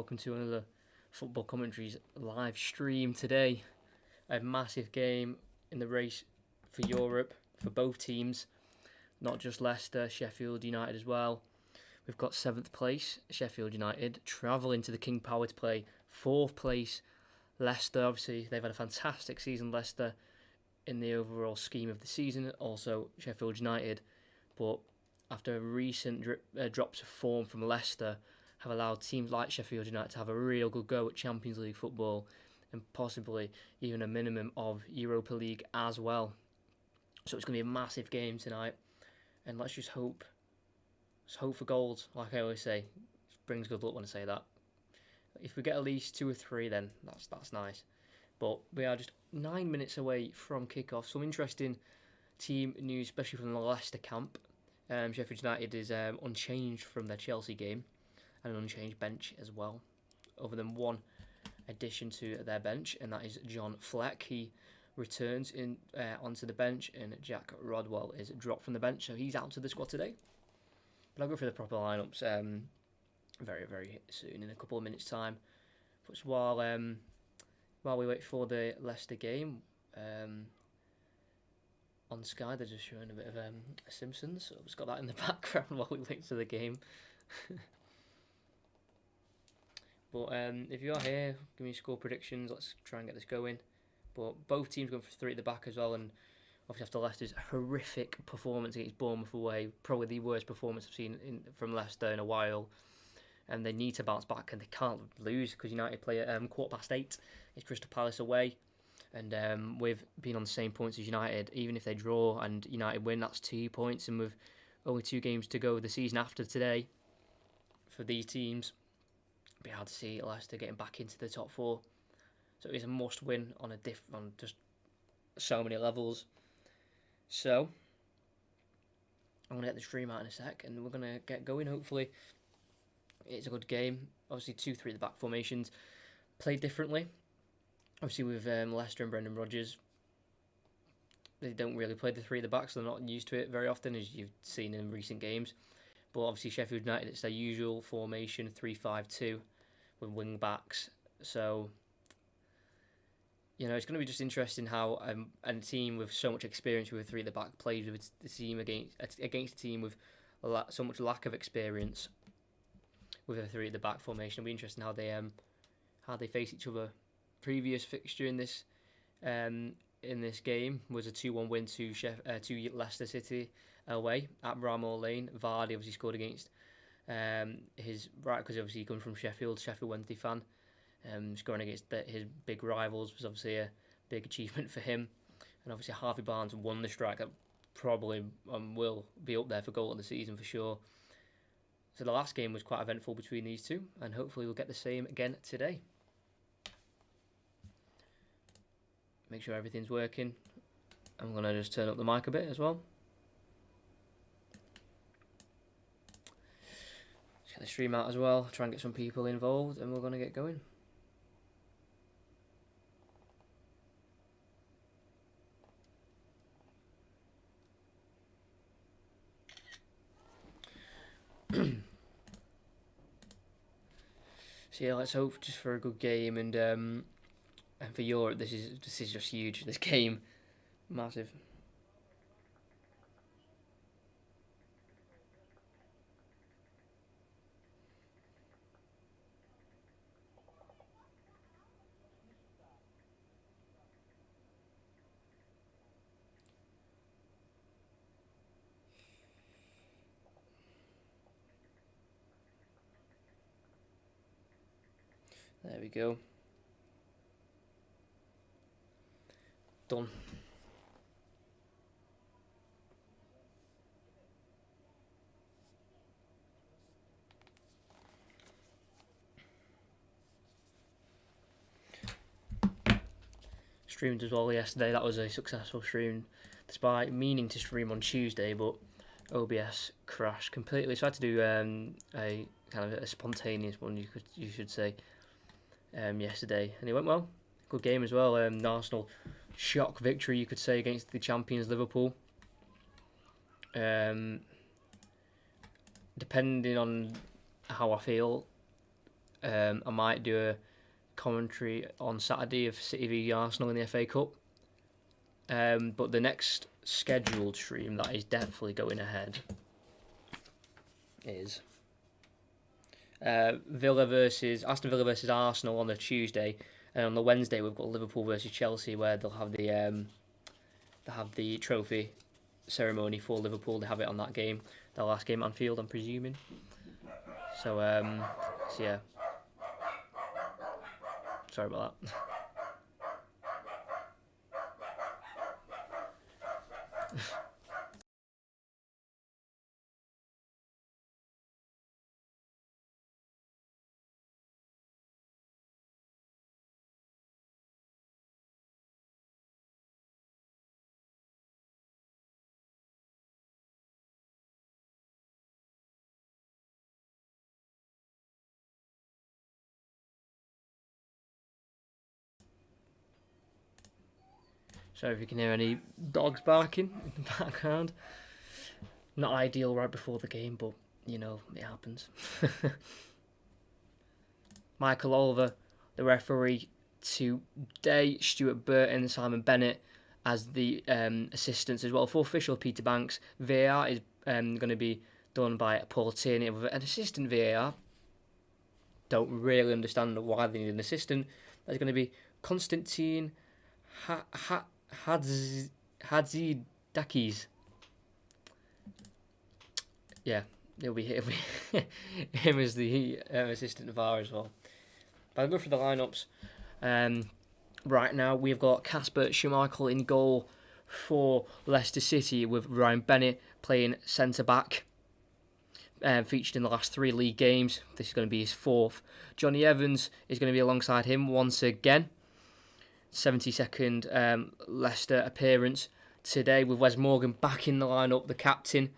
welcome to another Football Commentaries live stream today. A massive game in the race for Europe for both teams, not just Leicester, Sheffield United as well. We've got 7th place, Sheffield United, travelling to the King Power to play 4th place, Leicester. Obviously, they've had a fantastic season, Leicester, in the overall scheme of the season. Also, Sheffield United, but after recent drops of form from Leicester, have allowed teams like Sheffield United to have a real good go at Champions League football and possibly even a minimum of Europa League as well. So it's going to be a massive game tonight, and let's just hope. Let's hope for goals, like I always say. It brings good luck when I say that. If we get at least 2 or 3, then that's nice. But we are just 9 minutes away from kickoff. Some interesting team news, especially from the Leicester camp. Sheffield United is unchanged from their Chelsea game, and an unchanged bench as well, other than one addition to their bench, and that is John Fleck. He returns onto the bench, and Jack Rodwell is dropped from the bench, so he's out of the squad today. But I'll go through the proper lineups very, very soon, in a couple of minutes' time. But while we wait for the Leicester game, on Sky they're just showing a bit of Simpsons, so I've just got that in the background while we wait for the game. But if you are here, give me score predictions. Let's try and get this going. But both teams going for 3 at the back as well, and obviously after Leicester's horrific performance against Bournemouth away, probably the worst performance I've seen from Leicester in a while, and they need to bounce back, and they can't lose because United play at 8:15. It's Crystal Palace away, and with being on the same points as United, even if they draw and United win, that's 2 points, and with only 2 games to go the season after today for these teams, it'd be hard to see Leicester getting back into the top 4. So it's a must-win on just so many levels. So I'm gonna get the stream out in a sec, and we're gonna get going. Hopefully, it's a good game. Obviously, 2-3 at the back formations, played differently. Obviously, with Leicester and Brendan Rodgers, they don't really play the 3 at the back, so they're not used to it very often, as you've seen in recent games. But obviously, Sheffield United, it's their usual formation, 3-5-2, with wing backs. So, it's going to be just interesting how a team with so much experience with a 3 at the back plays with the team against a team with so much lack of experience with a 3 at the back formation. It'll be interesting how they face each other. Previous fixture in this game was a 2-1 win to Leicester City away at Bramall Lane. Vardy obviously scored against his right, because obviously he comes from Sheffield Wednesday fan. Scoring against his big rivals was obviously a big achievement for him. And obviously Harvey Barnes won the strike. That probably will be up there for goal of the season for sure. So the last game was quite eventful between these two, and hopefully we'll get the same again today. Make sure everything's working. I'm going to just turn up the mic a bit as well. Let's get the stream out as well, try and get some people involved, and we're going to get going. So yeah, let's hope just for a good game, and for Europe, this is just huge. This game, massive. There we go. Done. Streamed as well yesterday. That was a successful stream, despite meaning to stream on Tuesday, but OBS crashed completely. So I had to do a kind of a spontaneous one, you should say, yesterday, and it went well. Good game as well. Arsenal shock victory, you could say, against the champions Liverpool. Depending on how I feel, I might do a commentary on Saturday of City v Arsenal in the FA Cup. But the next scheduled stream that is definitely going ahead is Aston Villa versus Arsenal on the Tuesday, and on the Wednesday we've got Liverpool versus Chelsea, where they'll have the trophy ceremony for Liverpool. They have it on that game, their last game at Anfield, I'm presuming. So yeah. Sorry about that. So if you can hear any dogs barking in the background, not ideal right before the game, but you know, it happens. Michael Oliver, the referee today, Stuart Burton, Simon Bennett as the assistants as well. For official Peter Banks, VAR is going to be done by Paul Tierney with an assistant VAR. Don't really understand why they need an assistant. That's going to be Konstantin Hadzidakis. Yeah, it'll be him as the assistant VAR as well. But I'll go through the lineups. Right now we've got Kasper Schmeichel in goal for Leicester City, with Ryan Bennett playing centre back. Featured in the last 3 league games. This is going to be his 4th. Johnny Evans is going to be alongside him once again. 72nd Leicester appearance today, with Wes Morgan back in the lineup, the captain.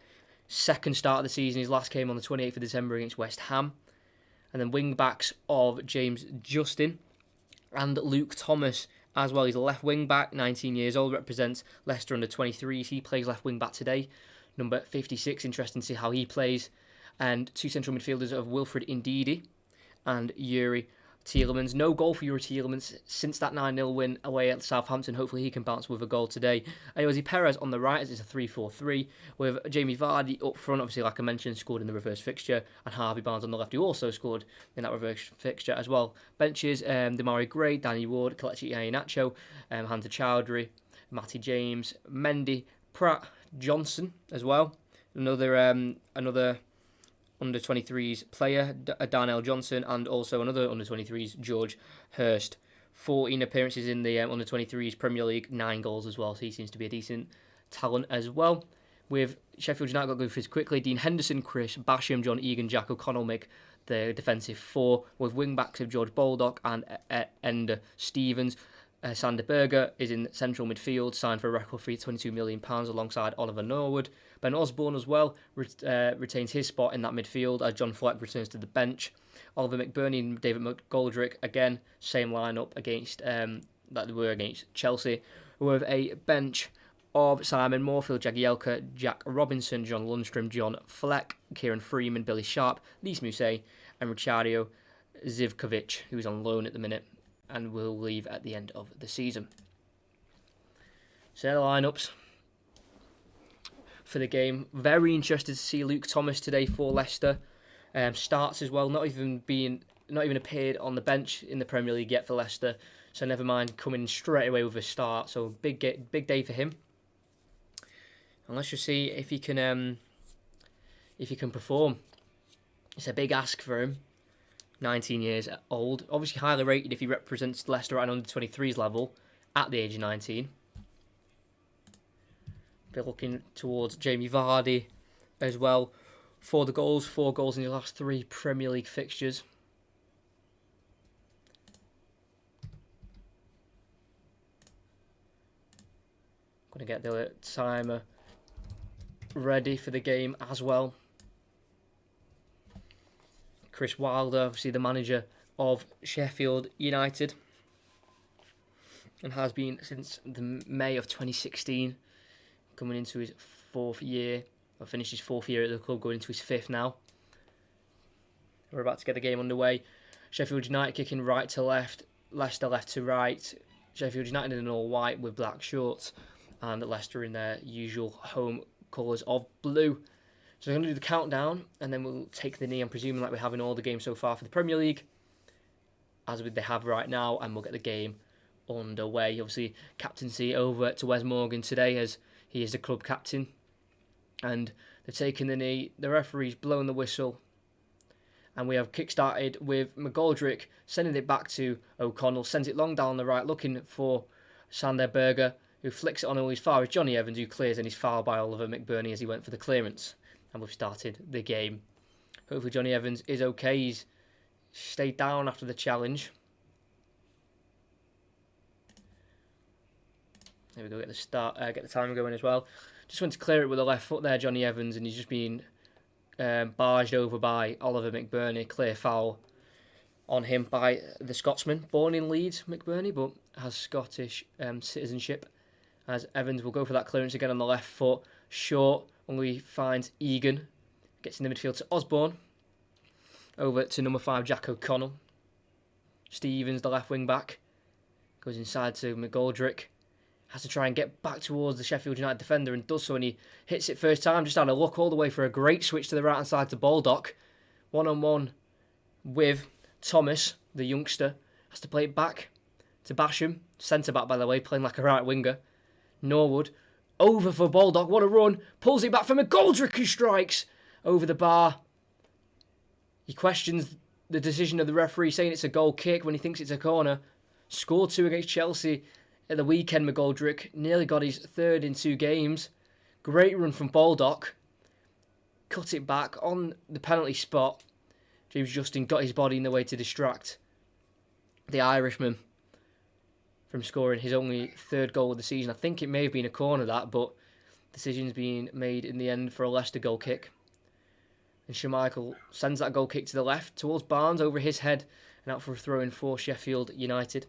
2nd start of the season. His last came on the 28th of December against West Ham. And then wing backs of James Justin and Luke Thomas as well. He's a left wing back, 19 years old, represents Leicester under 23s. He plays left wing back today. Number 56, interesting to see how he plays. And 2 central midfielders of Wilfred Ndidi and Yuri Tielemans. No goal for Yuri Tielemans since that 9-0 win away at Southampton. Hopefully he can bounce with a goal today. And Jose Perez on the right, as it's a 3-4-3, with Jamie Vardy up front. Obviously, like I mentioned, scored in the reverse fixture. And Harvey Barnes on the left, who also scored in that reverse fixture as well. Benches, Demarai Gray, Danny Ward, Kelechi Iheanacho, Hunter Chowdhury, Matty James, Mendy, Pratt, Johnson as well. Another under-23s player, Darnell Johnson, and also another under-23s, George Hurst. 14 appearances in the under-23s Premier League, 9 goals as well, so he seems to be a decent talent as well. With Sheffield United, got to go through this quickly. Dean Henderson, Chris Basham, John Egan, Jack O'Connell make the defensive 4, with wing-backs of George Baldock and Ender Stevens. Sander Berger is in central midfield, signed for a record fee £22 million alongside Oliver Norwood. Ben Osborne as well retains his spot in that midfield as John Fleck returns to the bench. Oliver McBurney and David McGoldrick, again, same lineup against that they were against Chelsea, with a bench of Simon Moorfield, Jagielka, Jack Robinson, John Lundstrom, John Fleck, Kieran Freeman, Billy Sharp, Lise Mousset, and Ricardo Zivkovic, who's on loan at the minute and will leave at the end of the season. So the lineups for the game. Very interested to see Luke Thomas today for Leicester. Starts as well, not even appeared on the bench in the Premier League yet for Leicester. So never mind coming straight away with a start. So big day for him. And let's just see if he can perform. It's a big ask for him. 19 years old. Obviously highly rated if he represents Leicester at an under-23s level at the age of 19. Be looking towards Jamie Vardy as well for the goals. 4 goals in the last 3 Premier League fixtures. Going to get the timer ready for the game as well. Chris Wilder, obviously the manager of Sheffield United, and has been since the May of 2016, coming into his 4th year, or finished his 4th year at the club, going into his 5th now. We're about to get the game underway. Sheffield United kicking right to left, Leicester left to right. Sheffield United in all white with black shorts, and Leicester in their usual home colours of blue. So we're going to do the countdown, and then we'll take the knee, I'm presuming like we have in all the games so far for the Premier League, as they have right now, and we'll get the game underway. Obviously, captaincy over to Wes Morgan today, as he is the club captain, and they've taken the knee. The referee's blowing the whistle, and we have kick-started with McGoldrick sending it back to O'Connell, sends it long down the right, looking for Sander Berger, who flicks it on all as far as Johnny Evans, who clears, and he's fouled by Oliver McBurney as he went for the clearance. And we've started the game. Hopefully Johnny Evans is okay. He's stayed down after the challenge. There we go, get the timer going as well. Just went to clear it with the left foot there, Johnny Evans, and he's just been barged over by Oliver McBurney. Clear foul on him by the Scotsman. Born in Leeds, McBurney, but has Scottish citizenship. As Evans will go for that clearance again on the left foot. Short, only finds Egan. Gets in the midfield to Osborne. Over to number 5, Jack O'Connell. Stevens, the left wing back. Goes inside to McGoldrick. Has to try and get back towards the Sheffield United defender, and does so, and he hits it first time. Just had a look all the way for a great switch to the right hand side to Baldock. 1-on-1 with Thomas, the youngster. Has to play it back to Basham. Centre back, by the way, playing like a right winger. Norwood. Over for Baldock. What a run. Pulls it back for McGoldrick, who strikes over the bar. He questions the decision of the referee, saying it's a goal kick when he thinks it's a corner. Scored 2 against Chelsea at the weekend, McGoldrick. Nearly got his 3rd in 2 games. Great run from Baldock. Cut it back on the penalty spot. James Justin got his body in the way to distract the Irishman from scoring his only 3rd goal of the season. I think it may have been a corner, that, but decision's being made in the end for a Leicester goal kick. And Schmeichel sends that goal kick to the left towards Barnes over his head and out for a throw-in for Sheffield United.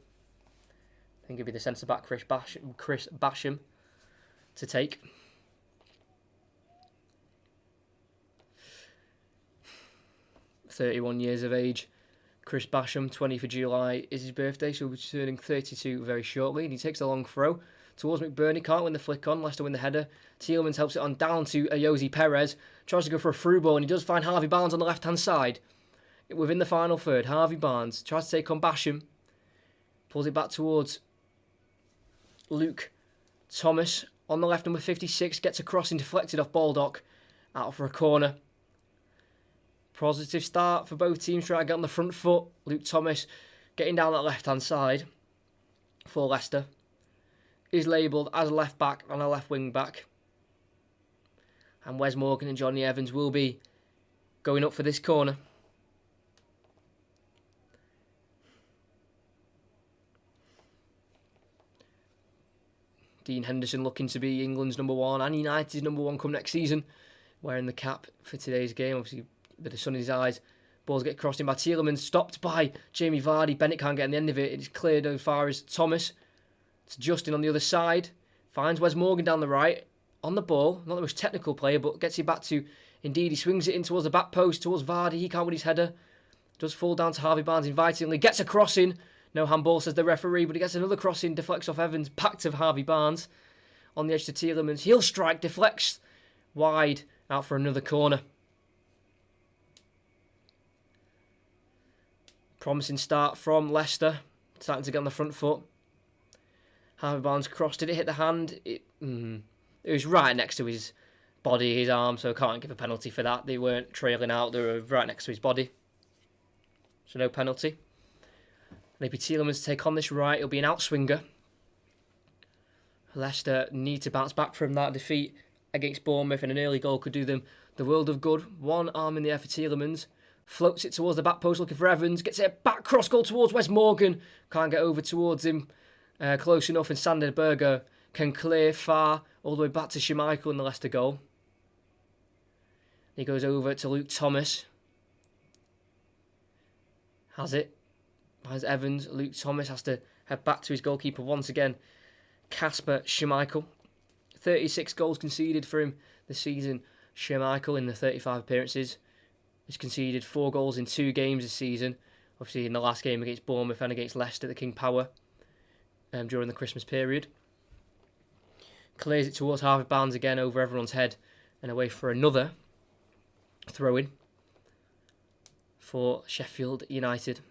I think it'll be the centre-back Chris Basham to take. "31 years of age. Chris Basham, 20 for July, is his birthday, so he'll be turning 32 very shortly. And he takes a long throw towards McBurney, can't win the flick on, Leicester win the header. Tielemans helps it on down to Ayoze Perez, tries to go for a through ball, and he does find Harvey Barnes on the left-hand side. Within the final third, Harvey Barnes tries to take on Basham, pulls it back towards Luke Thomas on the left, number 56, gets a crossing deflected off Baldock, out for a corner. Positive start for both teams, trying to get on the front foot. Luke Thomas getting down that left-hand side for Leicester is labelled as a left-back and a left wing-back. And Wes Morgan and Johnny Evans will be going up for this corner. Dean Henderson looking to be England's number 1 and United's number 1 come next season, wearing the cap for today's game. Obviously, a bit of sun in his eyes. Balls get crossed in by Tielemans, stopped by Jamie Vardy. Bennett can't get on the end of it. It's cleared as far as Thomas. It's Justin on the other side. Finds Wes Morgan down the right. On the ball. Not the most technical player, but gets it back to... Indeed, he swings it in towards the back post, towards Vardy. He can't win his header. Does fall down to Harvey Barnes invitingly. Gets a crossing. No handball, says the referee, but he gets another crossing. Deflects off Evans. Back to Harvey Barnes. On the edge to Tielemans. He'll strike. Deflects wide. Out for another corner. Promising start from Leicester. Starting to get on the front foot. Harvey Barnes crossed it. It hit the hand. It was right next to his body, his arm, so can't give a penalty for that. They weren't trailing out. They were right next to his body. So no penalty. Maybe Tielemans to take on this right. It'll be an outswinger. Leicester need to bounce back from that defeat against Bournemouth, and an early goal could do them the world of good. One arm in the air for Tielemans. Floats it towards the back post looking for Evans. Gets it back cross goal towards Wes Morgan. Can't get over towards him close enough, and Sander Berger can clear far all the way back to Schmeichel in the Leicester goal. He goes over to Luke Thomas. Has it. Has Evans. Luke Thomas has to head back to his goalkeeper once again. Kasper Schmeichel. 36 goals conceded for him this season. Schmeichel in the 35 appearances. He's conceded 4 goals in 2 games this season. obviously in the last game against Bournemouth and against Leicester, the King Power, during the Christmas period. Clears it towards Harvey Barnes again over everyone's head and away for another throw-in for Sheffield United.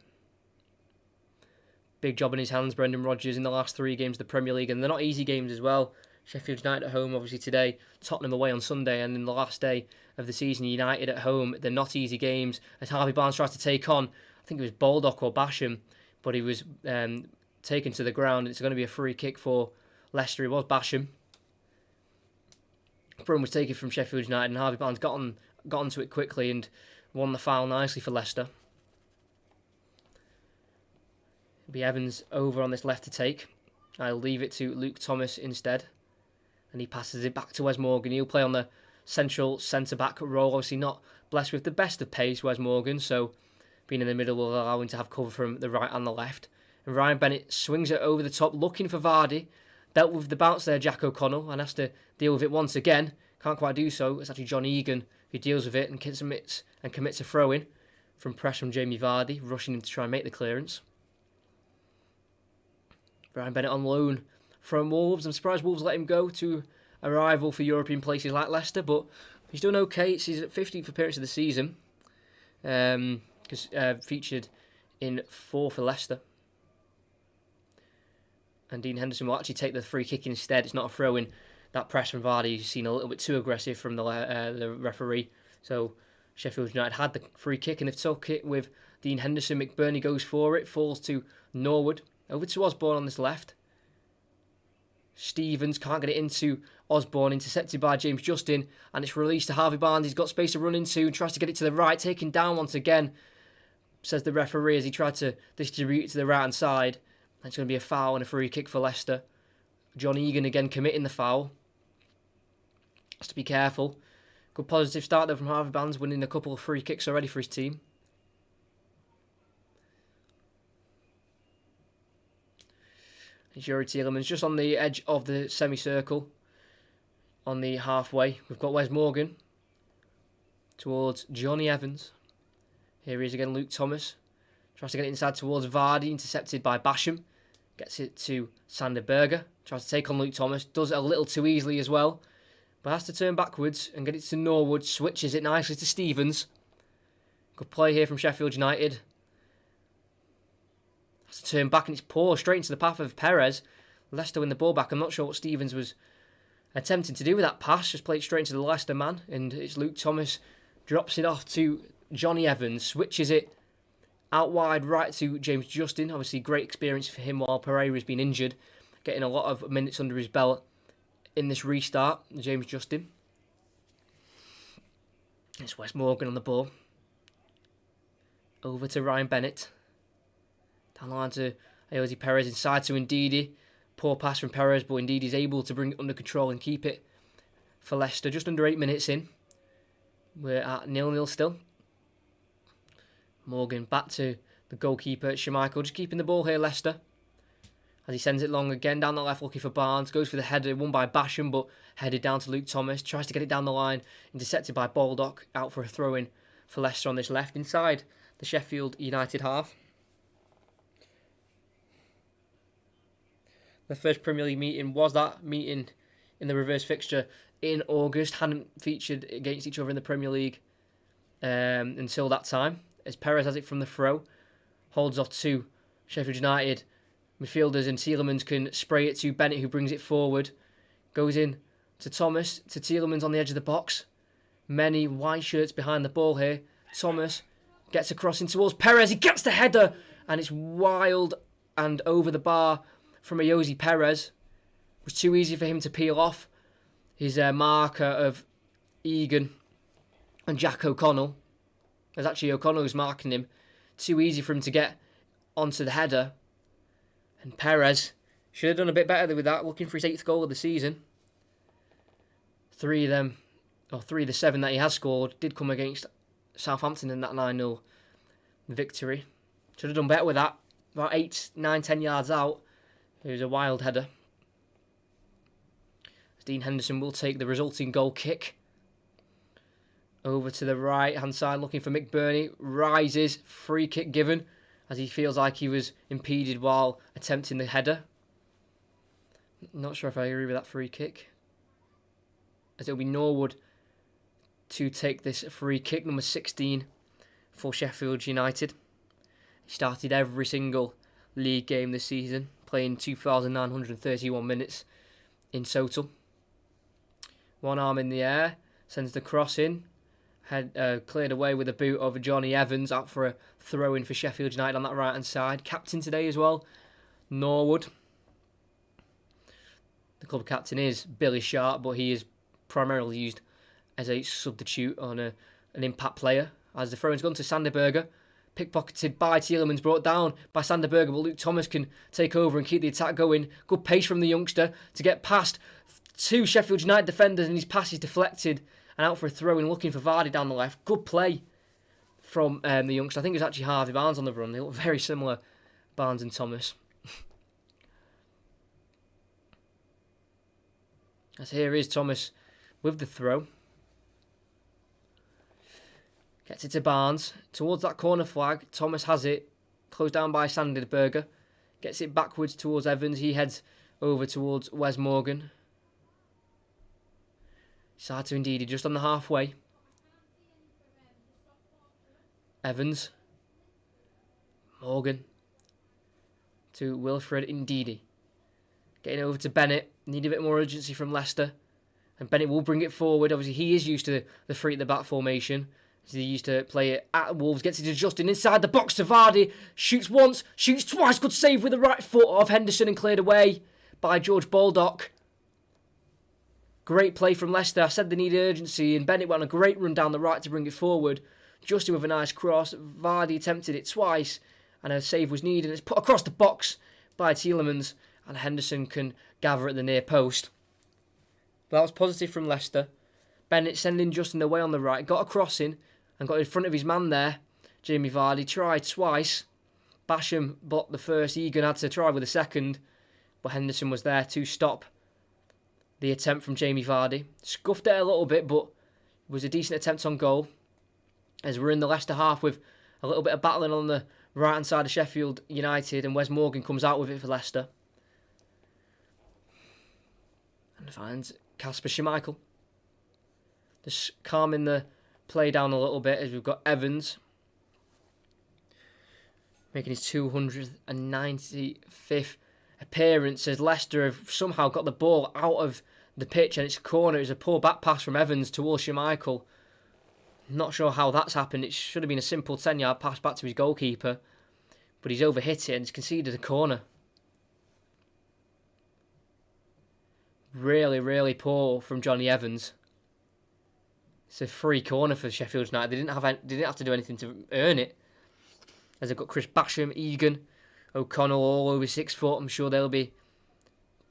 Big job in his hands, Brendan Rodgers, in the last 3 games of the Premier League, and they're not easy games as well. Sheffield United at home, obviously today, Tottenham away on Sunday, and in the last day of the season, United at home. They're not easy games, as Harvey Barnes tries to take on, I think it was Baldock or Basham, but he was taken to the ground. It's going to be a free kick for Leicester. It was Basham. Throw was taken from Sheffield United, and Harvey Barnes got onto it quickly and won the foul nicely for Leicester. It'll be Evans over on this left to take. I'll leave it to Luke Thomas instead. And he passes it back to Wes Morgan. He'll play on the central centre-back role. Obviously not blessed with the best of pace, Wes Morgan, so being in the middle will allow him to have cover from the right and the left. And Ryan Bennett swings it over the top, looking for Vardy. Dealt with the bounce there, Jack O'Connell, and has to deal with it once again. Can't quite do so. It's actually John Egan who deals with it and commits a throw-in from press from Jamie Vardy, rushing him to try and make the clearance. Ryan Bennett on loan from Wolves. I'm surprised Wolves let him go to a rival for European places like Leicester, but he's done okay. It's his 15th appearance of the season, featured in 4 for Leicester. And Dean Henderson will actually take the free kick instead. It's not a throw-in. That press from Vardy has seen a little bit too aggressive from the referee. So Sheffield United had the free kick and they've took it with Dean Henderson. McBurney goes for it, falls to Norwood. Over to Osborne on this left. Stevens can't get it into Osborne, intercepted by James Justin, and it's released to Harvey Barnes. He's got space to run into and tries to get it to the right, taken down once again, says the referee as he tried to distribute it to the right hand side. And it's going to be a foul and a free kick for Leicester. John Egan again committing the foul. Has to be careful. Good positive start there from Harvey Barnes, winning a couple of free kicks already for his team. It's Youri Tielemans just on the edge of the semicircle, on the halfway. We've got Wes Morgan towards Johnny Evans. Here he is again, Luke Thomas. Tries to get it inside towards Vardy, intercepted by Basham. Gets it to Sander Berger. Tries to take on Luke Thomas. Does it a little too easily as well. But has to turn backwards and get it to Norwood. Switches it nicely to Stevens. Good play here from Sheffield United. Has to turn back and it's poor, straight into the path of Perez. Leicester win the ball back. I'm not sure what Stevens was attempting to do with that pass. Just played straight into the Leicester man. And it's Luke Thomas. Drops it off to Johnny Evans. Switches it out wide right to James Justin. Obviously great experience for him while Pereira's been injured. Getting a lot of minutes under his belt in this restart. James Justin. It's Wes Morgan on the ball. Over to Ryan Bennett. Down the line to Ayoze Perez, inside to Ndidi. Poor pass from Perez, but Ndidi's able to bring it under control and keep it for Leicester. Just under 8 minutes in. We're at 0-0 still. Morgan back to the goalkeeper, Schmeichel. Just keeping the ball here, Leicester. As he sends it long again down the left, looking for Barnes. Goes for the header, won by Basham, but headed down to Luke Thomas. Tries to get it down the line. Intercepted by Baldock. Out for a throw-in for Leicester on this left, inside the Sheffield United half. The first Premier League meeting was that meeting in the reverse fixture in August. Hadn't featured against each other in the Premier League until that time. As Perez has it from the throw. Holds off to Sheffield United midfielders and Tielemans can spray it to Bennett, who brings it forward. Goes in to Thomas, to Tielemans on the edge of the box. Many white shirts behind the ball here. Thomas gets across in towards Perez. He gets the header and it's wild and over the bar from Ayoze Perez. It was too easy for him to peel off his marker of Egan and Jack O'Connell. It was actually O'Connell who's marking him. Too easy for him to get onto the header. And Perez should have done a bit better with that, looking for his 8th goal of the season. 3 of the 7 that he has scored did come against Southampton in that 9-0 victory. Should have done better with that. About 8, 9, 10 yards out. It was a wild header. Dean Henderson will take the resulting goal kick. Over to the right-hand side, looking for McBurney. Rises, free kick given. as he feels like he was impeded while attempting the header. Not sure if I agree with that free kick. As it'll be Norwood to take this free kick, number 16 for Sheffield United. He started every single league game this season, playing 2,931 minutes in total. One arm in the air, sends the cross in, cleared away with a boot over Johnny Evans, out for a throw-in for Sheffield United on that right-hand side. Captain today as well, Norwood. The club captain is Billy Sharp, but he is primarily used as a substitute on an impact player. As the throw-in's gone to Sanderberger, pickpocketed by Tielemans, brought down by Sanderberger, but Luke Thomas can take over and keep the attack going. Good pace from the youngster to get past two Sheffield United defenders, and his pass is deflected and out for a throw-in, looking for Vardy down the left. Good play from the youngster. I think it was actually Harvey Barnes on the run. They look very similar, Barnes and Thomas. As here is Thomas with the throw. Gets it to Barnes. Towards that corner flag. Thomas has it. Closed down by Sanderberger. Gets it backwards towards Evans. He heads over towards Wes Morgan. Sad to indeed. Just on the halfway. Evans. Morgan. To Wilfred Ndidi. Getting over to Bennett. Need a bit more urgency from Leicester. And Bennett will bring it forward. Obviously, he is used to the three at the back formation. He used to play it at Wolves. Gets it to Justin inside the box to Vardy. Shoots once, shoots twice. Good save with the right foot of Henderson and cleared away by George Baldock. Great play from Leicester. I said they needed urgency, and Bennett went on a great run down the right to bring it forward. Justin with a nice cross. Vardy attempted it twice, and a save was needed. It's put across the box by Tielemans, and Henderson can gather at the near post. But that was positive from Leicester. Bennett sending Justin away on the right. Got a crossing and got in front of his man there. Jamie Vardy tried twice. Basham blocked the first. Egan had to try with the second. But Henderson was there to stop the attempt from Jamie Vardy. Scuffed it a little bit, but it was a decent attempt on goal. As we're in the Leicester half with a little bit of battling on the right-hand side of Sheffield United. And Wes Morgan comes out with it for Leicester. And finds Kasper Schmeichel. Just calming the play down a little bit as we've got Evans making his 295th appearance as Leicester have somehow got the ball out of the pitch and it's a corner. It's a poor back pass from Evans towards Schmeichel. Not sure how that's happened. It should have been a simple 10-yard pass back to his goalkeeper, but he's overhit it and he's conceded a corner. Really, really poor from Johnny Evans. It's a free corner for Sheffield United. They didn't have to do anything to earn it. As they've got Chris Basham, Egan, O'Connell, all over 6 foot. I'm sure they'll be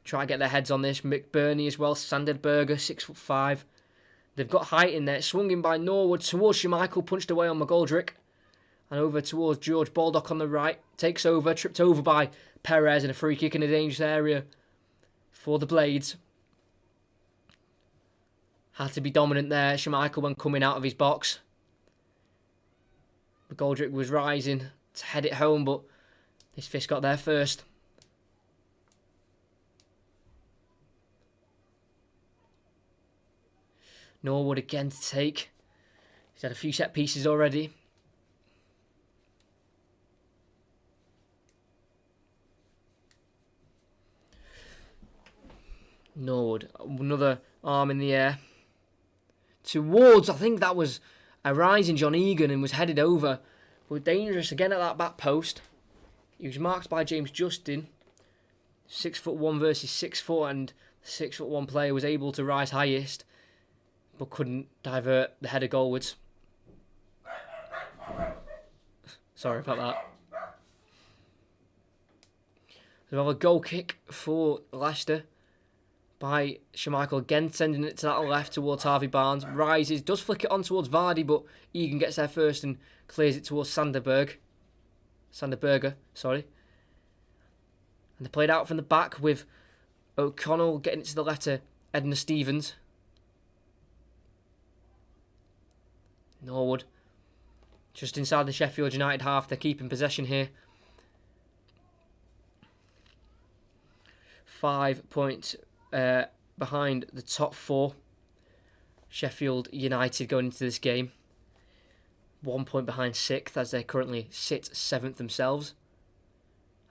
trying to get their heads on this. McBurney as well. Sanderberger, 6'5". They've got height in there. Swung in by Norwood towards Schmeichel, punched away on McGoldrick. And over towards George Baldock on the right. Takes over, tripped over by Perez and a free kick in a dangerous area for the Blades. Had to be dominant there. Schmeichel when coming out of his box. McGoldrick was rising to head it home, but his fist got there first. Norwood again to take. He's had a few set pieces already. Norwood, another arm in the air. Towards, I think that was a rising John Egan and was headed over. But dangerous again at that back post. He was marked by James Justin. 6'1" versus 6 foot, and the 6'1" player was able to rise highest, but couldn't divert the header goalwards. Sorry about that. So we have a goal kick for Leicester by Schmeichel, again sending it to that left towards Harvey Barnes. Rises, does flick it on towards Vardy, but Egan gets there first and clears it towards Sanderberger. And they played out from the back with O'Connell getting it to the left to Edna Stevens. Norwood just inside the Sheffield United half. They're keeping possession here. 5 points behind the top 4. Sheffield United going into this game. 1 point behind 6th as they currently sit 7th themselves.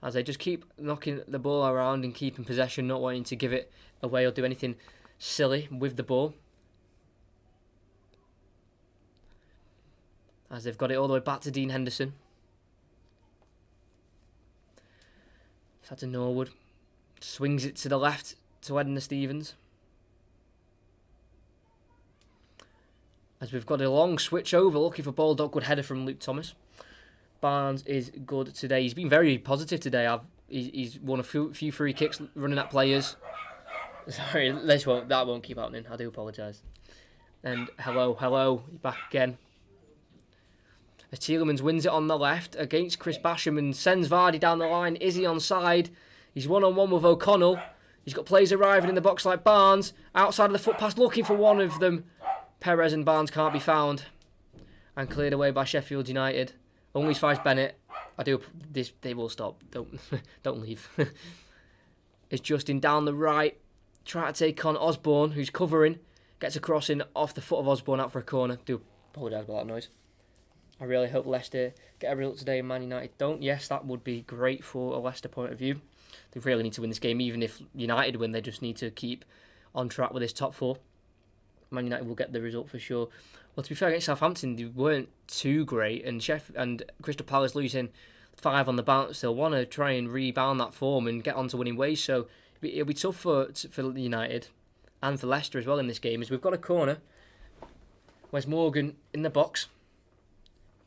As they just keep knocking the ball around and keeping possession, not wanting to give it away or do anything silly with the ball. As they've got it all the way back to Dean Henderson. It's to Norwood. Swings it to the left to Edna Stevens. As we've got a long switch over, looking for ball, good header from Luke Thomas. Barnes is good today. He's been very positive today. He's won a few free kicks running at players. Sorry, that won't keep happening. I do apologise. And hello, back again. As Tielemans wins it on the left against Chris Basham and sends Vardy down the line. Is he onside? He's one-on-one with O'Connell. He's got players arriving in the box like Barnes. Outside of the foot pass, looking for one of them. Perez and Barnes can't be found. And cleared away by Sheffield United. Only finds Bennett. They will stop. Don't leave. It's Justin down the right. Trying to take on Osborne, who's covering. Gets a crossing off the foot of Osborne out for a corner. Do apologise about that noise. I really hope Leicester get a result today and Man United don't. Yes, that would be great for a Leicester point of view. They really need to win this game. Even if United win, they just need to keep on track with this top 4. Man United will get the result for sure. Well, to be fair, against Southampton, they weren't too great. And Crystal Palace losing 5 on the bounce. They'll want to try and rebound that form and get on to winning ways. So it'll be tough for United and for Leicester as well in this game. As we've got a corner. Where's Morgan in the box?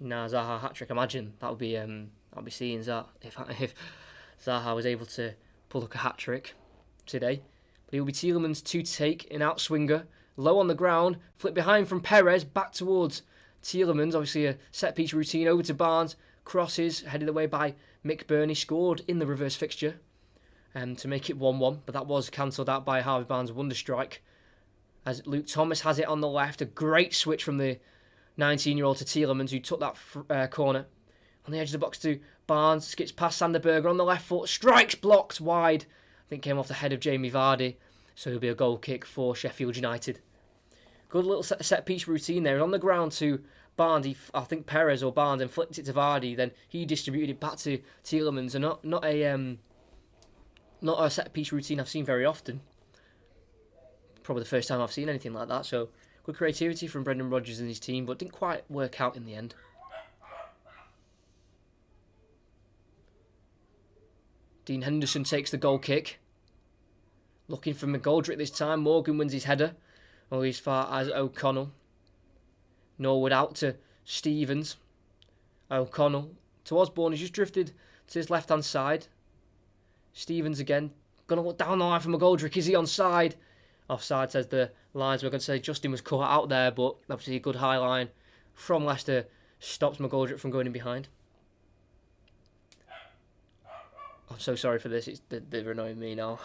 Zaha hat-trick. Imagine that would be I'll be seeing that if Zaha was able to pull a hat-trick today. But it will be Tielemans to take an out-swinger. Low on the ground, flip behind from Perez, back towards Tielemans. Obviously a set-piece routine over to Barnes. Crosses, headed away by Mick Burney. Scored in the reverse fixture to make it 1-1. But that was cancelled out by Harvey Barnes' wonder strike. As Luke Thomas has it on the left. A great switch from the 19-year-old to Tielemans, who took that corner. On the edge of the box to Barnes. Skips past Sanderberger on the left foot. Strikes blocked wide. I think came off the head of Jamie Vardy. So it'll be a goal kick for Sheffield United. Good little set-piece routine there. On the ground to Barnes, I think Perez or Barnes, and flicked it to Vardy. Then he distributed it back to Tielemans. And not a set-piece routine I've seen very often. Probably the first time I've seen anything like that. So good creativity from Brendan Rodgers and his team, but didn't quite work out in the end. Dean Henderson takes the goal kick. Looking for McGoldrick this time. Morgan wins his header. Only as far as O'Connell. Norwood out to Stevens. O'Connell to Osborne. He's just drifted to his left-hand side. Stevens again. Going to look down the line for McGoldrick. Is he onside? Offside, says the lines. We're going to say Justin was caught out there, but obviously a good high line from Leicester stops McGoldrick from going in behind. I'm so sorry for this. They're annoying me now.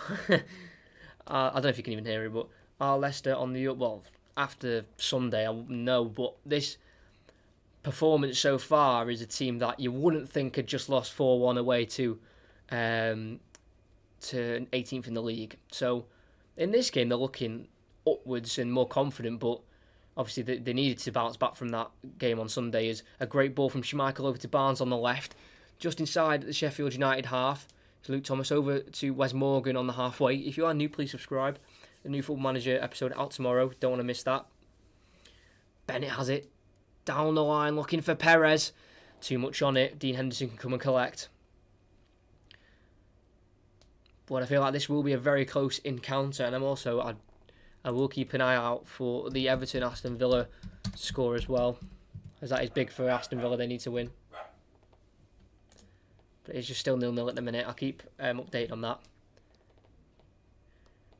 I don't know if you can even hear it, but are Leicester on the up? Well, after Sunday, I know, but this performance so far is a team that you wouldn't think had just lost 4-1 away to 18th in the league. So in this game, they're looking upwards and more confident, but obviously they needed to bounce back from that game on Sunday. Is a great ball from Schmeichel over to Barnes on the left, just inside the Sheffield United half. Luke Thomas over to Wes Morgan on the halfway. If you are new, please subscribe. The new Football Manager episode out tomorrow. Don't want to miss that. Bennett has it. Down the line, looking for Perez. Too much on it. Dean Henderson can come and collect. But I feel like this will be a very close encounter. And I will keep an eye out for the Everton-Aston Villa score as well. As that is big for Aston Villa. They need to win. But it's just still 0-0 at the minute. I'll keep updated on that.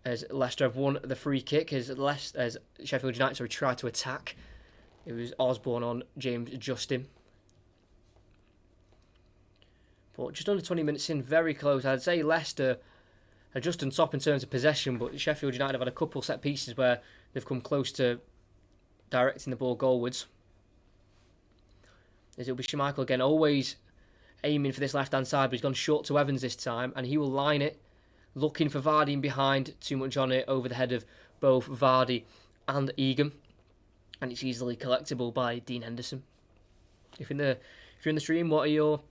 As Leicester have won the free kick, as Sheffield United tried to attack. It was Osborne on James Justin. But just under 20 minutes in, very close. I'd say Leicester are just on top in terms of possession, but Sheffield United have had a couple set pieces where they've come close to directing the ball goalwards. As it'll be Schmeichel again, always aiming for this left-hand side, but he's gone short to Evans this time, and he will line it looking for Vardy in behind, too much on it over the head of both Vardy and Egan, and it's easily collectible by Dean Henderson. If you're in the stream, what are your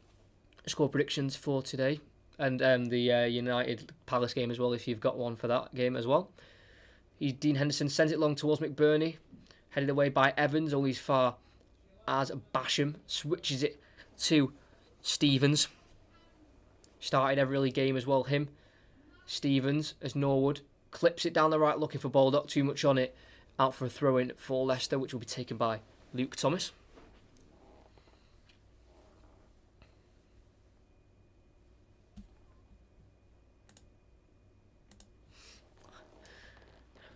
score predictions for today? And the United Palace game as well, if you've got one for that game as well. Dean Henderson sends it long towards McBurney, headed away by Evans, only as far as Basham, switches it to Stevens. Started every league game as well, him. Stevens, as Norwood, clips it down the right, looking for Baldock, too much on it, out for a throw-in for Leicester, which will be taken by Luke Thomas.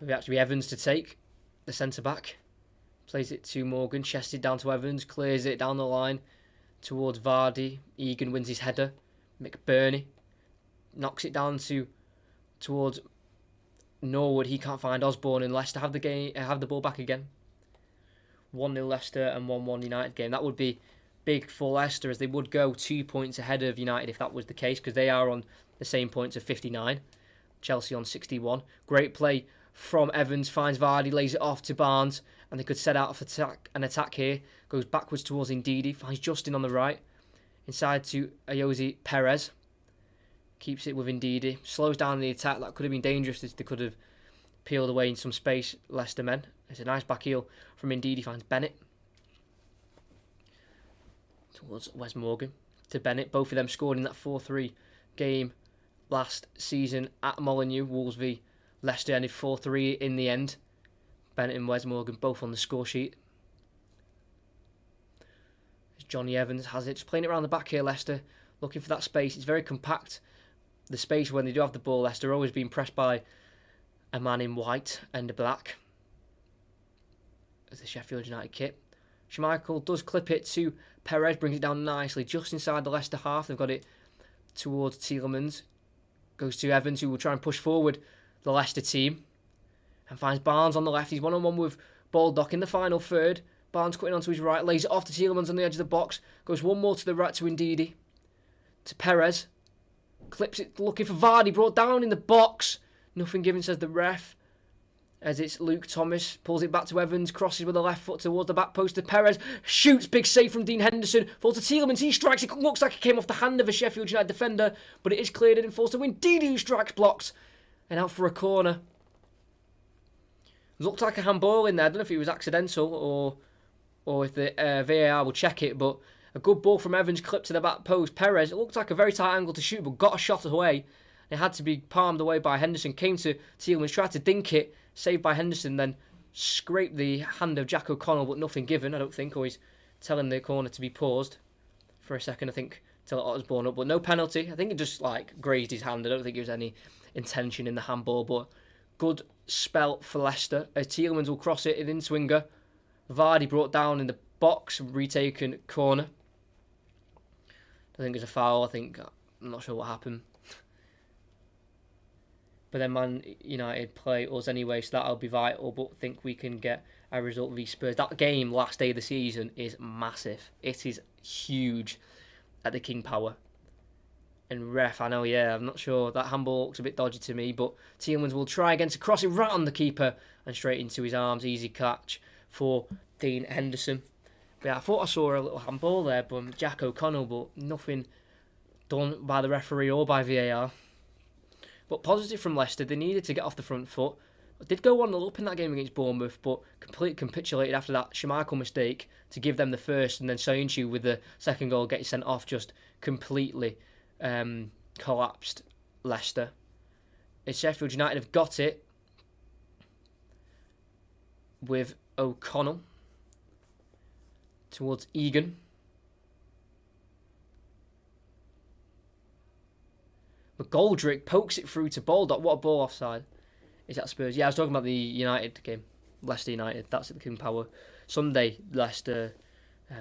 It'll actually be Evans to take, the centre-back. Plays it to Morgan, chested down to Evans, clears it down the line towards Vardy. Egan wins his header. McBurney knocks it down towards Norwood. He can't find Osborne, and Leicester have the ball back again. 1-0 Leicester and 1-1 United game. That would be big for Leicester, as they would go 2 points ahead of United if that was the case, because they are on the same points of 59. Chelsea on 61. Great play from Evans, finds Vardy, lays it off to Barnes, and they could set out an attack here. Goes backwards towards Ndidi, finds Justin on the right, inside to Ayoze Perez. Keeps it with Ndidi, slows down the attack. That could have been dangerous, as they could have peeled away in some space, Leicester men. It's a nice back heel from Ndidi, finds Bennett. Towards Wes Morgan to Bennett. Both of them scored in that 4-3 game last season at Molineux. Wolves v Leicester ended 4-3 in the end. Bennett and Wes Morgan both on the score sheet. Johnny Evans has it, just playing it around the back here, Leicester, looking for that space. It's very compact, the space when they do have the ball. Leicester always being pressed by a man in white and black as the Sheffield United kit. Schmeichel does clip it to Perez, brings it down nicely just inside the Leicester half. They've got it towards Tielemans. Goes to Evans, who will try and push forward the Leicester team, and finds Barnes on the left. He's one-on-one with Baldock in the final third. Barnes cutting onto his right, lays it off to Tielemans on the edge of the box. Goes one more to the right to Ndidi. To Perez. Clips it, looking for Vardy, brought down in the box. Nothing given, says the ref. As it's Luke Thomas, pulls it back to Evans, crosses with the left foot towards the back post to Perez. Shoots, big save from Dean Henderson. Falls to Tielemans, he strikes. It looks like it came off the hand of a Sheffield United defender, but it is cleared and falls to Ndidi, who strikes, blocks, and out for a corner. Looked like a handball in there. I don't know if it was accidental or if the VAR will check it, but a good ball from Evans, clipped to the back post. Perez, it looked like a very tight angle to shoot, but got a shot away. It had to be palmed away by Henderson. Came to Tielemans, tried to dink it, saved by Henderson, then scraped the hand of Jack O'Connell, but nothing given, I don't think, or he's telling the corner to be paused for a second, I think, till Osborne up, but no penalty. I think it just grazed his hand. I don't think there was any intention in the handball, but good spell for Leicester. Tielemans will cross it in swinger. Vardy brought down in the box, retaken corner. I think it's a foul. I'm not sure what happened. But then Man United play us anyway, so that'll be vital. But I think we can get a result v Spurs. That game, last day of the season, is massive. It is huge at the King Power. And ref, I'm not sure. That handball looks a bit dodgy to me. But Tielemans will try again to cross it right on the keeper and straight into his arms. Easy catch for Dean Henderson. But yeah, I thought I saw a little handball there from Jack O'Connell, but nothing done by the referee or by VAR. But positive from Leicester. They needed to get off the front foot. Did go 1-0 up in that game against Bournemouth, but completely capitulated after that Schmeichel mistake to give them the first, and then Soyuncu with the second goal getting sent off just completely collapsed Leicester. As Sheffield United have got it with O'Connell towards Egan. McGoldrick pokes it through to Baldock. What a ball offside. Is that Spurs? Yeah, I was talking about the United game. Leicester United. That's at the King Power. Sunday, Leicester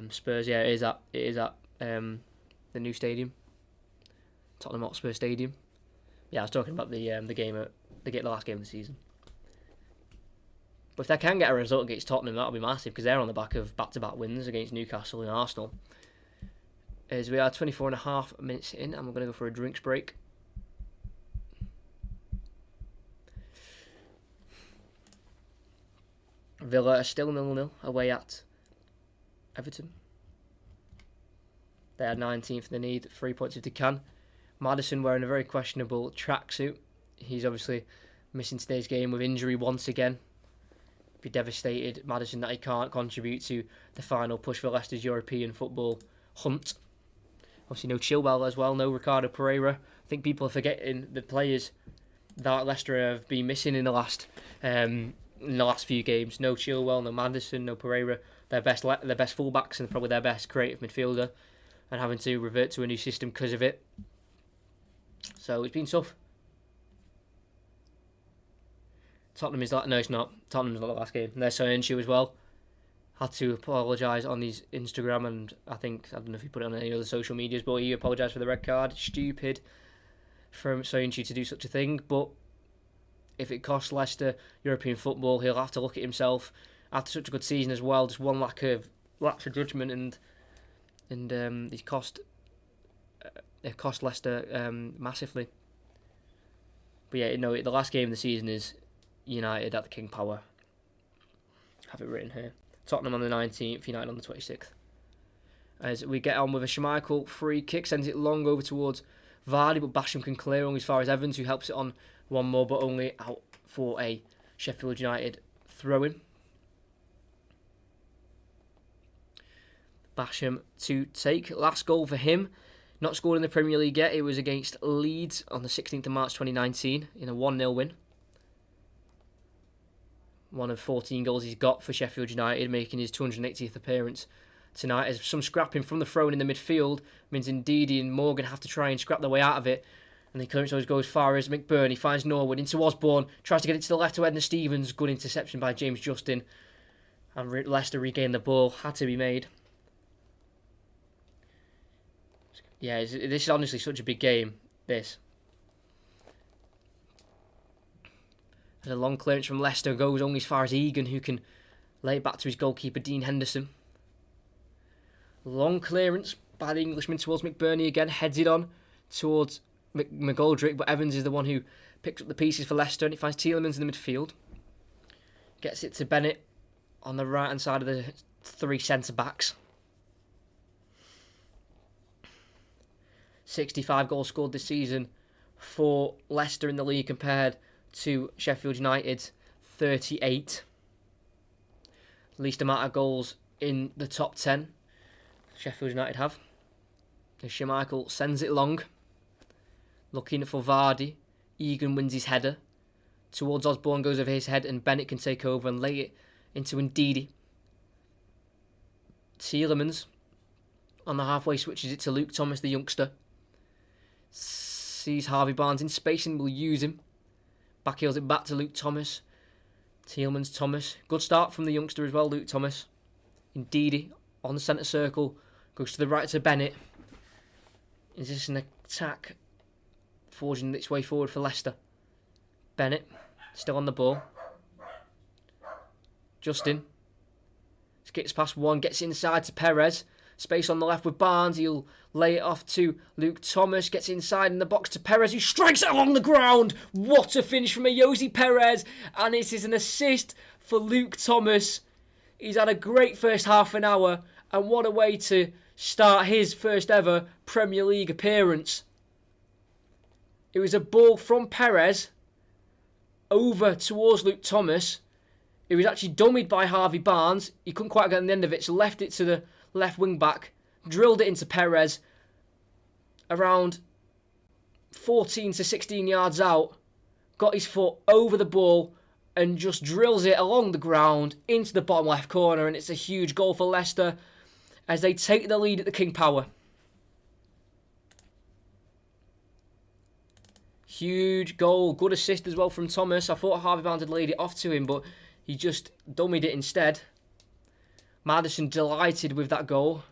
Spurs. Yeah, it is at the new stadium. Tottenham Hotspur Stadium. Yeah, I was talking about the last game of the season. But if they can get a result against Tottenham, that'll be massive, because they're on the back of back-to-back wins against Newcastle and Arsenal. As we are 24.5 minutes in, and we're going to go for a drinks break. Villa are still 0-0 away at Everton. They are 19th. They need 3 points if they can. Maddison wearing a very questionable tracksuit. He's obviously missing today's game with injury once again. Be devastated, Maddison, that he can't contribute to the final push for Leicester's European football hunt. Obviously no Chilwell as well, no Ricardo Pereira. I think people are forgetting the players that Leicester have been missing in the last few games. No Chilwell, no Maddison, no Pereira. Their best fullbacks and probably their best creative midfielder, and having to revert to a new system because of it. So it's been tough. Tottenham is like, no, it's not. Tottenham's not the last game. They're so into as well. Had to apologise on his Instagram, and I don't know if he put it on any other social medias, but he apologised for the red card. Stupid from Soyuncu to do such a thing, but if it costs Leicester European football, he'll have to look at himself after such a good season as well. Just one lapse of judgment, and it cost Leicester massively. But yeah, no, the last game of the season is United at the King Power. Have it written here. Tottenham on the 19th, United on the 26th. As we get on with a Schmeichel free kick, sends it long over towards Vardy, but Basham can clear only as far as Evans, who helps it on one more, but only out for a Sheffield United throw-in. Basham to take. Last goal for him. Not scored in the Premier League yet. It was against Leeds on the 16th of March 2019 in a 1-0 win. One of 14 goals he's got for Sheffield United, making his 280th appearance tonight. As some scrapping from the throw-in in the midfield means Ndidi and Morgan have to try and scrap their way out of it. And the clearance always goes as far as McBurney finds Norwood into Osborne, tries to get it to the left to Edna Stevens. Good interception by James Justin. And Leicester regained the ball. Had to be made. Yeah, this is honestly such a big game, this. And a long clearance from Leicester goes only as far as Egan, who can lay it back to his goalkeeper, Dean Henderson. Long clearance by the Englishman towards McBurney again, heads it on towards McGoldrick, but Evans is the one who picks up the pieces for Leicester, and he finds Tielemans in the midfield. Gets it to Bennett on the right-hand side of the three centre-backs. 65 goals scored this season for Leicester in the league compared to Sheffield United's 38. Least amount of goals in the top 10 Sheffield United have. As Schmeichel sends it long, looking for Vardy. Egan wins his header. Towards Osborne, goes over his head, and Bennett can take over and lay it into Ndidi. Tielemans on the halfway switches it to Luke Thomas, the youngster. Sees Harvey Barnes in space and will use him. Backheels it back to Luke Thomas. Tielemans, Thomas. Good start from the youngster as well, Luke Thomas. Ndidi on the centre circle. Goes to the right to Bennett. Is this an attack forging its way forward for Leicester? Bennett still on the ball. Justin skips past one, gets inside to Perez. Space on the left with Barnes. He'll lay it off to Luke Thomas. Gets inside in the box to Perez, who strikes it along the ground. What a finish from Ayoze Perez. And it is an assist for Luke Thomas. He's had a great first half an hour. And what a way to start his first ever Premier League appearance. It was a ball from Perez over towards Luke Thomas. It was actually dummied by Harvey Barnes. He couldn't quite get on the end of it, so left it to the left wing back, drilled it into Perez around 14 to 16 yards out, got his foot over the ball and just drills it along the ground into the bottom left corner, and it's a huge goal for Leicester as they take the lead at the King Power. Huge goal, good assist as well from Thomas. I thought Harvey Barnes had laid it off to him, but he just dummied it instead. Maddison delighted with that goal.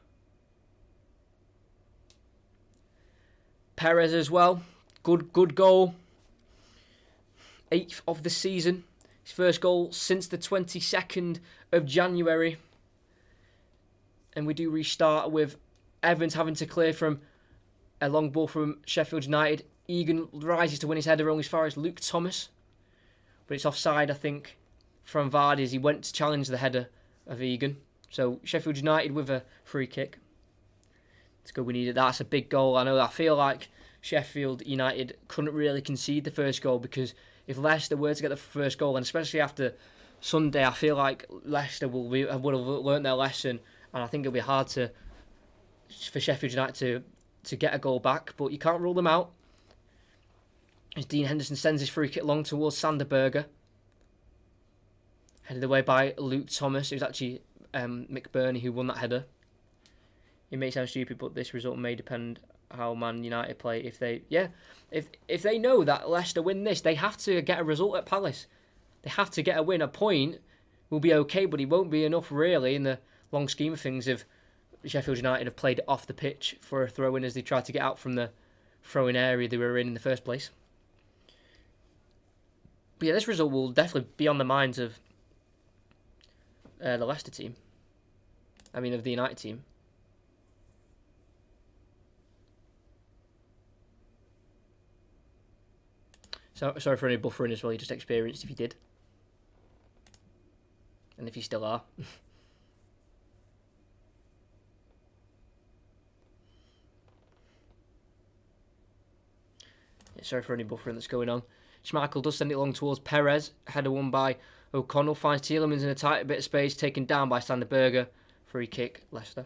Perez as well. Good goal. 8th of the season. His first goal since the 22nd of January. And we do restart with Evans having to clear from a long ball from Sheffield United. Egan rises to win his header only as far as Luke Thomas. But it's offside, I think. from Vardy as he went to challenge the header of Egan. So Sheffield United with a free kick. It's good we needed that. That's a big goal. I feel like Sheffield United couldn't really concede the first goal, because if Leicester were to get the first goal, and especially after Sunday, I feel like Leicester would have learnt their lesson, and I think it'll be hard for Sheffield United to get a goal back. But you can't rule them out. As Dean Henderson sends his free kick long towards Sander Berge. Headed away by Luke Thomas. It was actually McBurney who won that header. It may sound stupid, but this result may depend how Man United play. If they know that Leicester win this, they have to get a result at Palace. They have to get a win. A point will be okay, but it won't be enough really in the long scheme of things if Sheffield United have played off the pitch for a throw-in as they tried to get out from the throw-in area they were in the first place. But yeah, this result will definitely be on the minds of the Leicester team. I mean, of the United team. So, sorry for any buffering as well, you just experienced if you did. And if you still are. Sorry for any buffering that's going on. Schmeichel does send it long towards Perez. Header won by O'Connell. Finds Tielemans in a tight bit of space. Taken down by Sander Berge. Free kick, Leicester.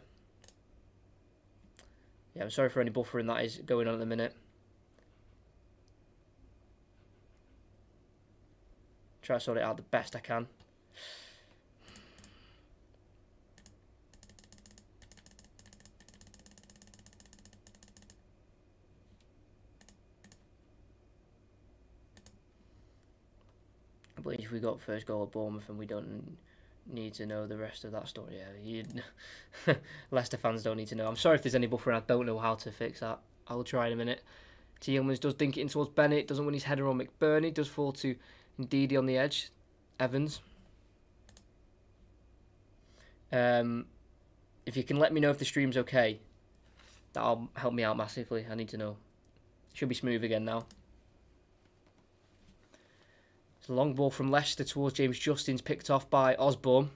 Yeah, I'm sorry for any buffering that is going on at the minute. Try to sort it out the best I can. I believe we got first goal at Bournemouth and we don't need to know the rest of that story. Yeah, Leicester fans don't need to know. I'm sorry if there's any buffering. I don't know how to fix that. I'll try in a minute. Tielemans does dink it in towards Bennett. Doesn't win his header on McBurney. Does fall to Ndidi on the edge. Evans. If you can let me know if the stream's okay, that'll help me out massively. I need to know. Should be smooth again now. It's a long ball from Leicester towards James Justin's, picked off by Osborne.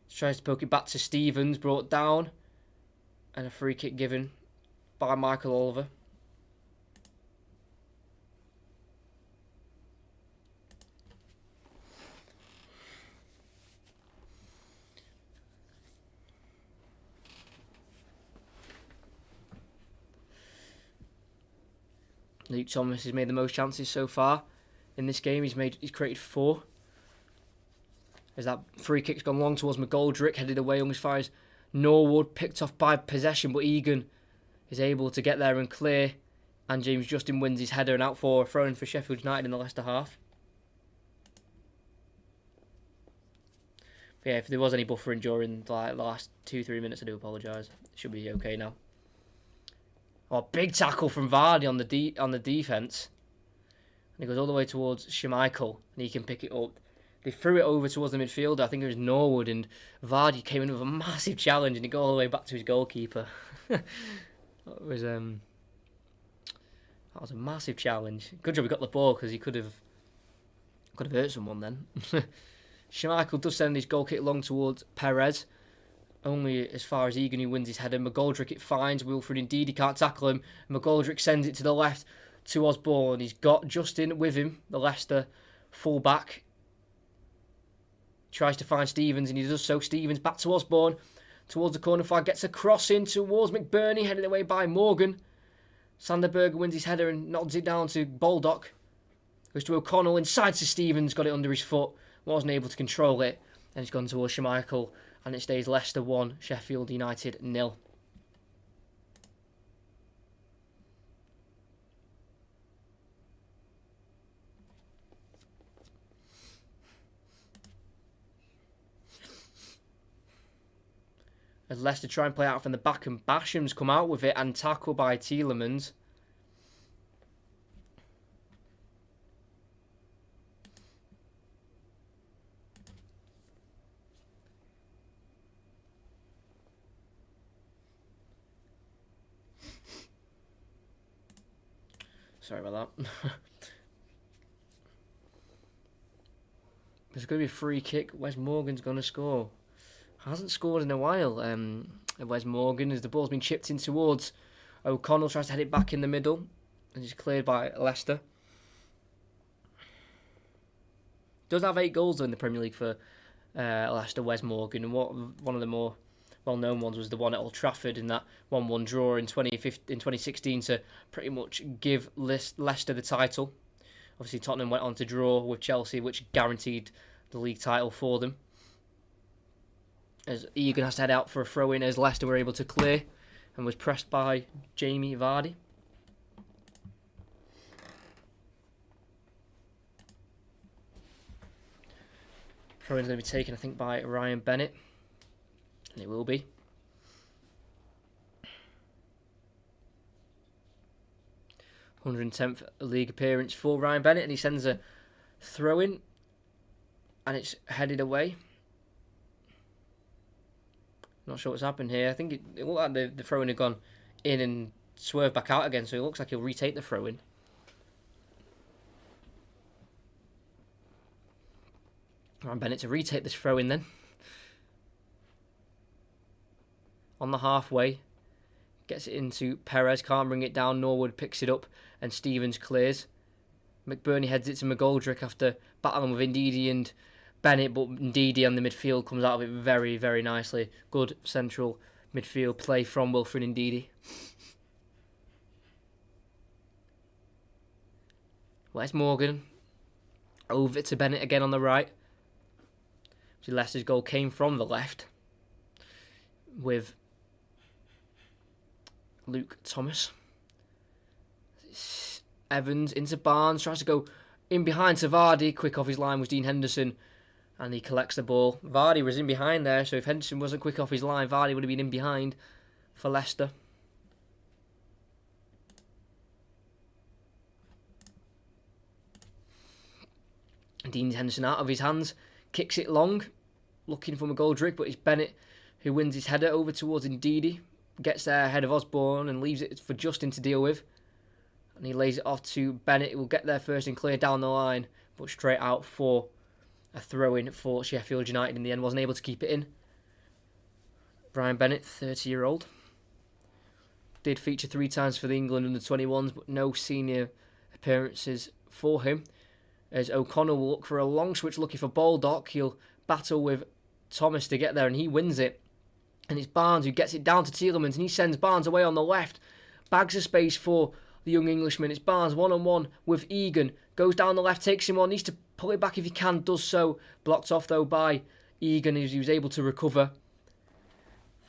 He tries to poke it back to Stevens, brought down, and a free kick given by Michael Oliver. Luke Thomas has made the most chances so far in this game. He's created 4. As that free kick's gone long towards McGoldrick, headed away, almost fires Norwood, picked off by possession, but Egan is able to get there and clear, and James Justin wins his header and out for a throw-in for Sheffield United in the Leicester half. But yeah, if there was any buffering during the last 2-3 minutes, I do apologise. It should be okay now. Oh, big tackle from Vardy on the defence. And he goes all the way towards Schmeichel, and he can pick it up. They threw it over towards the midfielder. I think it was Norwood, and Vardy came in with a massive challenge, and he got all the way back to his goalkeeper. That was a massive challenge. Good job we got the ball, because he could have hurt someone then. Schmeichel does send his goal kick long towards Perez. Only as far as Egan, who wins his header. McGoldrick it finds. Wilfred indeed, he can't tackle him. McGoldrick sends it to the left to Osborne. He's got Justin with him, the Leicester full-back. Tries to find Stevens, and he does so. Stevens back to Osborne. Towards the corner flag, gets a cross in towards McBurney, headed away by Morgan. Sander Berge wins his header and nods it down to Baldock. Goes to O'Connell, inside to Stevens, got it under his foot. Wasn't able to control it. And it's gone towards Schmeichel. And it stays Leicester 1, Sheffield United 0. As Leicester try and play out from the back, and Basham's come out with it and tackle by Tielemans. Sorry about that. There's going to be a free kick. Wes Morgan's going to score. Hasn't scored in a while. Wes Morgan, as the ball's been chipped in towards O'Connell, tries to head it back in the middle, and he's cleared by Leicester. Does have 8 goals in the Premier League for Leicester, Wes Morgan, and one of the more well-known ones was the one at Old Trafford in that 1-1 draw in 2016 to pretty much give Leicester the title. Obviously, Tottenham went on to draw with Chelsea, which guaranteed the league title for them. As Egan has to head out for a throw-in, as Leicester were able to clear and was pressed by Jamie Vardy. Throw-in is going to be taken, I think, by Ryan Bennett. And it will be. (110th league appearance for Ryan Bennett, and he sends a throw-in, and it's headed away. Not sure what's happened here. I think it looked like the throw-in had gone in and swerved back out again, so it looks like he'll retake the throw-in. Ryan Bennett to retake this throw-in then. On the halfway, gets it into Perez, can't bring it down. Norwood picks it up, and Stevens clears. McBurney heads it to McGoldrick after battling with Ndidi and Bennett, but Ndidi on the midfield comes out of it very, very nicely. Good central midfield play from Wilfred Ndidi. Wes Morgan over to Bennett again on the right. So Leicester's goal came from the left with Luke Thomas. Evans into Barnes, tries to go in behind to Vardy. Quick off his line was Dean Henderson, and he collects the ball. Vardy was in behind there, so if Henderson wasn't quick off his line, Vardy would have been in behind for Leicester. Dean Henderson out of his hands, kicks it long, looking for McGoldrick, but it's Bennett who wins his header over towards Ndidi. Gets there ahead of Osborne and leaves it for Justin to deal with. And he lays it off to Bennett, who will get there first and clear down the line, but straight out for a throw-in for Sheffield United in the end. Wasn't able to keep it in. Brian Bennett, 30-year-old. Did feature 3 times for the England under-21s, but no senior appearances for him. As O'Connell will look for a long switch, looking for Baldock. He'll battle with Thomas to get there, and he wins it. And it's Barnes who gets it down to Tielemans, and he sends Barnes away on the left. Bags of space for the young Englishman. It's Barnes one-on-one with Egan. Goes down the left, takes him on, needs to pull it back if he can, does so. Blocked off, though, by Egan, as he was able to recover.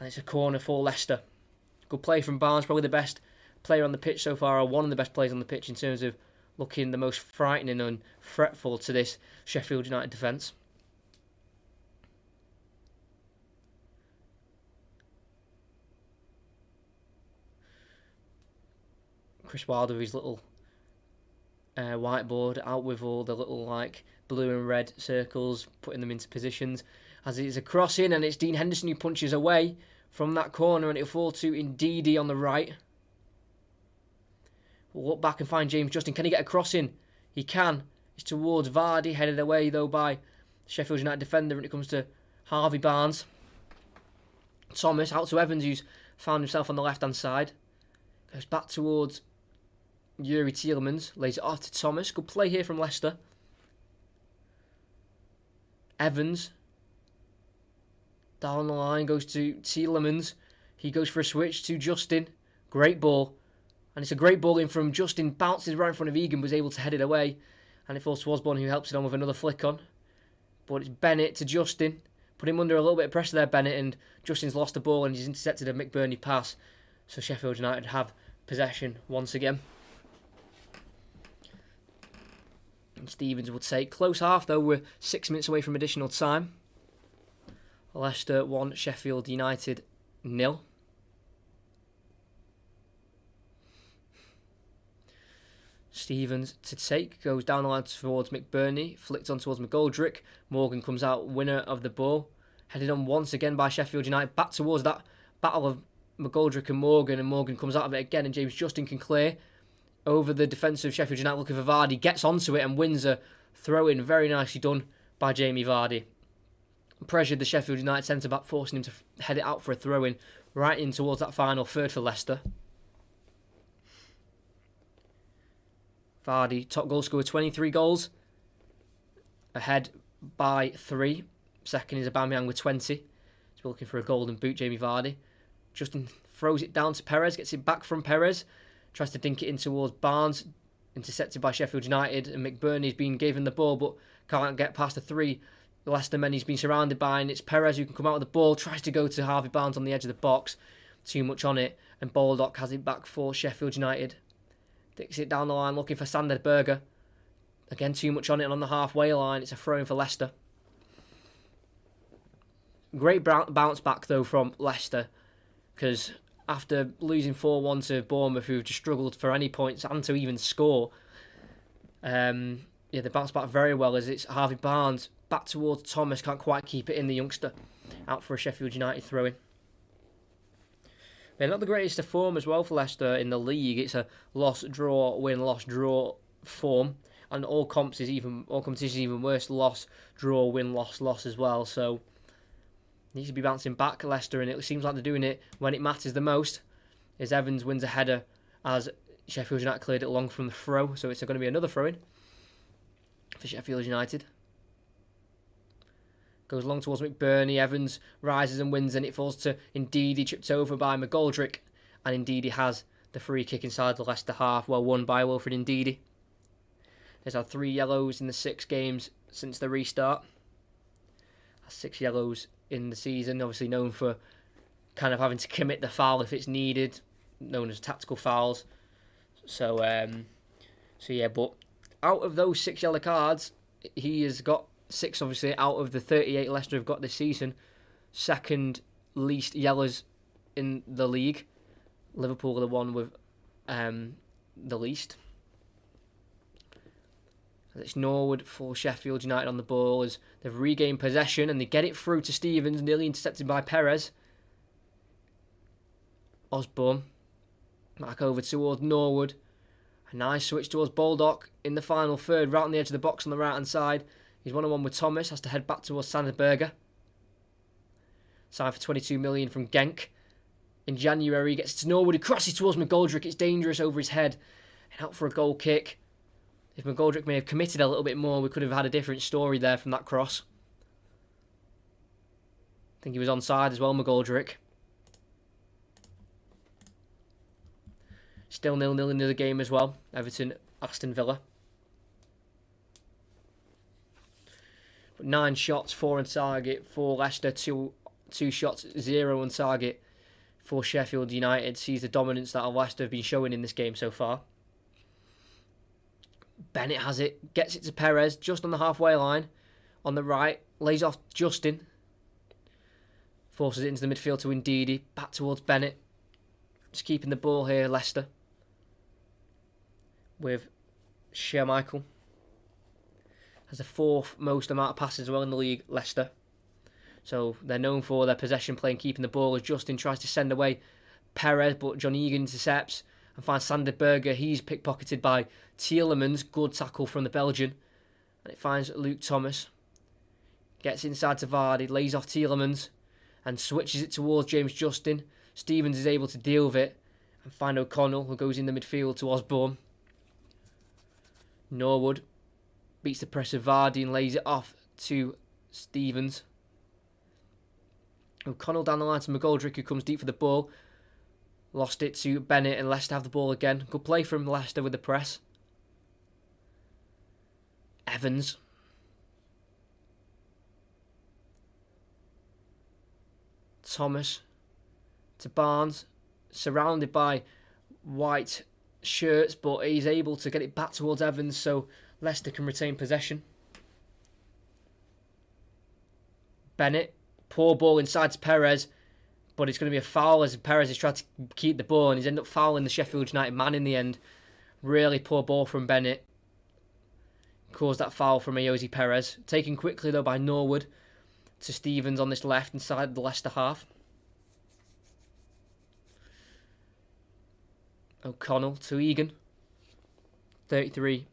And it's a corner for Leicester. Good play from Barnes, probably the best player on the pitch so far, or one of the best players on the pitch in terms of looking the most frightening and fretful to this Sheffield United defence. Chris Wilder with his little whiteboard out with all the little blue and red circles, putting them into positions. As it's a cross in, and it's Dean Henderson who punches away from that corner, and it'll fall to Ndidi on the right. We'll look back and find James Justin. Can he get a cross in? He can. It's towards Vardy, headed away though by Sheffield United defender, and it comes to Harvey Barnes. Thomas out to Evans, who's found himself on the left-hand side. Goes back towards Yuri Tielemans, lays it off to Thomas. Good play here from Leicester. Evans down the line, goes to Tielemans. He goes for a switch to Justin. Great ball. And it's a great ball in from Justin. Bounces right in front of Egan, was able to head it away. And it falls to Osborne, who helps it on with another flick on. But it's Bennett to Justin. Put him under a little bit of pressure there, Bennett. And Justin's lost the ball, and he's intercepted a McBurney pass. So Sheffield United have possession once again. And Stevens will take close half, though. We're 6 minutes away from additional time. Leicester 1, Sheffield United 0. Stevens to take, goes down the line towards McBurney, flicked on towards McGoldrick. Morgan comes out winner of the ball. Headed on once again by Sheffield United, back towards that battle of McGoldrick and Morgan comes out of it again, and James Justin can clear over the defence of Sheffield United looking for Vardy, gets onto it and wins a throw-in. Very nicely done by Jamie Vardy. Pressured the Sheffield United centre-back, forcing him to head it out for a throw-in right in towards that final third for Leicester. Vardy, top goal scorer, 23 goals. Ahead by 3. Second is Aubameyang with 20. He's looking for a golden boot, Jamie Vardy. Justin throws it down to Perez, gets it back from Perez. Tries to dink it in towards Barnes. Intercepted by Sheffield United. And McBurney's been given the ball, but can't get past the 3 Leicester men he's been surrounded by. And it's Perez who can come out with the ball. Tries to go to Harvey Barnes on the edge of the box. Too much on it. And Baldock has it back for Sheffield United. Dicks it down the line looking for Sander Berger. Again, too much on it, and on the halfway line, it's a throw-in for Leicester. Great bounce back, though, from Leicester, because after losing 4-1 to Bournemouth, who've just struggled for any points and to even score, they bounced back very well, as it's Harvey Barnes back towards Thomas, can't quite keep it in, the youngster, out for a Sheffield United throw-in. They're not the greatest of form as well for Leicester in the league. It's a loss-draw, win, loss-draw form. And all competitions even worse. Loss, draw, win, loss as well. So, needs to be bouncing back, Leicester. And it seems like they're doing it when it matters the most. As Evans wins a header as Sheffield United cleared it long from the throw. So, it's going to be another throw-in for Sheffield United. Goes long towards McBurney. Evans rises and wins, and it falls to Ndidi, tripped over by McGoldrick. And Ndidi has the free kick inside the Leicester half. Well won by Wilfred Ndidi. He's had 3 yellows in the 6 games since the restart. Has 6 yellows in the season. Obviously known for kind of having to commit the foul if it's needed. Known as tactical fouls. So yeah, but out of those 6 yellow cards, he has got 6, obviously, out of the 38 Leicester have got this season. Second least yellows in the league. Liverpool are the one with the least. It's Norwood for Sheffield United on the ball as they've regained possession and they get it through to Stevens, nearly intercepted by Perez. Osborne back over towards Norwood. A nice switch towards Baldock in the final third, right on the edge of the box on the right hand side. He's 1-on-1 with Thomas, has to head back towards Sander Berger. Signed for 22 million from Genk. In January, he gets to Norwood, he crosses towards McGoldrick. It's dangerous over his head. And out for a goal kick. If McGoldrick may have committed a little bit more, we could have had a different story there from that cross. I think he was onside as well, McGoldrick. Still 0-0 in the game as well. Everton, Aston Villa. But 9 shots, 4 on target for Leicester. 2 shots, 0 on target for Sheffield United. Sees the dominance that Leicester have been showing in this game so far. Bennett has it, gets it to Perez, just on the halfway line, on the right, lays off Justin, forces it into the midfield to Ndidi, back towards Bennett, just keeping the ball here, Leicester, with Schmeichel, has the 4th most amount of passes as well in the league, Leicester, so they're known for their possession play and keeping the ball as Justin tries to send away Perez, but John Egan intercepts, and finds Sander Berger. He's pickpocketed by Tielemans. Good tackle from the Belgian. And it finds Luke Thomas. Gets inside to Vardy. Lays off Tielemans. And switches it towards James Justin. Stevens is able to deal with it. And find O'Connell, who goes in the midfield to Osborne. Norwood beats the press of Vardy and lays it off to Stevens. O'Connell down the line to McGoldrick, who comes deep for the ball. Lost it to Bennett and Leicester have the ball again. Good play from Leicester with the press. Evans. Thomas. To Barnes. Surrounded by white shirts, but he's able to get it back towards Evans so Leicester can retain possession. Bennett. Poor ball inside to Perez. But it's going to be a foul as Perez has tried to keep the ball and he's ended up fouling the Sheffield United man in the end. Really poor ball from Bennett. Caused that foul from Ayoze Perez. Taken quickly though by Norwood to Stevens on this left inside the Leicester half. O'Connell to Egan. 33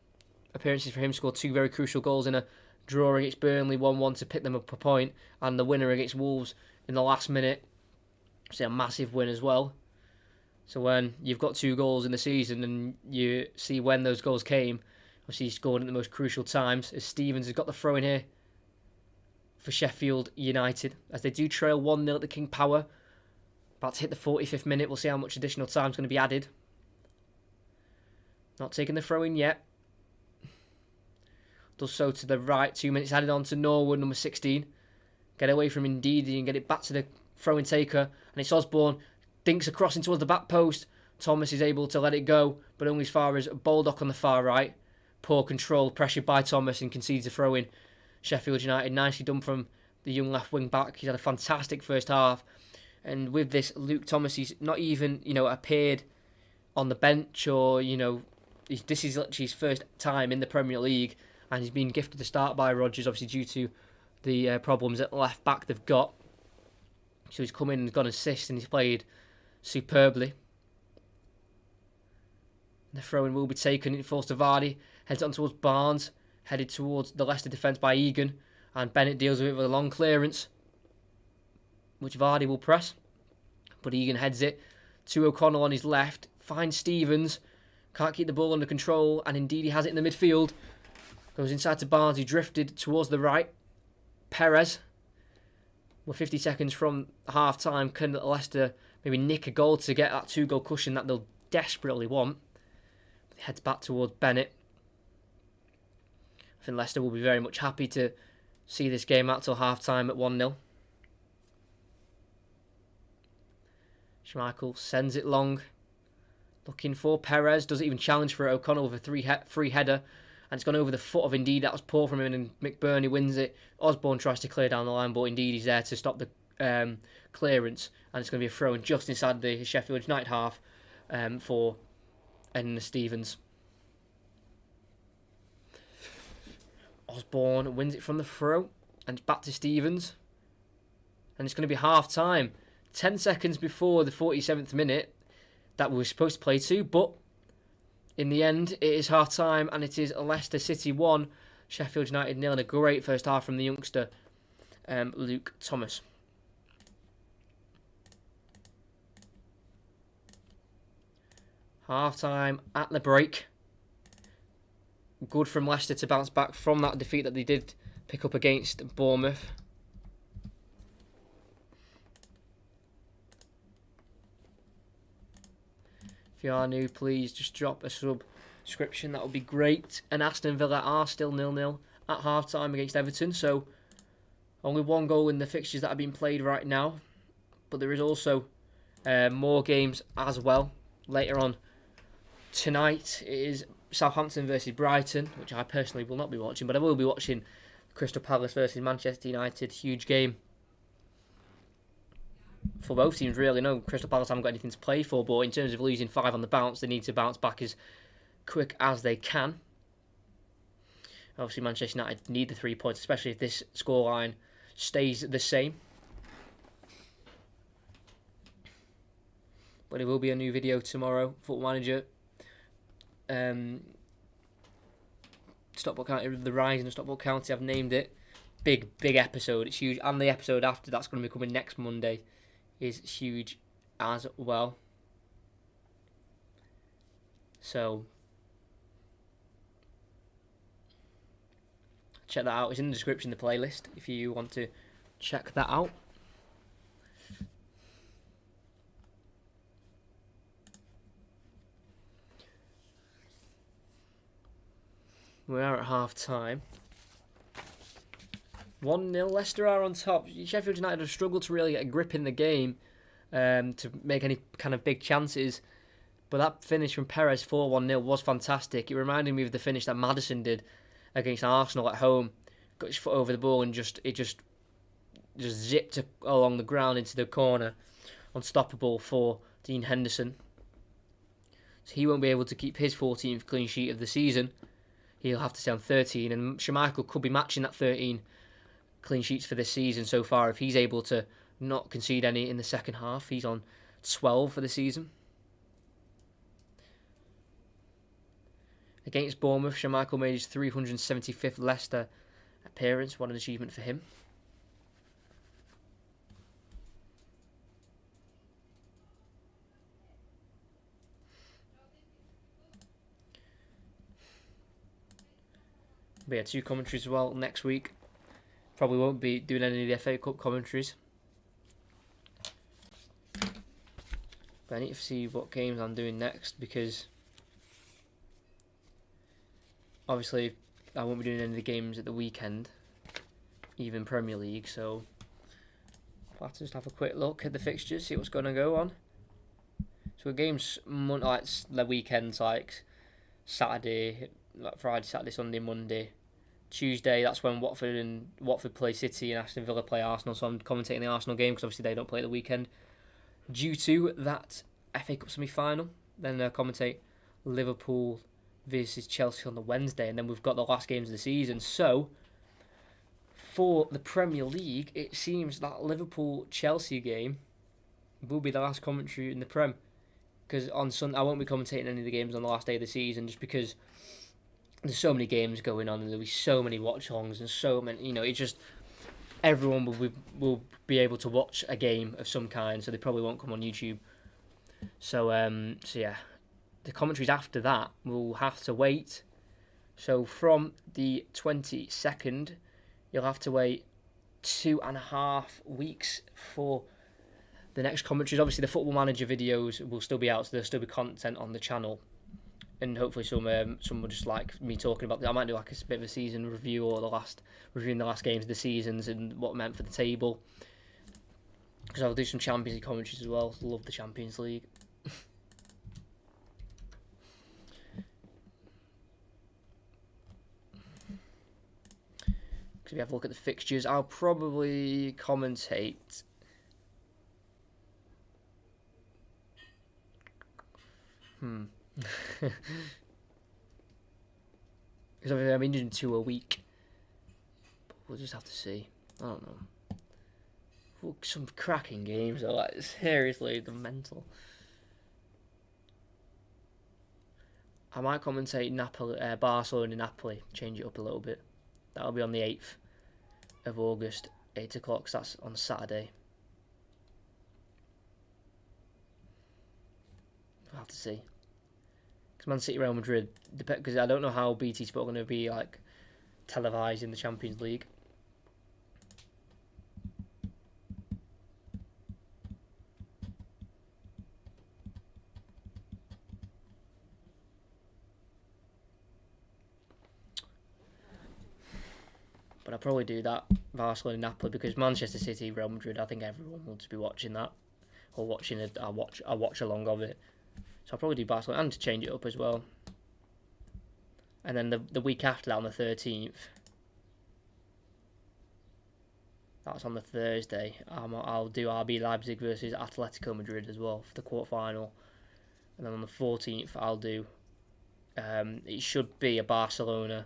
appearances for him. Scored 2 very crucial goals in a draw against Burnley 1-1 to pick them up a point, and the winner against Wolves in the last minute. So a massive win as well. So when you've got 2 goals in the season and you see when those goals came, obviously he scored at the most crucial times, as Stevens has got the throw in here for Sheffield United, as they do trail 1-0 at the King Power. About to hit the 45th minute. We'll see how much additional time is going to be added. Not taking the throw in yet. Does so to the right. 2 minutes added on to Norwood, number 16. Get away from Ndidi and get it back to the throw-in taker. And it's Osborne. Dinks across towards the back post. Thomas is able to let it go, but only as far as Baldock on the far right. Poor control, pressured by Thomas, and concedes a throw-in. Sheffield United, nicely done from the young left wing back. He's had a fantastic first half. And with this, Luke Thomas, he's not even, appeared on the bench or, this is literally his first time in the Premier League, and he's been gifted the start by Rodgers, obviously due to the problems at left back they've got. So he's come in and got an assist, and he's played superbly. The throw-in will be taken. It falls to Vardy, heads on towards Barnes, headed towards the Leicester defence by Egan, and Bennett deals with it with a long clearance, which Vardy will press, but Egan heads it to O'Connell on his left, finds Stevens, can't keep the ball under control, and indeed he has it in the midfield. Goes inside to Barnes, he drifted towards the right. Perez, we're 50 seconds from half-time. Can Leicester maybe nick a goal to get that 2-goal cushion that they'll desperately want? He heads back towards Bennett. I think Leicester will be very much happy to see this game out till half-time at 1-0. Schmeichel sends it long, looking for Perez, doesn't even challenge for it. O'Connell with a free header, and it's gone over the foot of Indeed. That was poor from him, and McBurney wins it. Osborne tries to clear down the line, but Indeed he's there to stop the clearance, and it's going to be a throw in just inside the Sheffield United half for Edna Stevens. Osborne wins it from the throw, and it's back to Stevens, and it's going to be half-time. 10 seconds before the 47th minute that we were supposed to play to, but in the end it is half-time, and it is Leicester City 1, Sheffield United 0, and a great first half from the youngster Luke Thomas. Half-time at the break. Good from Leicester to bounce back from that defeat that they did pick up against Bournemouth. If you are new, please just drop a subscription. That would be great. And Aston Villa are still 0-0 at half-time against Everton. So only 1 goal in the fixtures that have been played right now. But there is also more games as well. Later on tonight, it is Southampton versus Brighton, which I personally will not be watching. But I will be watching Crystal Palace versus Manchester United. Huge game for both teams, really. No, Crystal Palace haven't got anything to play for, but in terms of losing 5 on the bounce, they need to bounce back as quick as they can. Obviously, Manchester United need the 3 points, especially if this scoreline stays the same. But it will be a new video tomorrow. Football Manager, Stockport County, the Rising of Stockport County, I've named it. Big episode. It's huge, and the episode after that's going to be coming next Monday is huge as well. So check that out. It's in the description, the playlist, if you want to check that out. We are at half time. 1-0, Leicester are on top. Sheffield United have struggled to really get a grip in the game to make any kind of big chances. But that finish from Perez 4-1-0 was fantastic. It reminded me of the finish that Maddison did against Arsenal at home. Got his foot over the ball and just zipped along the ground into the corner. Unstoppable for Dean Henderson. So he won't be able to keep his 14th clean sheet of the season. He'll have to stay on 13, and Schmeichel could be matching that 13 clean sheets for this season so far if he's able to not concede any in the second half. He's on 12 for the season. Against Bournemouth, Schmeichel made his 375th Leicester appearance. What an achievement for him. But yeah, 2 commentaries as well next week. Probably won't be doing any of the FA Cup commentaries. But I need to see what games I'm doing next, because obviously I won't be doing any of the games at the weekend, even Premier League, so I'll have to just have a quick look at the fixtures, see what's going to go on. So games like the weekends, like Saturday, like Friday, Saturday, Sunday, Monday. Tuesday, that's when Watford play City and Aston Villa play Arsenal, so I'm commentating the Arsenal game because obviously they don't play at the weekend. Due to that FA Cup semi-final, then commentate Liverpool versus Chelsea on the Wednesday, and then we've got the last games of the season. So, for the Premier League, it seems that Liverpool-Chelsea game will be the last commentary in the Prem, because on Sunday I won't be commentating any of the games on the last day of the season, just because there's so many games going on and there'll be so many watch-alongs and so many, it just, everyone will be able to watch a game of some kind, so they probably won't come on YouTube. So yeah, the commentaries after that will have to wait. So from the 22nd, you'll have to wait 2.5 weeks for the next commentaries. Obviously, the Football Manager videos will still be out, so there'll still be content on the channel. And hopefully some will just like me talking about. I might do like a bit of a season review, or reviewing the last games of the seasons and what it meant for the table. Because I'll do some Champions League commentaries as well. Love the Champions League. Because if you have a look at the fixtures, I'll probably commentate. Because I'm injured in 2 a week. But we'll just have to see. I don't know. Well, some cracking games though, like seriously, the mental. I might commentate Barcelona and Napoli, change it up a little bit. That'll be on the 8th of August, 8 o'clock, so that's on Saturday. We'll have to see. Because Man City, Real Madrid, because I don't know how BT Sport are going to be like televised in the Champions League. But I'll probably do that, Barcelona and Napoli, because Manchester City, Real Madrid, I think everyone wants to be watching that, or watching it. I watch along of it. So I'll probably do Barcelona and to change it up as well. And then the week after that, on the 13th, that's on the Thursday, I'll do RB Leipzig versus Atletico Madrid as well for the quarterfinal. And then on the 14th, I'll do, it should be a Barcelona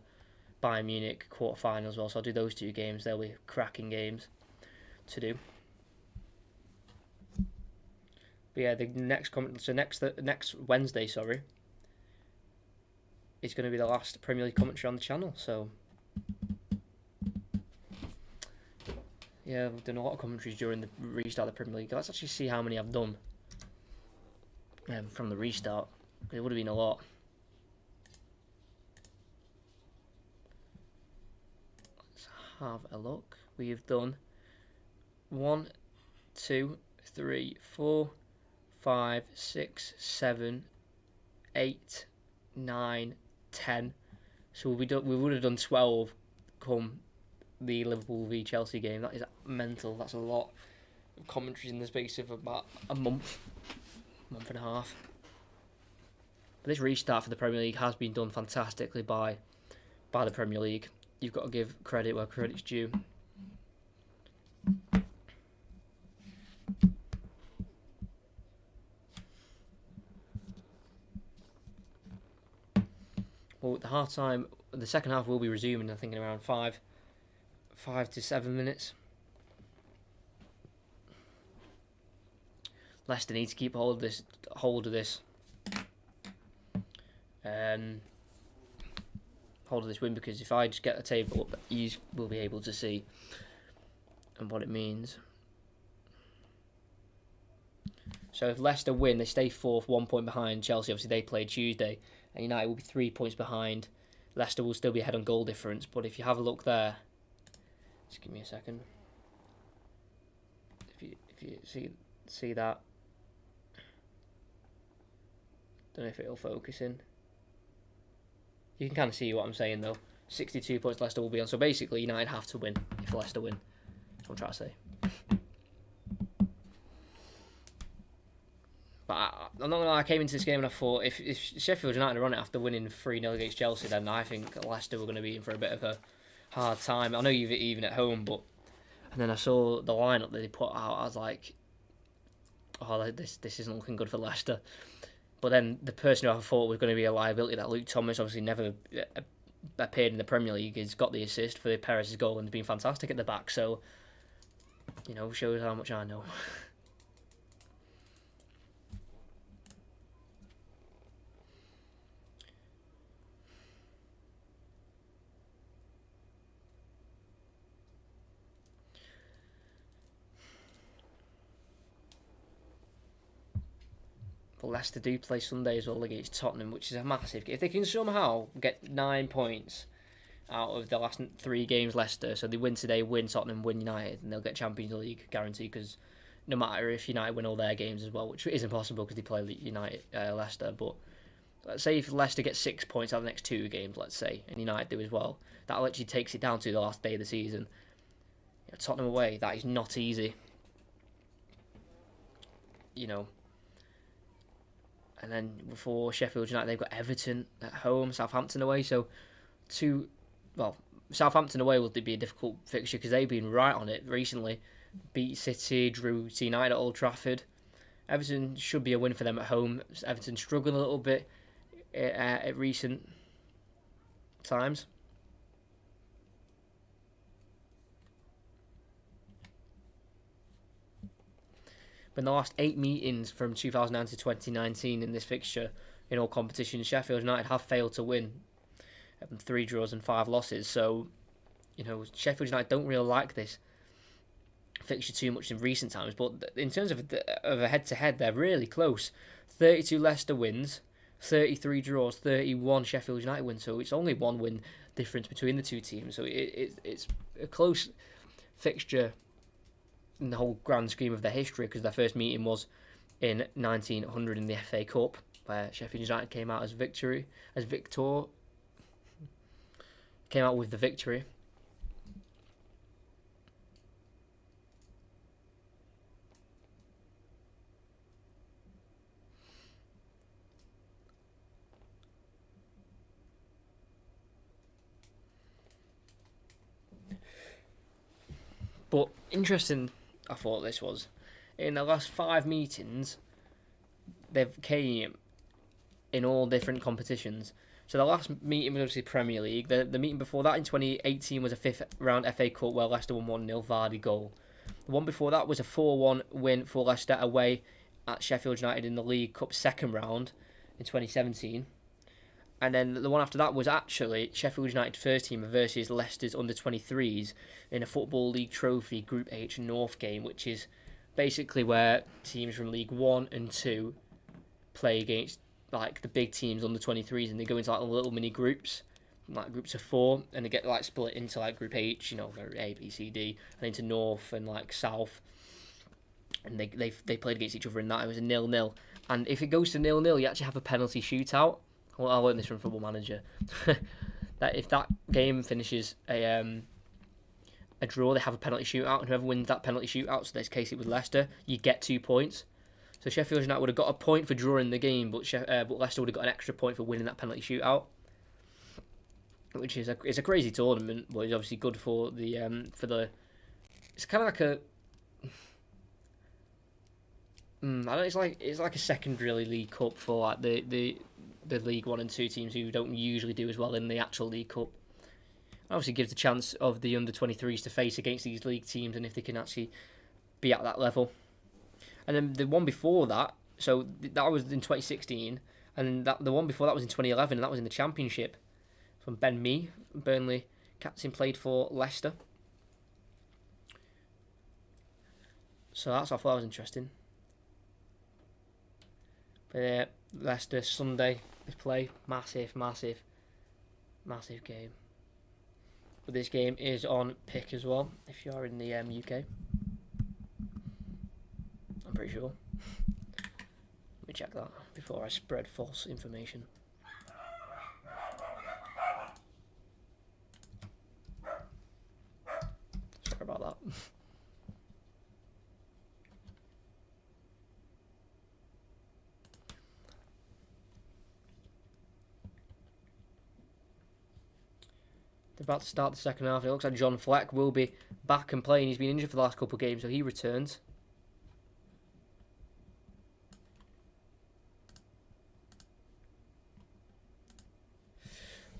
Bayern Munich quarterfinal as well. So I'll do those 2 games. They'll be cracking games to do. But yeah, the next next Wednesday, sorry, is going to be the last Premier League commentary on the channel. So yeah, I've done a lot of commentaries during the restart of the Premier League. Let's actually see how many I've done from the restart. It would have been a lot. Let's have a look. We've done 1, 2, 3, 4, 5, 6, 7, 8, 9, 10. So we would have done 12 come the Liverpool v Chelsea game. That is mental. That's a lot of commentaries in the space of about a month and a half. But this restart for the Premier League has been done fantastically by the Premier League. You've got to give credit where credit's due. Well, the half time, the second half will be resuming, I think, in around 5 to 7 minutes. Leicester need to keep hold of this. hold of this win, because if I just get the table up, you will be able to see and what it means. So if Leicester win, they stay fourth, 1 point behind Chelsea. Obviously, they play Tuesday, and United will be 3 points behind. Leicester will still be ahead on goal difference, but if you have a look there, just give me a second. If you see that, don't know if it'll focus in. You can kind of see what I'm saying though. 62 points Leicester will be on. So basically, United have to win if Leicester win. That's what I'm trying to say. But I'm not gonna lie, I came into this game and I thought if Sheffield United are on it after winning 3-0 against Chelsea, then I think Leicester were going to be in for a bit of a hard time. I know even at home, but and then I saw the lineup that they put out. I was like, oh, this isn't looking good for Leicester. But then the person who I thought was going to be a liability, that Luke Thomas, obviously never appeared in the Premier League, has got the assist for Perez's goal and has been fantastic at the back. So, shows how much I know. Leicester do play Sunday as well against Tottenham, which is a massive. If they can somehow get 9 points out of the last 3 games, Leicester, so they win today, win Tottenham, win United, and they'll get Champions League guaranteed. Because no matter if United win all their games as well, which is impossible because they play Leicester, but let's say if Leicester gets 6 points out of the next 2 games, let's say, and United do as well, that literally takes it down to the last day of the season. Tottenham away, that is not easy. And then before Sheffield United, they've got Everton at home, Southampton away. So, Southampton away will be a difficult fixture because they've been right on it recently. Beat City, drew United at Old Trafford. Everton should be a win for them at home. Everton struggled a little bit at recent times. But in the last 8 meetings from 2009 to 2019 in this fixture, in all competitions, Sheffield United have failed to win. 3 draws and 5 losses. So, Sheffield United don't really like this fixture too much in recent times. But in terms of a head-to-head, they're really close. 32 Leicester wins, 33 draws, 31 Sheffield United wins. So it's only 1 win difference between the 2 teams. So it's a close fixture in the whole grand scheme of their history, because their first meeting was in 1900 in the FA Cup, where Sheffield United came out with the victory. But interesting, I thought this was, in the last 5 meetings, they've came in all different competitions. So the last meeting was obviously Premier League. The meeting before that in 2018 was a 5th round FA Cup where Leicester won 1-0, Vardy goal. The one before that was a 4-1 win for Leicester away at Sheffield United in the League Cup 2nd round in 2017. And then the one after that was actually Sheffield United first team versus Leicester's under-23s in a Football League Trophy Group H North game, which is basically where teams from League 1 and 2 play against like the big teams under-23s, and they go into like little mini groups, like groups of 4, and they get like split into like Group H, A, B, C, D, and into North and like South. And they played against each other in that. It was a 0-0. And if it goes to 0-0, you actually have a penalty shootout. Well, I learned this from Football Manager. That if that game finishes a draw, they have a penalty shootout, and whoever wins that penalty shootout, so in this case it was Leicester, you get 2 points. So Sheffield United would have got a point for drawing the game, but Leicester would have got an extra point for winning that penalty shootout, which is a crazy tournament, but it's obviously good for the It's kind of like a. I don't know, it's like a secondary League Cup for like the League 1 and 2 teams who don't usually do as well in the actual League Cup. It obviously gives the chance of the under-23s to face against these league teams, and if they can actually be at that level. And then the one before that, so that was in 2016, and the one before that was in 2011, and that was in the Championship. from Ben Mee. Burnley captain, played for Leicester. So I thought that was interesting. But Leicester Sunday they play, massive game. But this game is on Pick as well if you are in the UK. I'm pretty sure. Let me check that before I spread false information. Sorry about that. They're about to start the second half. It looks like John Fleck will be back and playing. He's been injured for the last couple of games, so he returns.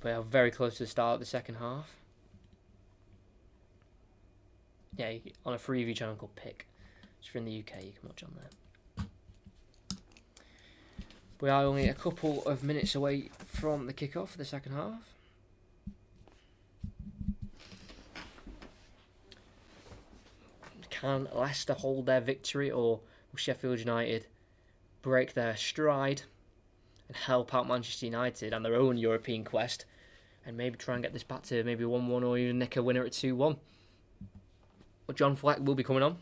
But are very close to the start of the second half. Yeah, on a freeview channel called Pick. If you're in the UK, you can watch on there. We are only a couple of minutes away from the kickoff for the second half. Can Leicester hold their victory, or will Sheffield United break their stride and help out Manchester United and their own European quest and maybe try and get this back to maybe 1-1 or even nick a winner at 2-1? But John Fleck will be coming on.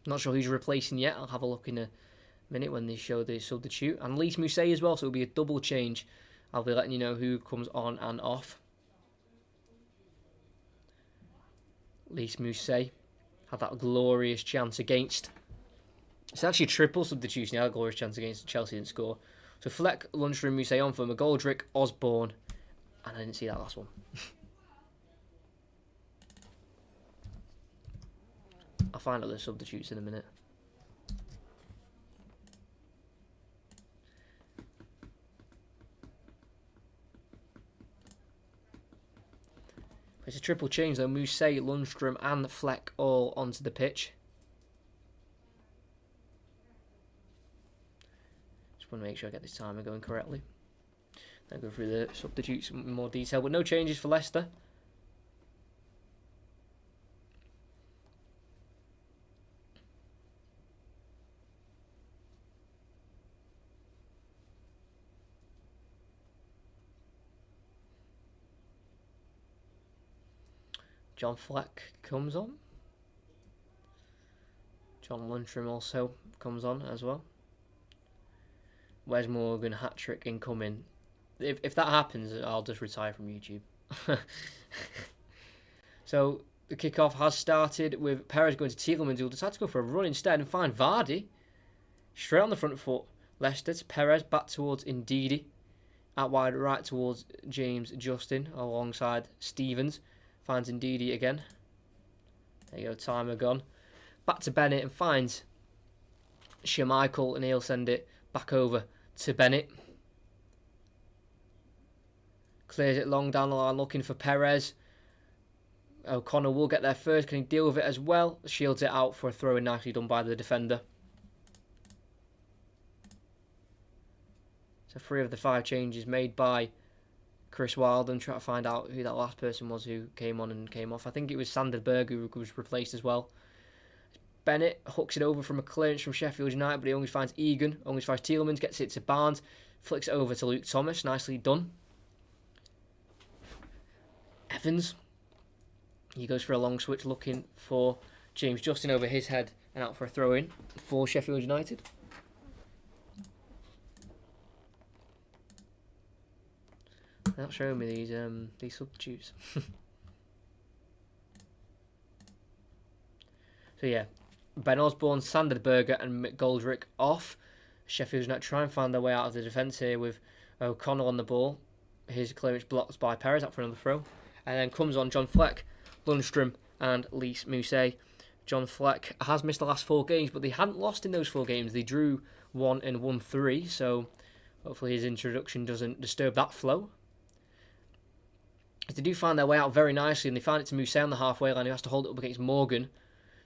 Not sure who's replacing yet. I'll have a look in a minute when they show the substitute. And Leicester Mousset as well, so it'll be a double change. I'll be letting you know who comes on and off. Leicester Mousset had that glorious chance against... It's actually a triple substitution. He had a glorious chance against Chelsea, didn't score. So Fleck, Lundstrom, Mousset on for McGoldrick, Osborne. And I didn't see that last one. I'll find out the substitutes in a minute. It's a triple change though. Mousset, Lundstrom and Fleck all onto the pitch. Just want to make sure I get this timer going correctly. Then go through the substitutes in more detail. But no changes for Leicester. John Fleck comes on. John Lundstrom also comes on as well. Wes Morgan hat-trick incoming. If that happens, I'll just retire from YouTube. So the kickoff has started with Perez going to Tielemans, who'll decide to go for a run instead and find Vardy straight on the front foot. Leicester to Perez, back towards Ndidi. Out wide right towards James Justin alongside Stevens. Finds Ndidi again. There you go, timer gone. Back to Bennett and finds Schmeichel, and he'll send it back over to Bennett. Clears it long down the line looking for Perez. O'Connor will get there first. Can he deal with it as well? Shields it out for a throw in, nicely done by the defender. So 3 of the 5 changes made by Chris Wilde, and try to find out who that last person was who came on and came off. I think it was Sander Berg who was replaced as well. Bennett hooks it over from a clearance from Sheffield United, but he only finds Egan, only finds Tielemans, gets it to Barnes, flicks it over to Luke Thomas, nicely done. Evans, he goes for a long switch looking for James Justin over his head and out for a throw-in for Sheffield United. They're not showing me these substitutes. So yeah, Ben Osborne, Sander Berger and McGoldrick off. Sheffield United try and find their way out of the defence here with O'Connell on the ball. His clearance blocked by Perez, out for another throw. And then comes on John Fleck, Lundstrom and Leicester Mousset. John Fleck has missed the last 4 games, but they hadn't lost in those 4 games. They drew 1 and won 3, so hopefully his introduction doesn't disturb that flow. They do find their way out very nicely, and they find it to Mousset on the halfway line, who has to hold it up against Morgan,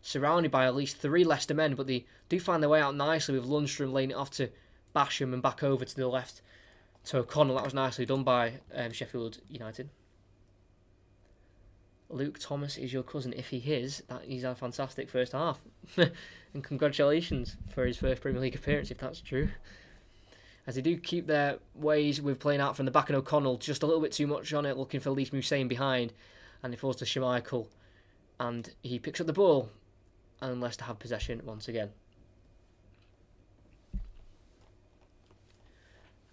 surrounded by at least 3 Leicester men, but they do find their way out nicely with Lundstrom laying it off to Basham and back over to the left to O'Connell. That was nicely done by Sheffield United. Luke Thomas is your cousin. If he is, he's had a fantastic first half. And congratulations for his first Premier League appearance, if that's true. As they do keep their ways with playing out from the back, and O'Connell just a little bit too much on it, looking for Leith Musain behind. And he falls to Schmeichel. And he picks up the ball. And Leicester have possession once again.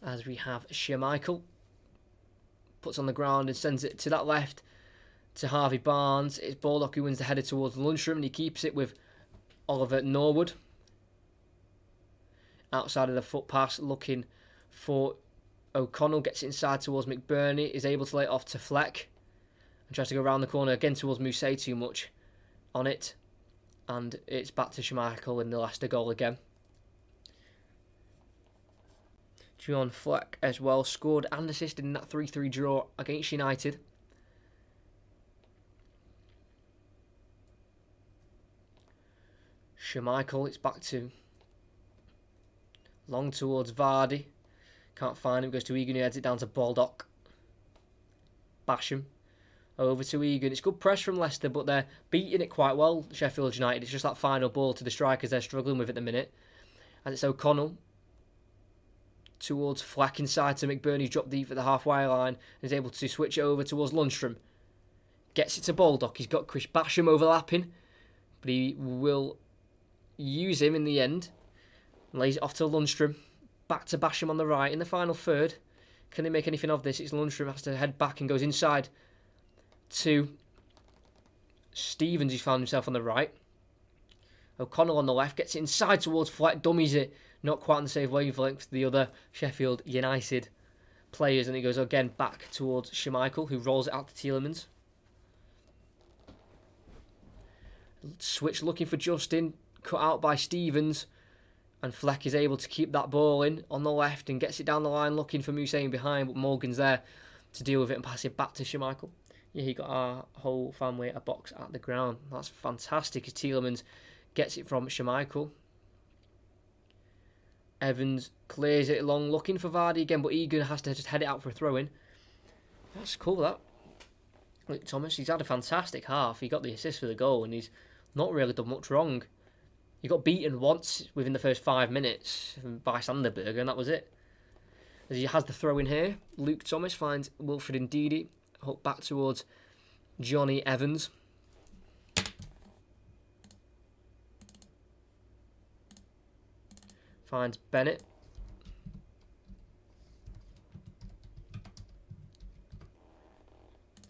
As we have Schmeichel. Puts on the ground and sends it to that left. To Harvey Barnes. It's Baldock who wins the header towards Lundstram, and he keeps it with Oliver Norwood. Outside of the foot pass, looking for O'Connell. Gets it inside towards McBurney. Is able to lay it off to Fleck. And tries to go around the corner again towards Mousset, too much on it. And it's back to Schmeichel in the Leicester goal again. John Fleck as well scored and assisted in that 3-3 draw against United. Schmeichel, it's back to long towards Vardy. Can't find him, goes to Egan, who heads it down to Baldock. Basham over to Egan. It's good press from Leicester, but they're beating it quite well, Sheffield United. It's just that final ball to the strikers they're struggling with at the minute. And it's O'Connell towards Fleck inside to McBurney, who's dropped deep at the halfway line and is able to switch it over towards Lundstram. Gets it to Baldock. He's got Chris Basham overlapping, but he will use him in the end. Lays it off to Lundstram. Back to Basham on the right in the final third. Can they make anything of this? It's Lundstram has to head back and goes inside to Stevens, who's found himself on the right. O'Connell on the left gets it inside towards Fleck, dummies it. Not quite on the same wavelength to the other Sheffield United players, and it goes again back towards Schmeichel, who rolls it out to Tielemans. Switch looking for Justin, cut out by Stevens, and Fleck is able to keep that ball in on the left and gets it down the line looking for Musain behind, but Morgan's there to deal with it and pass it back to Schmeichel. Yeah, he got our whole family a box at the ground. That's fantastic as Tielemans gets it from Schmeichel. Evans clears it along looking for Vardy again, but Egan has to just head it out for a throw-in. That's cool, that. Look, Thomas, he's had a fantastic half. He got the assist for the goal and he's not really done much wrong. He got beaten once within the first 5 minutes by Sanderberg, and that was it. As he has the throw-in here, Luke Thomas finds Wilfred Ndidi, hook back towards Johnny Evans. Finds Bennett.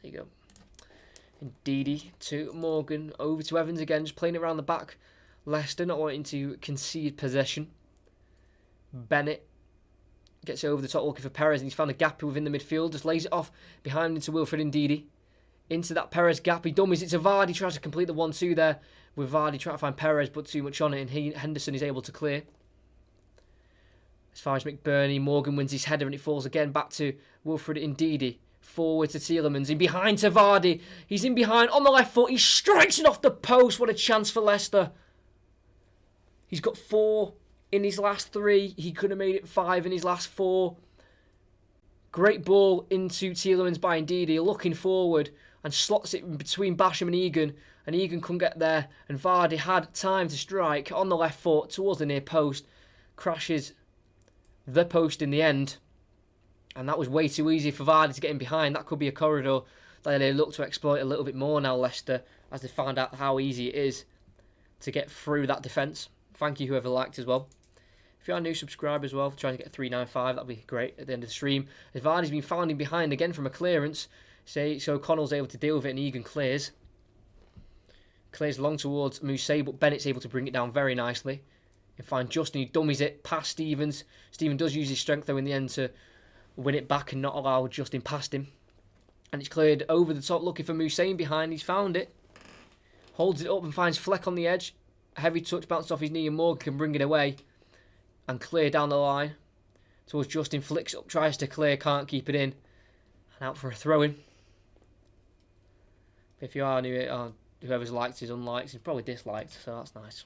There you go. Ndidi to Morgan, over to Evans again, just playing it around the back. Leicester not wanting to concede possession. Bennett gets over the top looking for Perez, and he's found a gap within the midfield, just lays it off behind into Wilfred Ndidi. Into that Perez gap, he dummies it to Vardy, tries to complete the 1-2 there with Vardy trying to find Perez, but too much on it, and Henderson is able to clear. As far as McBurney, Morgan wins his header and it falls again back to Wilfred Ndidi. Forward to Tielemans, in behind to Vardy. He's in behind on the left foot, he strikes it off the post. What a chance for Leicester. He's got 4 in his last 3. He could have made it 5 in his last 4. Great ball into Tielemans by Ndidi, looking forward and slots it between Basham and Egan couldn't get there, and Vardy had time to strike on the left foot towards the near post, crashes the post in the end, and that was way too easy for Vardy to get in behind. That could be a corridor that they look to exploit a little bit more now, Leicester, as they found out how easy it is to get through that defence. Thank you whoever liked as well. If you are new, subscribe as well. Trying to get 395, that'd be great at the end of the stream. As Vardy's been found in behind again from a clearance, so Connell's able to deal with it and Egan clears. Clears long towards Mousset, but Bennett's able to bring it down very nicely. And find Justin, he dummies it past Stevens. Steven does use his strength though in the end to win it back and not allow Justin past him. And it's cleared over the top looking for Moussain behind. He's found it. Holds it up and finds Fleck on the edge. A heavy touch bounced off his knee and Morgan can bring it away. And clear down the line towards Justin. Flicks up, tries to clear, can't keep it in. And out for a throw-in. If you are new, whoever's liked is unliked. He's probably disliked, so that's nice.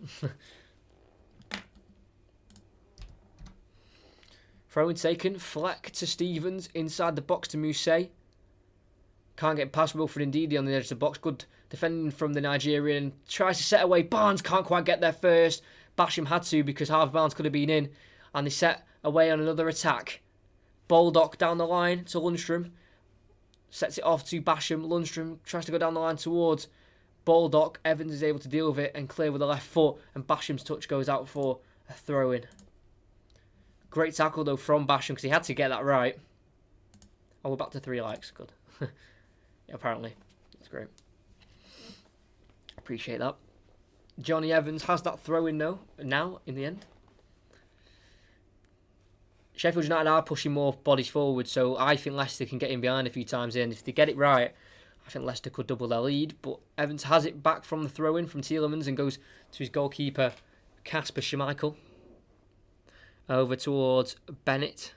Throw-in taken. Fleck to Stevens. Inside the box to Mousset. Can't get past Wilfred Ndidi on the edge of the box. Good defending from the Nigerian. Tries to set away. Barnes can't quite get there first. Basham had to because Harvey Barnes could have been in. And they set away on another attack. Baldock down the line to Lundstrom. Sets it off to Basham. Lundstrom tries to go down the line towards Baldock. Evans is able to deal with it and clear with the left foot. And Basham's touch goes out for a throw-in. Great tackle though from Basham because he had to get that right. Oh, we're back to 3 likes. Good. Yeah, apparently. That's great. Appreciate that. Johnny Evans has that throw-in though, now, in the end. Sheffield United are pushing more bodies forward, so I think Leicester can get in behind a few times in. If they get it right, I think Leicester could double their lead. But Evans has it back from the throw-in from Tielemans and goes to his goalkeeper, Kasper Schmeichel. Over towards Bennett.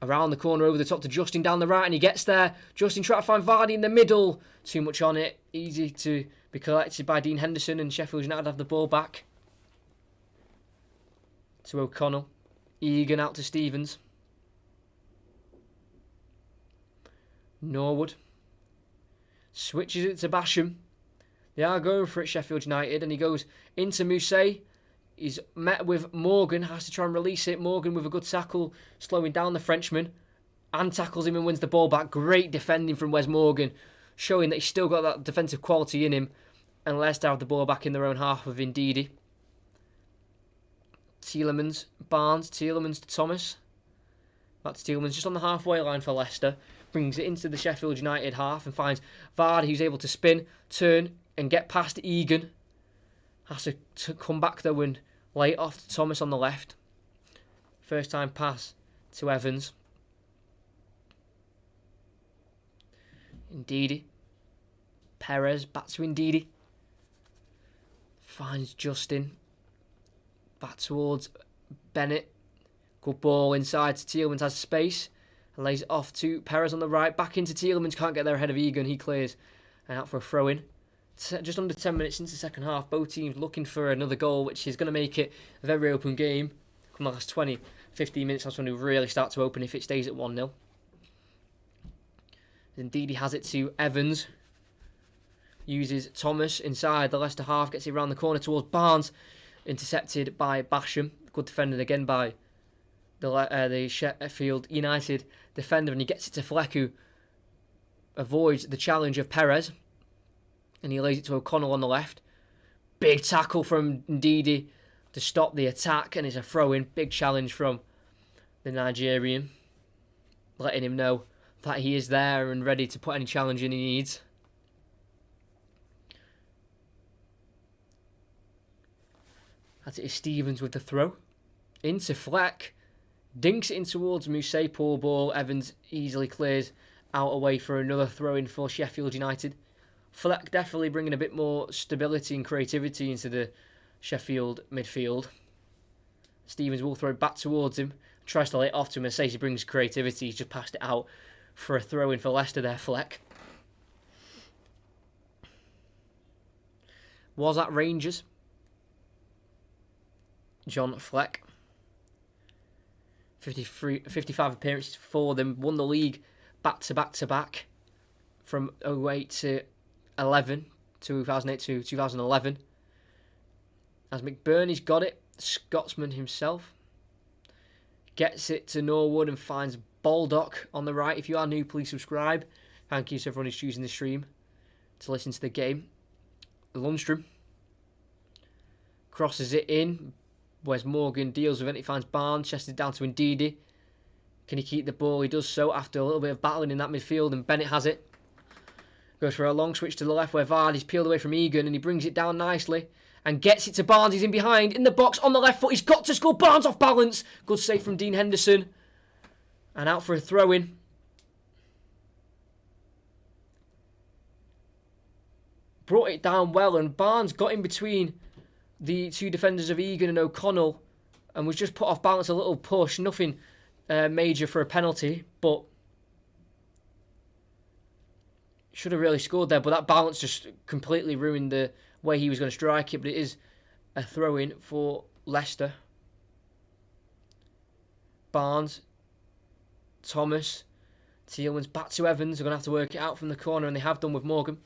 Around the corner, over the top to Justin down the right, and he gets there. Justin trying to find Vardy in the middle. Too much on it. Easy to be collected by Dean Henderson, and Sheffield United have the ball back. To O'Connell. Egan out to Stevens. Norwood. Switches it to Basham. They are going for it, Sheffield United, and he goes into Mousset. He's met with Morgan, has to try and release it. Morgan with a good tackle, slowing down the Frenchman. And tackles him and wins the ball back. Great defending from Wes Morgan, showing that he's still got that defensive quality in him. And Leicester have the ball back in their own half with Ndidi. Tielemans, Barnes, Tielemans to Thomas. That's Tielemans just on the halfway line for Leicester. Brings it into the Sheffield United half and finds Vardy, who's able to spin, turn and get past Egan. Has to come back though and lay it off to Thomas on the left. First time pass to Evans. Ndidi. Perez back to Ndidi. Finds Justin. Back towards Bennett. Good ball inside to Tielemans, has space. And lays it off to Perez on the right. Back into Tielemans, can't get there ahead of Egan. He clears. And out for a throw-in. Just under 10 minutes into the second half, both teams looking for another goal, which is going to make it a very open game. Come the last 20, 15 minutes, that's when we really start to open if it stays at 1-0. Indeed, he has it to Evans. Uses Thomas inside the Leicester half, gets it around the corner towards Barnes. Intercepted by Basham. Good defending again by the Sheffield United defender, and he gets it to Fleck, who avoids the challenge of Perez. And he lays it to O'Connell on the left. Big tackle from Ndidi to stop the attack. And it's a throw-in. Big challenge from the Nigerian. Letting him know that he is there and ready to put any challenge in he needs. As it is Stevens with the throw. Into Fleck. Dinks it in towards Mousset. Poor ball. Evans easily clears out away for another throw-in for Sheffield United. Fleck definitely bringing a bit more stability and creativity into the Sheffield midfield. Stevens will throw it back towards him. Tries to lay it off to him and says he brings creativity. He's just passed it out for a throw-in for Leicester there, Fleck. Was at Rangers. John Fleck. 55 appearances for them. Won the league back-to-back-to-back. From 08 to 11, 2008 to 2011. As McBurney's got it, Scotsman himself. Gets it to Norwood and finds Baldock on the right. If you are new, please subscribe. Thank you to everyone who's choosing the stream to listen to the game. Lundstrom crosses it in. Wes Morgan deals with it. He finds Barnes, chests it down to Ndidi. Can he keep the ball? He does so after a little bit of battling in that midfield, and Bennett has it. Goes for a long switch to the left where Vardy's peeled away from Egan, and he brings it down nicely and gets it to Barnes. He's in behind, in the box, on the left foot. He's got to score. Barnes off balance. Good save from Dean Henderson. And out for a throw-in. Brought it down well, and Barnes got in between the two defenders of Egan and O'Connell and was just put off balance, a little push. Nothing major for a penalty, but should have really scored there, but that balance just completely ruined the way he was going to strike it. But it is a throw-in for Leicester. Barnes, Thomas, Tielemans, back to Evans. They're going to have to work it out from the corner, and they have done with Morgan.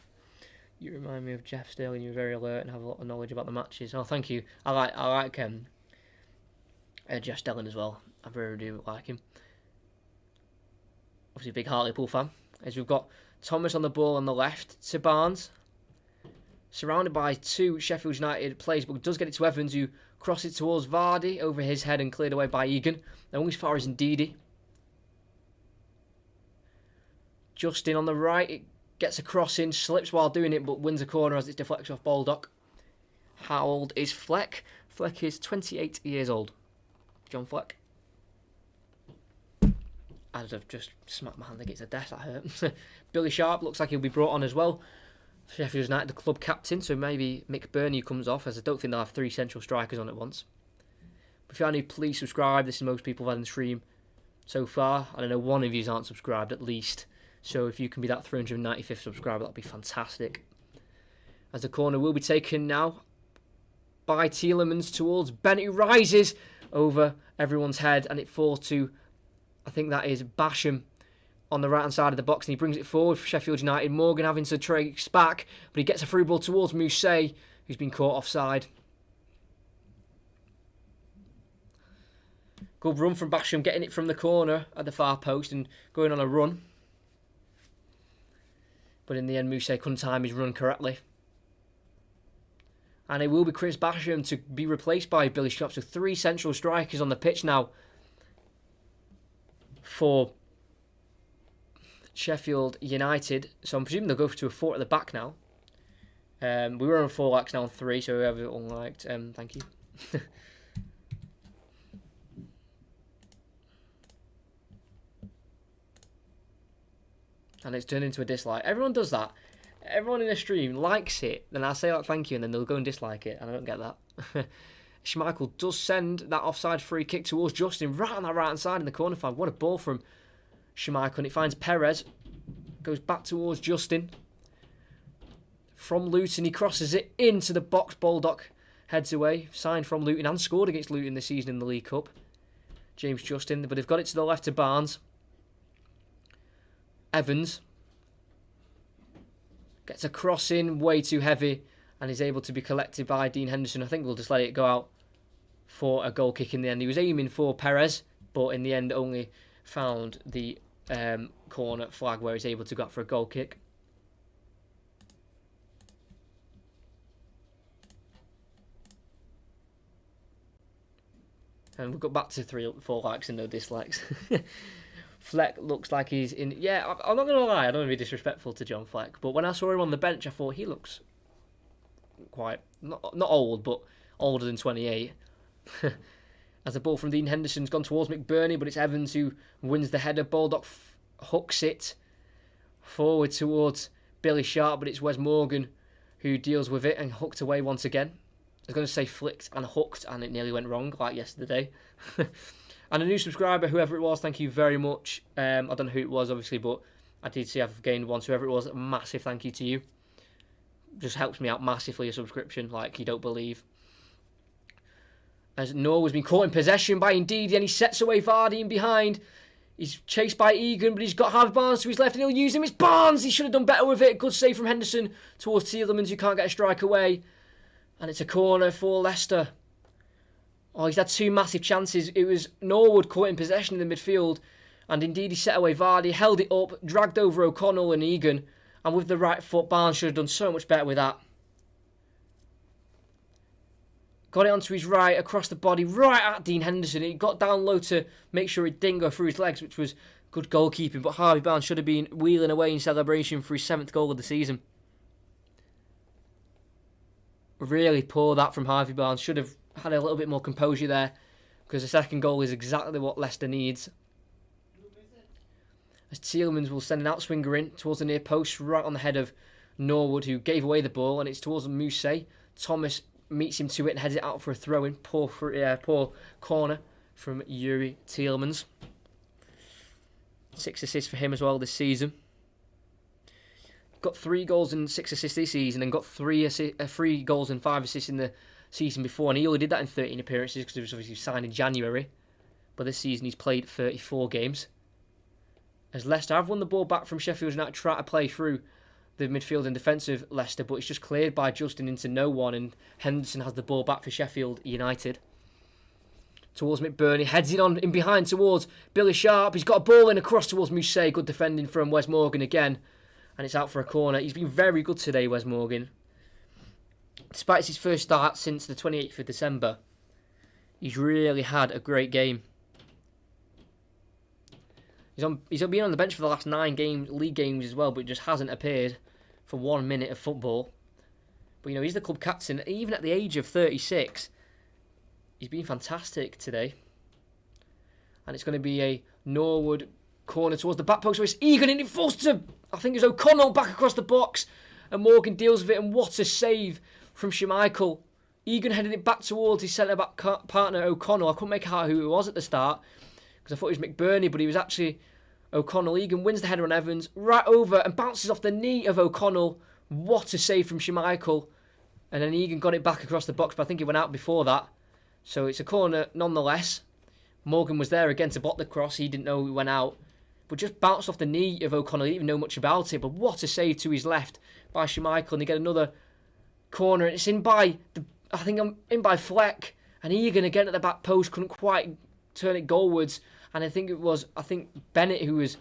You remind me of Jeff Sterling. You're very alert and have a lot of knowledge about the matches. Oh, thank you. I like Jeff Sterling as well. I really do like him. Obviously, a big Hartlepool fan. As we've got Thomas on the ball on the left to Barnes. Surrounded by 2 Sheffield United players, but does get it to Evans, who crosses it towards Vardy over his head and cleared away by Egan. Only as far as Ndidi. Justin on the right. It gets a cross in, slips while doing it, but wins a corner as it deflects off Baldock. How old is Fleck? Fleck is 28 years old. John Fleck. I'd have just smacked my hand against the desk, that hurt. Billy Sharp looks like he'll be brought on as well. Sheffield United, the club captain, so maybe Mick Burney comes off, as I don't think they'll have 3 central strikers on at once. But if you are new, please subscribe. This is most people who've had in the stream so far. I don't know, one of you aren't subscribed at least. So if you can be that 395th subscriber, that'd be fantastic. As the corner will be taken now by Tielemans towards Bennett, who rises over everyone's head, and it falls to, I think that is Basham, on the right hand side of the box, and he brings it forward for Sheffield United. Morgan having to trace back, but he gets a through ball towards Mousset, who's been caught offside. Good run from Basham, getting it from the corner at the far post and going on a run. But in the end, Mousset couldn't time his run correctly. And it will be Chris Basham to be replaced by Billy Sharp. So 3 central strikers on the pitch now for Sheffield United. So I'm presuming they'll go to a 4 at the back now. We were on 4 likes, now on 3, so whoever unliked, thank you. And it's turned into a dislike. Everyone does that. Everyone in the stream likes it, then I'll say like thank you, and then they'll go and dislike it, and I don't get that. Schmeichel does send that offside free kick towards Justin, right on that right hand side in the corner flag. What a ball from Schmeichel, and it finds Perez. Goes back towards Justin. From Luton, he crosses it into the box. Baldock heads away. Signed from Luton and scored against Luton this season in the League Cup. James Justin, but they've got it to the left to Barnes. Evans gets a cross in, way too heavy, and is able to be collected by Dean Henderson. I think we'll just let it go out for a goal kick in the end. He was aiming for Perez, but in the end only found the corner flag where he's able to go out for a goal kick. And we've got back to 4 likes and no dislikes. Fleck looks like he's in... Yeah, I'm not going to lie, I don't want to be disrespectful to John Fleck, but when I saw him on the bench, I thought he looks quite... Not old, but older than 28. As the ball from Dean Henderson's gone towards McBurney, but it's Evans who wins the header. Baldock hooks it forward towards Billy Sharp, but it's Wes Morgan who deals with it and hooked away once again. I was going to say flicked and hooked, and it nearly went wrong, like yesterday. And a new subscriber, whoever it was, thank you very much. I don't know who it was, obviously, but I did see I've gained one. So whoever it was, a massive thank you to you. Just helps me out massively, a subscription, like you don't believe. As Norwood's been caught in possession by Ndidi, and he sets away Vardy in behind. He's chased by Egan, but he's got Harvey Barnes to his left, and he'll use him. It's Barnes! He should have done better with it. Good save from Henderson towards Tielemans, who can't get a strike away. And it's a corner for Leicester. Oh, he's had 2 massive chances. It was Norwood caught in possession in the midfield, and indeed he set away Vardy, held it up, dragged over O'Connell and Egan, and with the right foot, Barnes should have done so much better with that. Got it onto his right, across the body, right at Dean Henderson. He got down low to make sure it didn't go through his legs, which was good goalkeeping, but Harvey Barnes should have been wheeling away in celebration for his 7th goal of the season. Really poor that from Harvey Barnes. Should have had a little bit more composure there, because the 2nd goal is exactly what Leicester needs. As Tielemans will send an outswinger in towards the near post, right on the head of Norwood, who gave away the ball, and it's towards Mousset. Thomas meets him to it and heads it out for a throw-in. Poor corner from Yuri Tielemans. 6 assists for him as well this season. Got 3 goals and 6 assists this season, and got 3 goals and 5 assists in the season before, and he only did that in 13 appearances because he was obviously signed in January. but this season he's played 34 games. As Leicester have won the ball back from Sheffield United, try to play through the midfield and defensive Leicester, but it's just cleared by Justin into no one, and Henderson has the ball back for Sheffield United. Towards McBurney, heads it on in behind towards Billy Sharp. He's got a ball in across towards Mousset. Good defending from Wes Morgan again, and it's out for a corner. He's been very good today, Wes Morgan. Despite his first start since the 28th of December, he's really had a great game. He's been on the bench for the last 9 league games as well, but just hasn't appeared for 1 minute of football. But he's the club captain. Even at the age of 36, he's been fantastic today. And it's going to be a Norwood corner towards the back post, where it's Egan, and it forced to, I think it's O'Connell, back across the box, and Morgan deals with it, and what a save from Schmeichel. Egan headed it back towards his centre-back partner O'Connell. I couldn't make out who it was at the start, because I thought it was McBurney, but he was actually O'Connell. Egan wins the header on Evans, right over, and bounces off the knee of O'Connell. What a save from Schmeichel. And then Egan got it back across the box, but I think he went out before that. So it's a corner nonetheless. Morgan was there again to block the cross. He didn't know he went out, but just bounced off the knee of O'Connell. He didn't even know much about it, but what a save to his left by Schmeichel. And they get another corner, and it's in by Fleck. And Egan again at the back post couldn't quite turn it goalwards. And I think Bennett who was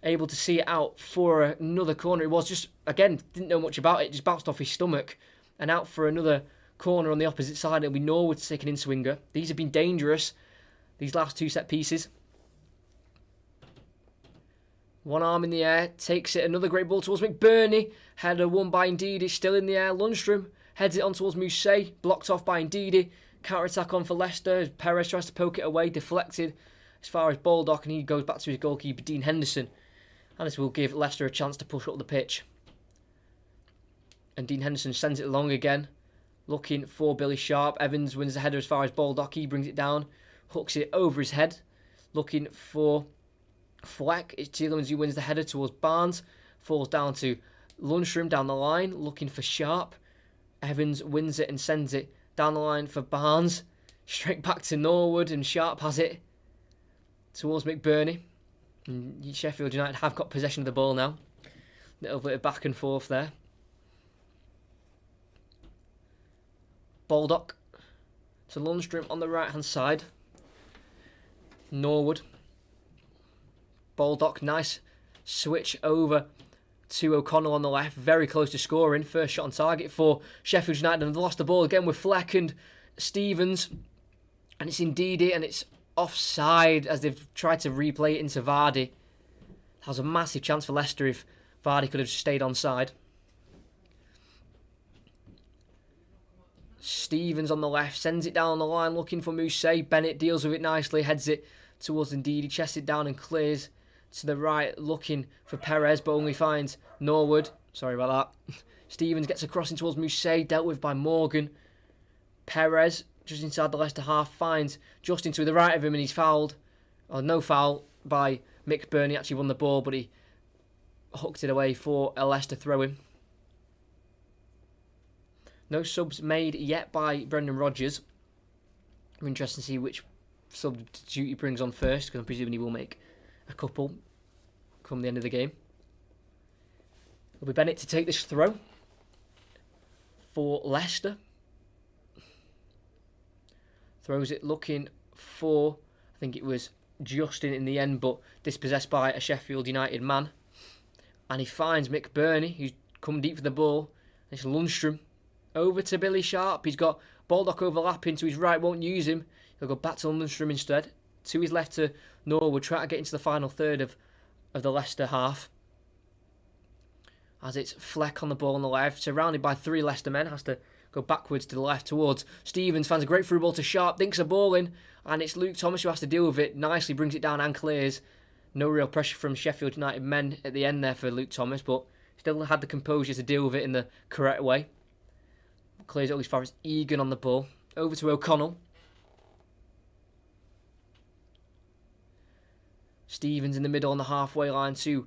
able to see it out for another corner. It was just, again, didn't know much about it. Just bounced off his stomach and out for another corner on the opposite side. It'll be Norwood to take an in-swinger. These have been dangerous, these last 2 set pieces. One arm in the air, takes it, another great ball towards McBurney. Header won by Ndidi, it's still in the air. Lundstrom heads it on towards Mousset, blocked off by Ndidi. Counter-attack on for Leicester. Perez tries to poke it away, deflected as far as Baldock, and he goes back to his goalkeeper, Dean Henderson. And this will give Leicester a chance to push up the pitch. And Dean Henderson sends it along again, looking for Billy Sharp. Evans wins the header as far as Baldock. He brings it down, hooks it over his head, looking for Fleck. It's Tielemans who wins the header towards Barnes. Falls down to Lundstrom down the line, looking for Sharp. Evans wins it and sends it down the line for Barnes. Straight back to Norwood, and Sharp has it towards McBurney. And Sheffield United have got possession of the ball now. Little bit of back and forth there. Baldock to Lundstrom on the right hand side. Norwood. Baldock, nice switch over to O'Connell on the left. Very close to scoring. First shot on target for Sheffield United, and they lost the ball again with Fleck and Stevens. And it's Ndidi, and it's offside as they've tried to replay it into Vardy. That was a massive chance for Leicester if Vardy could have stayed onside. Stevens on the left, sends it down the line looking for Mousset. Bennett deals with it nicely, heads it towards Ndidi, chests it down and clears to the right looking for Perez, but only finds Norwood. Sorry about that. Stevens gets a crossing towards Mousset, dealt with by Morgan. Perez, just inside the Leicester half, finds Justin to the right of him, and he's fouled. Oh, no foul by McBurney. Actually won the ball, but he hooked it away for a Leicester throw-in. No subs made yet by Brendan Rodgers. I'm interested to see which substitute he brings on first, because I'm presuming he will make a couple come the end of the game. It'll be Bennett to take this throw for Leicester. Throws it looking for, I think it was Justin in the end, but dispossessed by a Sheffield United man. And he finds McBurney, who's come deep for the ball. It's Lundstrom. Over to Billy Sharp. He's got Baldock overlapping to his right, won't use him. He'll go back to Lundstrom instead. To his left to Norwood, try to get into the final third of the Leicester half. As it's Fleck on the ball on the left, surrounded by 3 Leicester men, has to go backwards to the left towards Stevens, finds a great through ball to Sharp, dinks a ball in, and it's Luke Thomas who has to deal with it. Nicely brings it down and clears. No real pressure from Sheffield United men at the end there for Luke Thomas, but still had the composure to deal with it in the correct way. Clears it as far as Egan on the ball. Over to O'Connell. Stevens in the middle on the halfway line to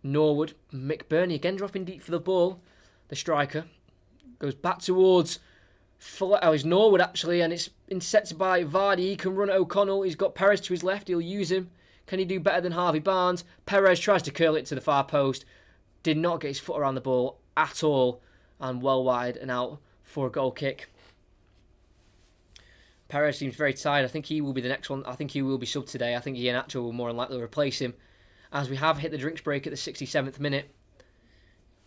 Norwood. McBurney again dropping deep for the ball. The striker goes back towards It's Norwood actually, and it's intercepted by Vardy. He can run at O'Connell. He's got Perez to his left. He'll use him. Can he do better than Harvey Barnes? Perez tries to curl it to the far post. Did not get his foot around the ball at all, and well wide and out for a goal kick. Perez seems very tired. I think he will be the next one. I think he will be subbed today. I think Iheanacho will more than likely replace him, as we have hit the drinks break at the 67th minute.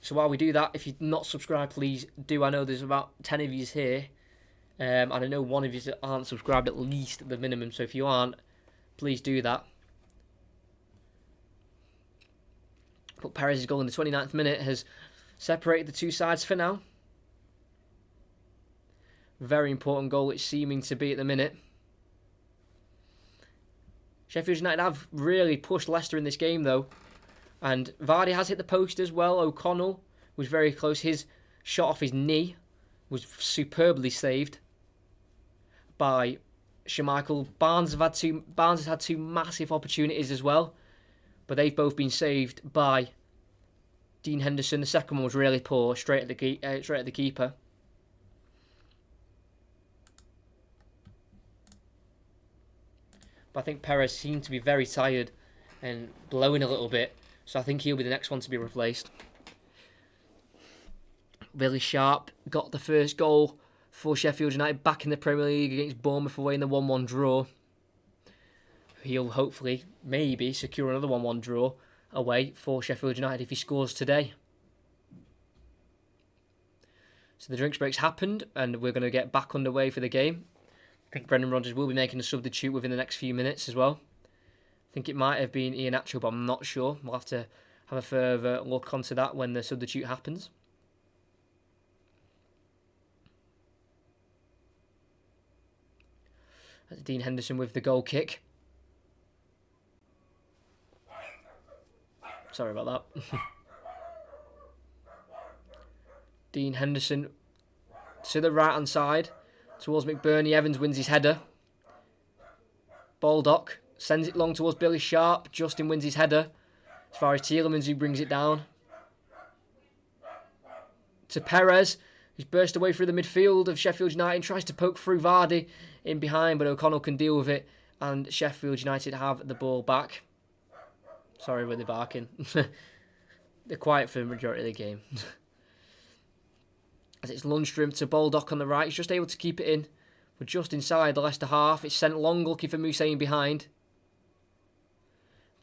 So while we do that, if you're not subscribed, please do. I know there's about 10 of you here, and I know one of you aren't subscribed at least at the minimum. So if you aren't, please do that. But Perez's goal in the 29th minute has separated the two sides for now. Very important goal it's seeming to be at the minute. Sheffield United have really pushed Leicester in this game though. And Vardy has hit the post as well. O'Connell was very close. His shot off his knee was superbly saved by Schmeichel. Barnes has had two massive opportunities as well, but they've both been saved by Dean Henderson. The second one was really poor, straight at the keeper. But I think Perez seemed to be very tired and blowing a little bit, so I think he'll be the next one to be replaced. Billy Sharp got the first goal for Sheffield United back in the Premier League against Bournemouth away in the 1-1 draw. He'll hopefully, maybe, secure another 1-1 draw away for Sheffield United if he scores today. So the drinks break's happened and we're going to get back underway for the game. I think Brendan Rodgers will be making a substitute within the next few minutes as well. I think it might have been Iheanacho, but I'm not sure. We'll have to have a further look onto that when the substitute happens. That's Dean Henderson with the goal kick. Sorry about that. Dean Henderson to the right hand side towards McBurney. Evans wins his header. Baldock sends it long towards Billy Sharp. Justin wins his header. As far as Tielemans, who brings it down to Perez. He's burst away through the midfield of Sheffield United and tries to poke through Vardy in behind, but O'Connell can deal with it, and Sheffield United have the ball back. Sorry with the barking. They're quiet for the majority of the game. As it's Lundstrom to Baldock on the right. He's just able to keep it in. We're just inside the Leicester half. It's sent long, looking for Moussain behind.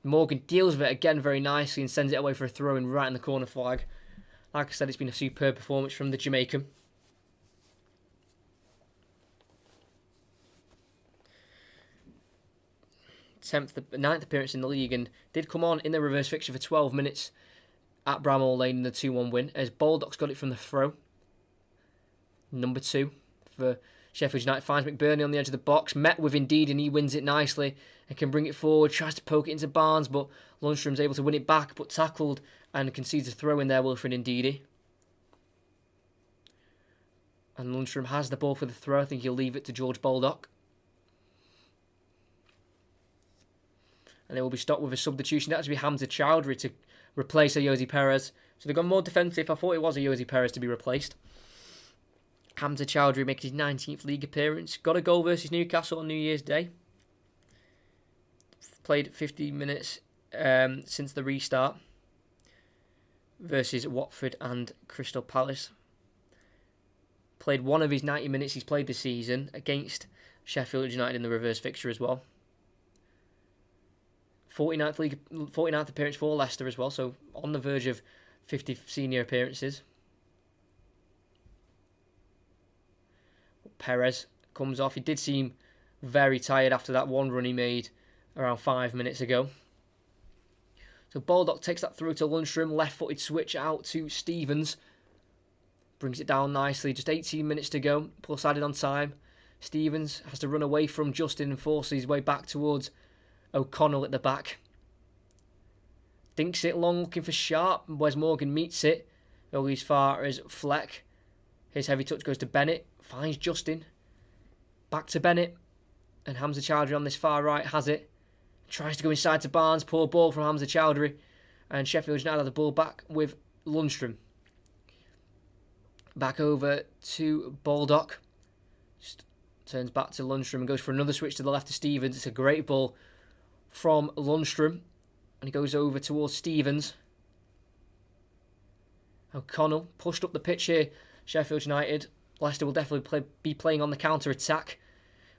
Morgan deals with it again very nicely and sends it away for a throw-in right in the corner flag. Like I said, it's been a superb performance from the Jamaican. 9th appearance in the league, and did come on in the reverse fixture for 12 minutes at Bramall Lane in the 2-1 win, as Baldock's got it from the throw. Number 2 for Sheffield United finds McBurney on the edge of the box, met with Indeed, and he wins it nicely and can bring it forward, tries to poke it into Barnes, but Lundstrom's able to win it back, but tackled and concedes a throw in there, Wilfred Ndidi. And Lundstrom has the ball for the throw. I think he'll leave it to George Baldock. And it will be stopped with a substitution. That should be Hamza Chowdhury to replace Ayoze Perez. So they've gone more defensive. I thought it was Ayoze Perez to be replaced. Hamza Chowdhury makes his 19th league appearance. Got a goal versus Newcastle on New Year's Day. Played 50 minutes since the restart versus Watford and Crystal Palace. Played one of his 90 minutes he's played this season against Sheffield United in the reverse fixture as well. 49th appearance for Leicester as well, so on the verge of 50 senior appearances. Perez comes off. He did seem very tired after that one run he made around 5 minutes ago. So Baldock takes that through to Lundstrom, left-footed switch out to Stevens. Brings it down nicely, just 18 minutes to go, plus added on time. Stevens has to run away from Justin and force his way back towards O'Connell at the back. Dinks it long, looking for Sharp. Wes Morgan meets it, only as far as Fleck. His heavy touch goes to Bennett, finds Justin. Back to Bennett, and Hamza Chowdhury on this far right has it. Tries to go inside to Barnes, poor ball from Hamza Chowdhury. And Sheffield United have the ball back with Lundstrom. Back over to Baldock. Turns back to Lundstrom and goes for another switch to the left to Stevens. It's a great ball from Lundstrom. And he goes over towards Stevens. O'Connell pushed up the pitch here. Sheffield United. Leicester will definitely be playing on the counter-attack.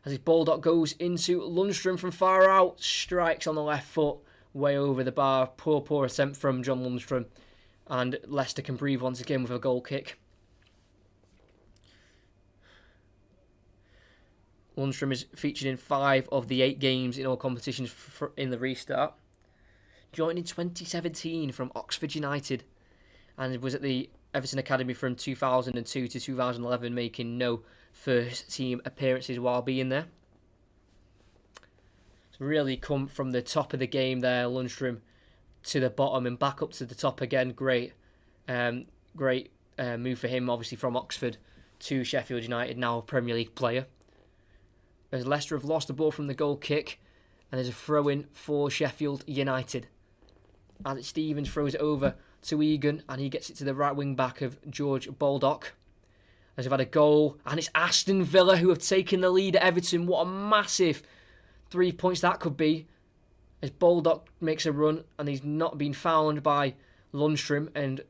As his ball dot goes into Lundstrom from far out. Strikes on the left foot. Way over the bar. Poor attempt from John Lundstrom. And Leicester can breathe once again with a goal kick. Lundstrom is featured in 5 of the 8 games in all competitions in the restart. Joined in 2017 from Oxford United. And was at the Everton Academy from 2002 to 2011, making no first team appearances while being there. So really come from the top of the game there, Lundstrom, to the bottom and back up to the top again. Great move for him, obviously from Oxford to Sheffield United, now a Premier League player. As Leicester have lost the ball from the goal kick, and there's a throw-in for Sheffield United. As Stevens throws it over to Egan, and he gets it to the right wing back of George Baldock. As they've had a goal, and it's Aston Villa who have taken the lead at Everton. What a massive 3 points that could be. As Baldock makes a run, and he's not been found by Lundstrom, and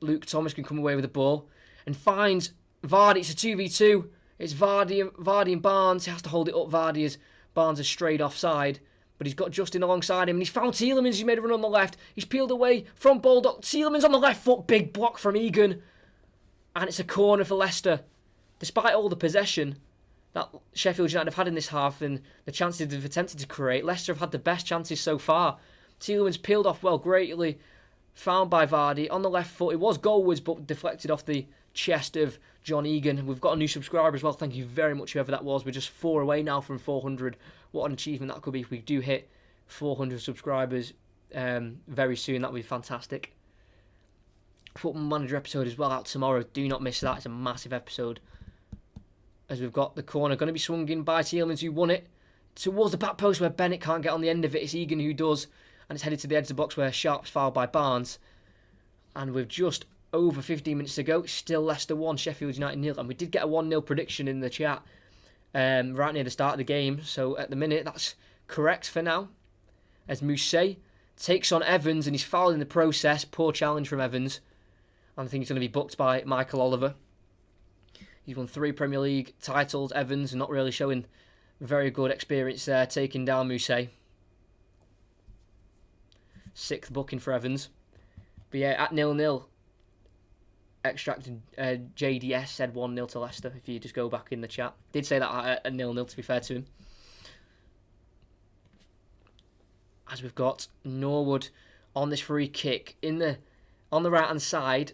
Luke Thomas can come away with the ball and finds Vardy. It's a 2v2. It's Vardy and Barnes. He has to hold it up, Vardy, as Barnes is strayed offside. But he's got Justin alongside him, and he's found Tielemans. He's made a run on the left. He's peeled away from Baldock. Tielemans on the left foot. Big block from Egan. And it's a corner for Leicester. Despite all the possession that Sheffield United have had in this half and the chances they've attempted to create, Leicester have had the best chances so far. Tielemans peeled off well, greatly found by Vardy. On the left foot, it was goalwards, but deflected off the chest of John Egan. We've got a new subscriber as well. Thank you very much, whoever that was. We're just 4 away now from 400. What an achievement that could be if we do hit 400 subscribers very soon. That would be fantastic. Football Manager episode as well out tomorrow. Do not miss that. It's a massive episode. As we've got the corner going to be swung in by Tielemans, who won it towards the back post where Bennett can't get on the end of it. It's Egan who does, and it's headed to the edge of the box where Sharp's fouled by Barnes. And with just over 15 minutes to go, it's still Leicester 1, Sheffield United 0. And we did get a 1-0 prediction in the chat right near the start of the game. So at the minute, that's correct for now. As Mousset takes on Evans, and he's fouled in the process. Poor challenge from Evans. And I think he's going to be booked by Michael Oliver. He's won 3 Premier League titles, Evans, not really showing very good experience there, taking down Mousset. 6th booking for Evans. But yeah, at 0-0, Extracted JDS said 1-0 to Leicester, if you just go back in the chat. Did say that at 0-0, to be fair to him. As we've got Norwood on this free kick on the right-hand side,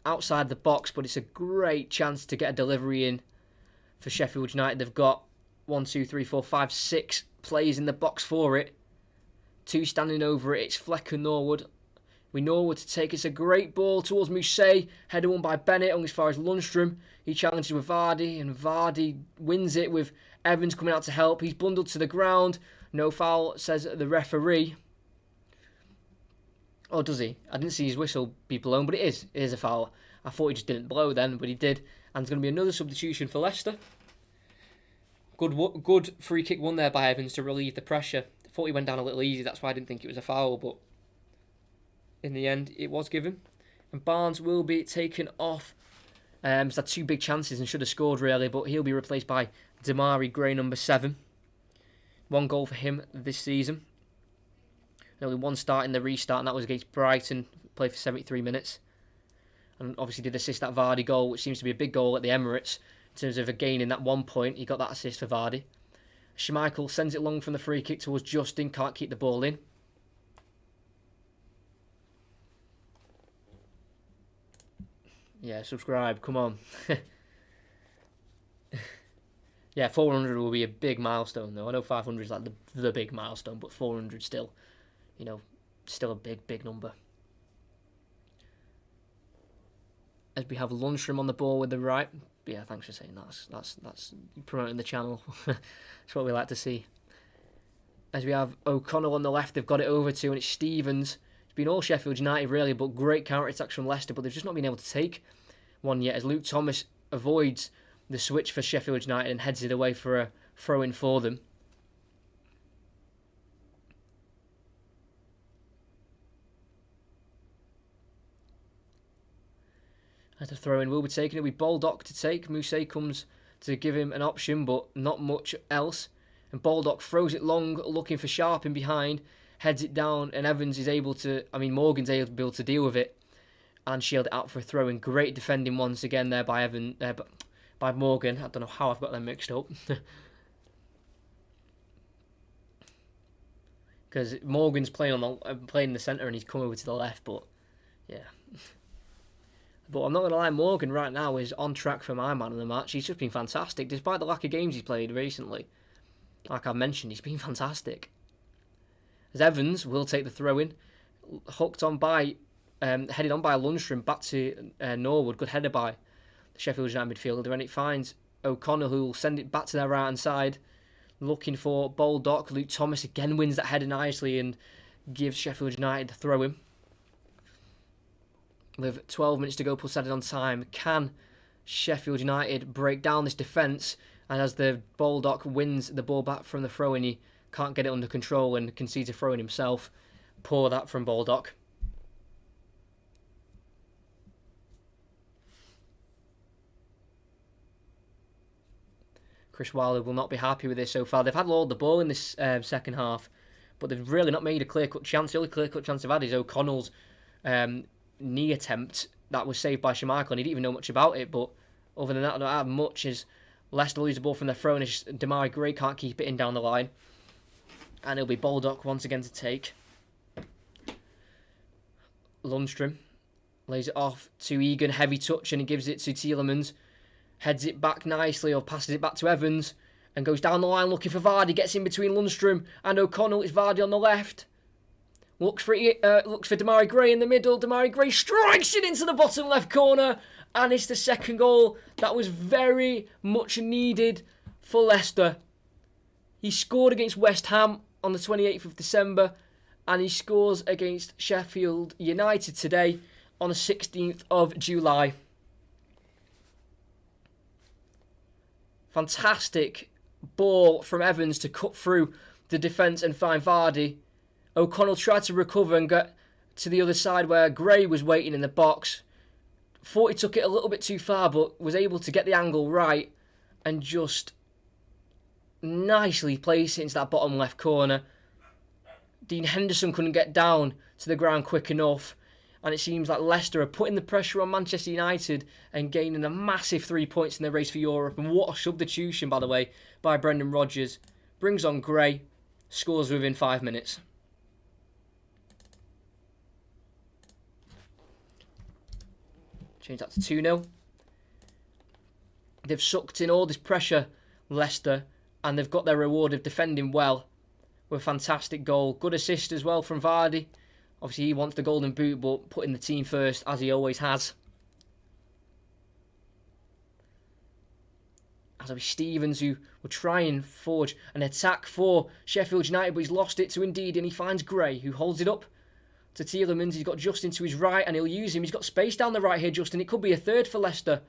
outside the box, but it's a great chance to get a delivery in for Sheffield United. They've got 1, 2, 3, 4, 5, 6 players in the box for it. 2 standing over it. It's Fleck and Norwood. We know what to take. It's a great ball towards Mousset. Header won by Bennett on as far as Lundstrom. He challenges with Vardy, and Vardy wins it with Evans coming out to help. He's bundled to the ground. No foul, says the referee. Oh, does he? I didn't see his whistle be blown, but it is. It is a foul. I thought he just didn't blow then, but he did. And there's going to be another substitution for Leicester. Good free kick won there by Evans to relieve the pressure. I thought he went down a little easy. That's why I didn't think it was a foul, but in the end, it was given. And Barnes will be taken off. He's had 2 big chances and should have scored, really, but he'll be replaced by Damari Gray, number 7. 1 goal for him this season. Only 1 start in the restart, and that was against Brighton. Played for 73 minutes. And obviously did assist that Vardy goal, which seems to be a big goal at the Emirates. In terms of gaining that 1 point, he got that assist for Vardy. Schmeichel sends it long from the free kick towards Justin. Can't keep the ball in. Yeah, subscribe. Come on. Yeah, 400 will be a big milestone, though. I know 500 is like the big milestone, but 400 still, still a big number. As we have Lundstrom on the ball with the right. But yeah, thanks for saying that. That's promoting the channel. That's what we like to see. As we have O'Connell on the left, they've got it over to, and it's Stevens. It's been all Sheffield United, really, but great counter-attacks from Leicester, but they've just not been able to take one yet, as Luke Thomas avoids the switch for Sheffield United and heads it away for a throw-in for them. As a throw-in will be taken, it'll be Baldock to take. Mousset comes to give him an option, but not much else. And Baldock throws it long, looking for Sharp in behind, heads it down, and Evans is able to, Morgan's able to deal with it and shield it out for a throw-in. Great defending once again there by by Morgan. I don't know how I've got them mixed up. Because Morgan's playing in the centre and he's come over to the left, but yeah. But I'm not going to lie, Morgan right now is on track for my man of the match. He's just been fantastic, despite the lack of games he's played recently. Like I mentioned, he's been fantastic. As Evans will take the throw-in, headed on by Lundstrom back to Norwood. Good header by the Sheffield United midfielder, and it finds O'Connell, who will send it back to their right-hand side, looking for Baldock. Luke Thomas again wins that header nicely and gives Sheffield United the throw-in. With 12 minutes to go plus added on time, can Sheffield United break down this defence? And as the Baldock wins the ball back from the throw-in, he can't get it under control and concedes a throw-in himself. Poor that from Baldock. Chris Wilder will not be happy with this so far. They've had all the ball in this second half, but they've really not made a clear-cut chance. The only clear-cut chance they've had is O'Connell's knee attempt that was saved by Schmeichel, and he didn't even know much about it. But other than that, I don't have much. As Leicester lose the ball from their throw, and Damari Gray can't keep it in down the line. And it'll be Baldock once again to take. Lundstrom lays it off to Egan, heavy touch, and he gives it to Tielemans. Heads it back nicely, or passes it back to Evans, and goes down the line looking for Vardy. Gets in between Lundstrom and O'Connell. It's Vardy on the left. Looks for Damari Gray in the middle. Damari Gray strikes it into the bottom left corner. And it's the second goal that was very much needed for Leicester. He scored against West Ham on the 28th of December. And he scores against Sheffield United today on the 16th of July. Fantastic ball from Evans to cut through the defence and find Vardy. O'Connell tried to recover and get to the other side where Gray was waiting in the box. Thought he took it a little bit too far, but was able to get the angle right and just nicely place it into that bottom left corner. Dean Henderson couldn't get down to the ground quick enough, and it seems like Leicester are putting the pressure on Manchester United and gaining a massive 3 points in their race for Europe. And what a substitution, by the way, by Brendan Rodgers. Brings on Gray, scores within 5 minutes. Change that to 2-0. They've sucked in all this pressure, Leicester, and they've got their reward of defending well with a fantastic goal. Good assist as well from Vardy. Obviously, he wants the golden boot, but putting the team first, as he always has. As it'll be Stevens, who will try and forge an attack for Sheffield United, but he's lost it to Indeed, and he finds Gray, who holds it up to Tielemans. He's got Justin to his right, and he'll use him. He's got space down the right here, Justin. It could be a third for Leicester.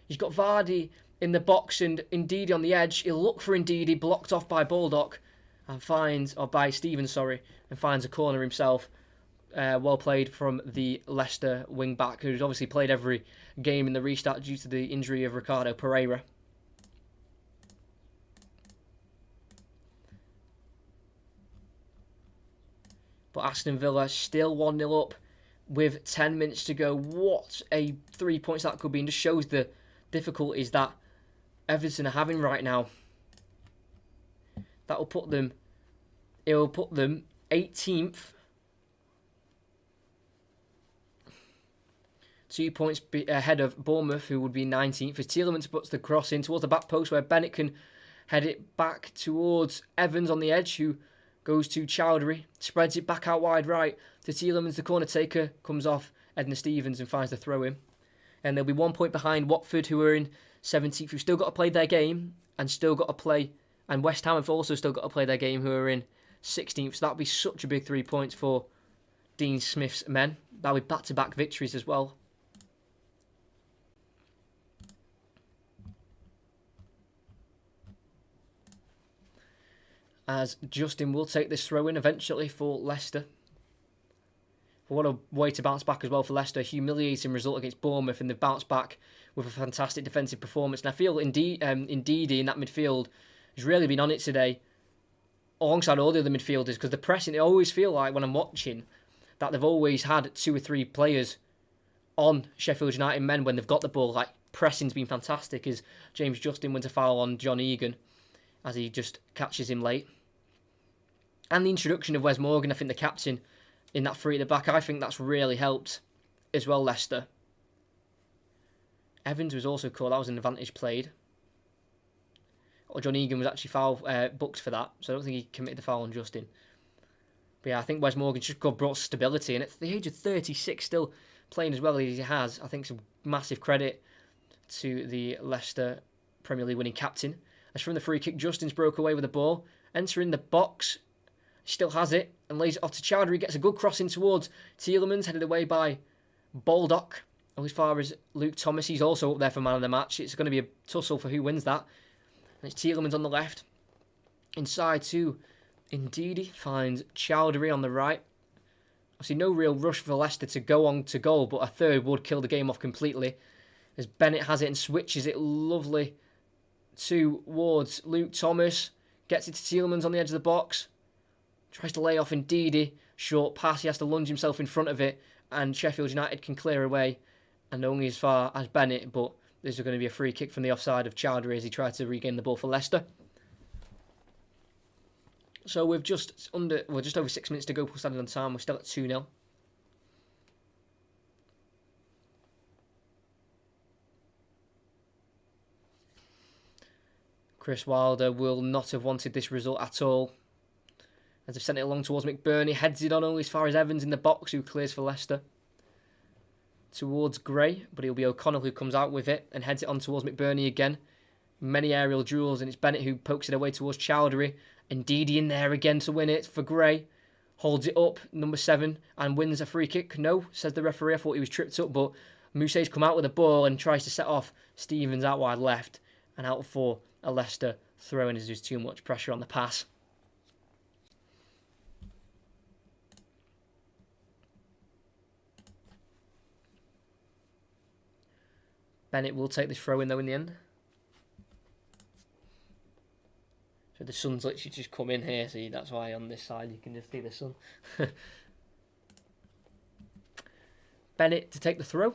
He's got Vardy in the box and Indeed on the edge. He'll look for Indeed. He blocked off by Baldock and by Stevens, and finds a corner himself. Well played from the Leicester wing-back, who's obviously played every game in the restart due to the injury of Ricardo Pereira. But Aston Villa still 1-0 up with 10 minutes to go. What a 3 points that could be, and just shows the difficulties that Everton are having right now. It will put them 18th. 2 points ahead of Bournemouth, who would be 19th. As Tielemans puts the cross in towards the back post, where Bennett can head it back towards Evans on the edge, who goes to Chowdhury, spreads it back out wide right to Tielemans. The corner taker comes off Edna Stevens and finds the throw in. And they'll be 1 point behind Watford, who are in 17th, who've still got to play their game and still got to play. And West Ham have also still got to play their game, who are in 16th. So that'll be such a big 3 points for Dean Smith's men. That'll be back-to-back victories as well. as Justin will take this throw-in eventually for Leicester. But what a way to bounce back as well for Leicester. Humiliating result against Bournemouth, and they've bounced back with a fantastic defensive performance. And I feel Ndidi in that midfield has really been on it today, alongside all the other midfielders, because the pressing, I always feel like when I'm watching that they've always had 2 or 3 players on Sheffield United men when they've got the ball. Like, pressing's been fantastic as James Justin wins a foul on John Egan as he just catches him late. And the introduction of Wes Morgan, I think the captain, in that 3 at the back, I think that's really helped as well, Leicester. Evans was also called, that was an advantage played. Or John Egan was actually booked for that, so I don't think he committed the foul on Justin. But yeah, I think Wes Morgan just brought stability, and at the age of 36 still playing as well as he has, I think it's a massive credit to the Leicester Premier League winning captain. As from the free kick, Justin's broke away with the ball, entering the box, still has it, and lays it off to Chowdhury, gets a good cross in towards Tielemans, headed away by Baldock. As far as Luke Thomas, he's also up there for man of the match. It's going to be a tussle for who wins that. And it's Tielemans on the left. Inside to Ndidi, finds Chowdhury on the right. Obviously no real rush for Leicester to go on to goal, but a third would kill the game off completely. As Bennett has it and switches it lovely towards Luke Thomas. Gets it to Tielemans on the edge of the box. Tries to lay off Ndidi. Short pass, he has to lunge himself in front of it, and Sheffield United can clear away, and only as far as Bennett, but there's going to be a free kick from the offside of Chowdhury as he tried to regain the ball for Leicester. So we're just over 6 minutes to go before standing on time. We're still at 2-0. Chris Wilder will not have wanted this result at all, as they've sent it along towards McBurney. Heads it on only as far as Evans in the box, who clears for Leicester. Towards Gray, but it'll be O'Connell who comes out with it and heads it on towards McBurney again. Many aerial duels, and it's Bennett who pokes it away towards Chowdhury. Ndidi in there again to win it for Gray. Holds it up, number 7, and wins a free kick. No, says the referee. I thought he was tripped up, but Mousset's come out with the ball and tries to set off Stevens out wide left, and out for a Leicester throw-in as there's too much pressure on the pass. Bennett will take this throw-in though in the end. So the sun's literally just come in here, see, that's why on this side you can just see the sun. Bennett to take the throw.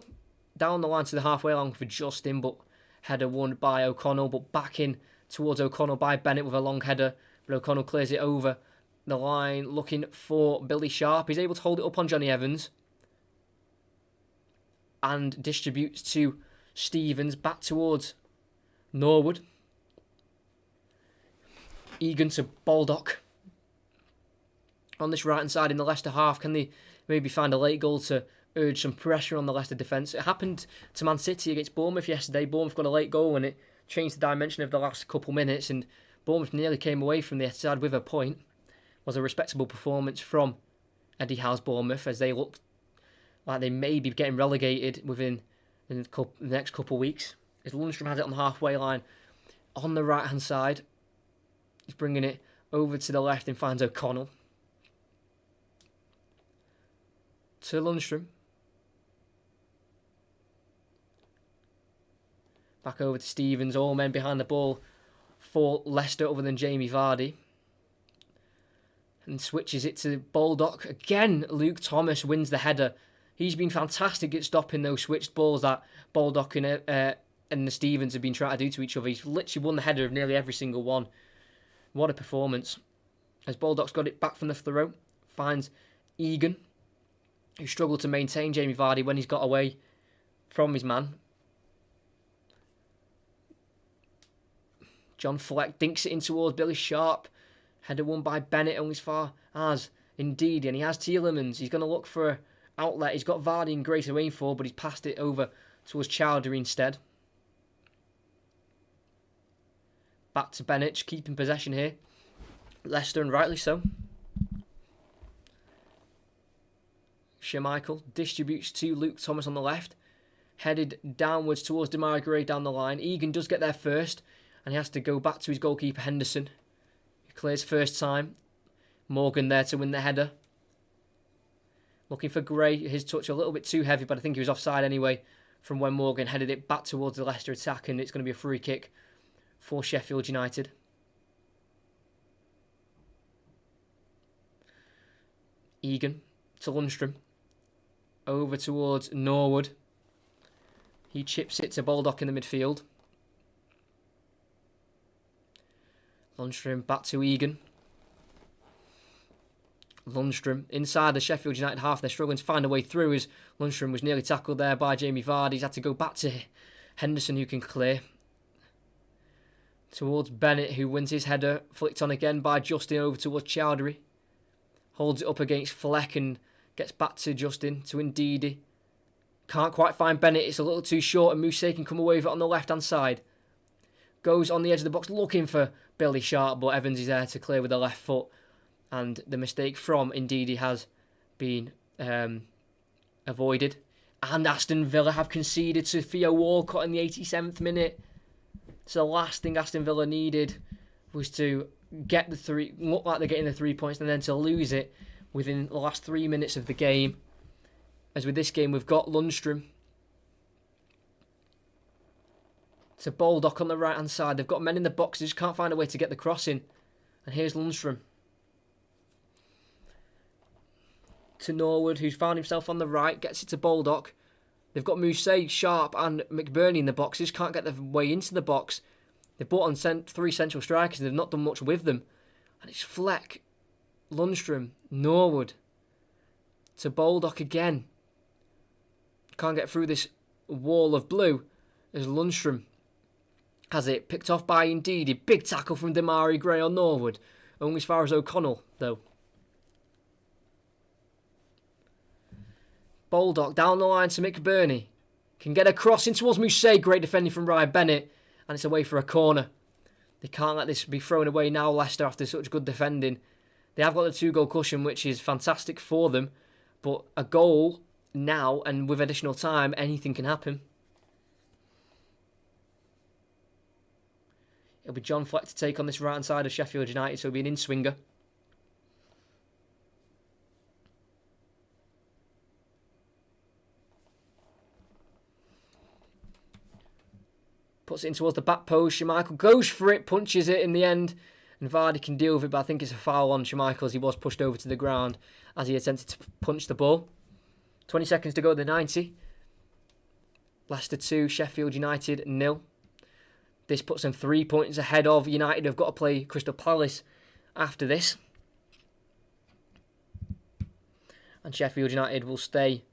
Down the line to the halfway line for Justin, but header won by O'Connell, but back in towards O'Connell by Bennett with a long header. But O'Connell clears it over the line, looking for Billy Sharp. He's able to hold it up on Johnny Evans. And distributes to Stevens, back towards Norwood. Egan to Baldock. On this right-hand side in the Leicester half, can they maybe find a late goal to urge some pressure on the Leicester defence? It happened to Man City against Bournemouth yesterday. Bournemouth got a late goal and it changed the dimension of the last couple minutes, and Bournemouth nearly came away from the Etihad with a point. It was a respectable performance from Eddie Howe's Bournemouth, as they looked like they may be getting relegated within the next couple of weeks. As Lundstrom has it on the halfway line on the right-hand side. He's bringing it over to the left and finds O'Connell. To Lundstrom. Back over to Stevens. All men behind the ball for Leicester other than Jamie Vardy. And switches it to Baldock. Again, Luke Thomas wins the header. He's been fantastic at stopping those switched balls that Baldock and the Stevens have been trying to do to each other. He's literally won the header of nearly every single one. What a performance. As Baldock's got it back from the throw, finds Egan, who struggled to maintain Jamie Vardy when he's got away from his man. John Fleck dinks it in towards Billy Sharp. Header won by Bennett only as far as Ndidi, and he has Tielemans. He's going to look for an outlet. He's got Vardy and Gray to aim for, but he's passed it over towards Chowdhury instead. Back to Bennett, keeping possession here. Leicester, and rightly so. Schmeichel distributes to Luke Thomas on the left. Headed downwards towards Demarai Gray down the line. Egan does get there first, and he has to go back to his goalkeeper Henderson, who Clears first time. Morgan there to win the header. Looking for Gray. His touch a little bit too heavy, but I think he was offside anyway from when Morgan headed it back towards the Leicester attack, and it's going to be a free kick for Sheffield United. Egan to Lundstrom. Over towards Norwood. He chips it to Baldock in the midfield. Lundstrom back to Egan. Lundstrom inside the Sheffield United half. They're struggling to find a way through as Lundstrom was nearly tackled there by Jamie Vardy. He's had to go back to Henderson, who can clear. Towards Bennett, who wins his header. Flicked on again by Justin over towards Chowdhury. Holds it up against Fleck and gets back to Justin, to Ndidi. Can't quite find Bennett. It's a little too short and Mousse can come away with it on the left-hand side. Goes on the edge of the box looking for Billy Sharp, but Evans is there to clear with the left foot. And the mistake from Ndidi has been avoided. And Aston Villa have conceded to Theo Walcott in the 87th minute. So the last thing Aston Villa needed was to get the three, look like they're getting the 3 points, and then to lose it within the last 3 minutes of the game. As with this game, we've got Lundstrom to Baldock on the right-hand side. They've got men in the box. They just can't find a way to get the cross in. And here's Lundstrom to Norwood, who's found himself on the right. Gets it to Baldock. They've got Mousse, Sharp and McBurney in the box. They just can't get their way into the box. They've brought on 3 central strikers and they've not done much with them. And it's Fleck, Lundstrom, Norwood to Baldock again. Can't get through this wall of blue as Lundstrom has it picked off by Ndidi. Big tackle from Damari Gray on Norwood. Only as far as O'Connell, though. Baldock down the line to McBurney. Can get a cross in towards Mousse. Great defending from Ryan Bennett. And it's away for a corner. They can't let this be thrown away now, Leicester, after such good defending. They have got the 2-goal cushion, which is fantastic for them. But a goal now, and with additional time, anything can happen. It'll be John Fleck to take on this right-hand side of Sheffield United, so it'll be an in-swinger. Puts it in towards the back post. Schmeichel goes for it, punches it in the end. And Vardy can deal with it, but I think it's a foul on Schmeichel as he was pushed over to the ground as he attempted to punch the ball. 20 seconds to go at the 90. Leicester 2, Sheffield United 0. This puts them 3 points ahead of United. They've got to play Crystal Palace after this. And Sheffield United will stay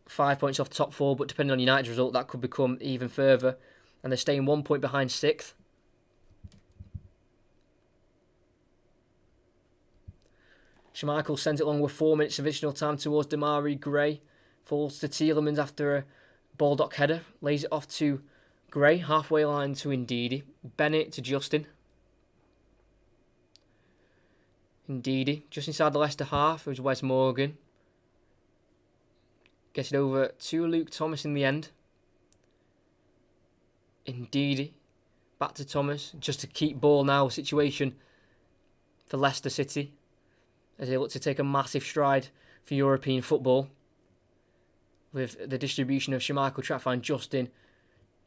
5 points off the top 4, but depending on United's result, that could become even further. And they're staying 1 point behind 6th. Schmeichel sends it along with 4 minutes of additional time towards Damari Gray. Falls to Tielemans after a Baldock header. Lays it off to Gray. Halfway line to Ndidi. Bennett to Justin. Ndidi just inside the Leicester half. It was Wes Morgan. Gets it over to Luke Thomas in the end. Ndidi back to Thomas. Just to keep ball now situation for Leicester City as they look to take a massive stride for European football. With the distribution of Schmeichel trying to find Justin.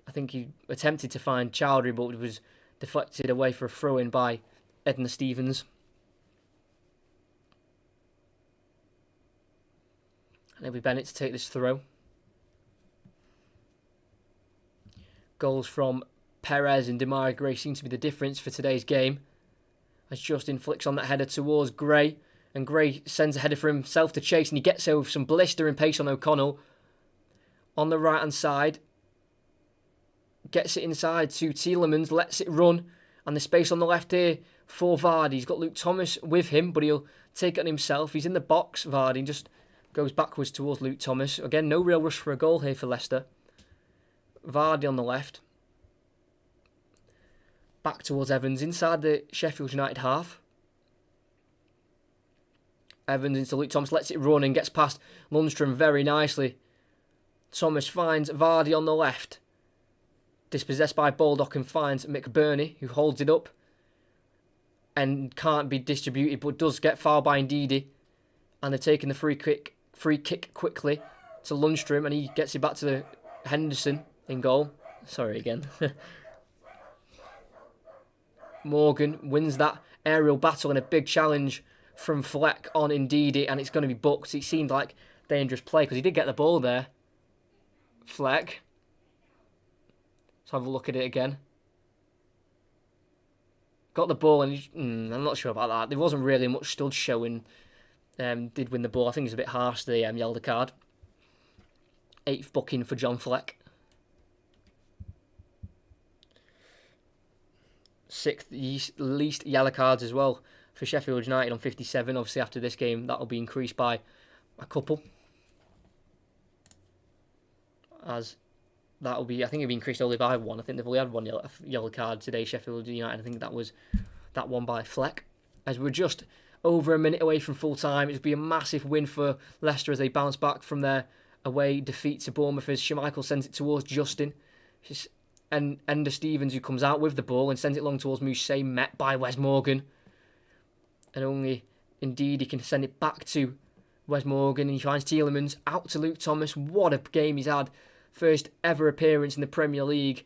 I think he attempted to find Chowdhury, but it was deflected away for a throw-in by Edna Stevens. And it'll be Bennett to take this throw. Goals from Perez and Damari Gray seem to be the difference for today's game. As Justin flicks on that header towards Gray. And Gray sends a header for himself to chase. And he gets there with some blistering pace on O'Connell. On the right-hand side. Gets it inside to Tielemans. Lets it run. And the space on the left here for Vardy. He's got Luke Thomas with him. But he'll take it on himself. He's in the box, Vardy. And just goes backwards towards Luke Thomas. Again, no real rush for a goal here for Leicester. Vardy on the left. Back towards Evans inside the Sheffield United half. Evans into Luke Thomas, lets it run and gets past Lundstrom very nicely. Thomas finds Vardy on the left. Dispossessed by Baldock and finds McBurney, who holds it up. and can't be distributed, but does get fouled by Ndidi. And they're taking the free kick quickly to Lundstrom, and he gets it back to Henderson in goal. Sorry again. Morgan wins that aerial battle in a big challenge from Fleck on Ndidi, and it's going to be booked. It seemed like dangerous play because he did get the ball there. Fleck. Let's have a look at it again. Got the ball, and I'm not sure about that. There wasn't really much stud showing. Did win the ball. I think it's a bit harsh, the yellow card. 8th booking for John Fleck. 6th least yellow cards as well for Sheffield United on 57. Obviously, after this game, that will be increased by a couple. As that will be, I think it'll be increased only by one. I think they've only had one yellow card today, Sheffield United. I think that was that one by Fleck. As we're just over a minute away from full time, it'll be a massive win for Leicester as they bounce back from their away defeat to Bournemouth as Schmeichel sends it towards Justin. And Ender Stevens, who comes out with the ball and sends it long towards Mousse, met by Wes Morgan. And only indeed he can send it back to Wes Morgan, and he finds Tielemans out to Luke Thomas. What a game he's had. First ever appearance in the Premier League.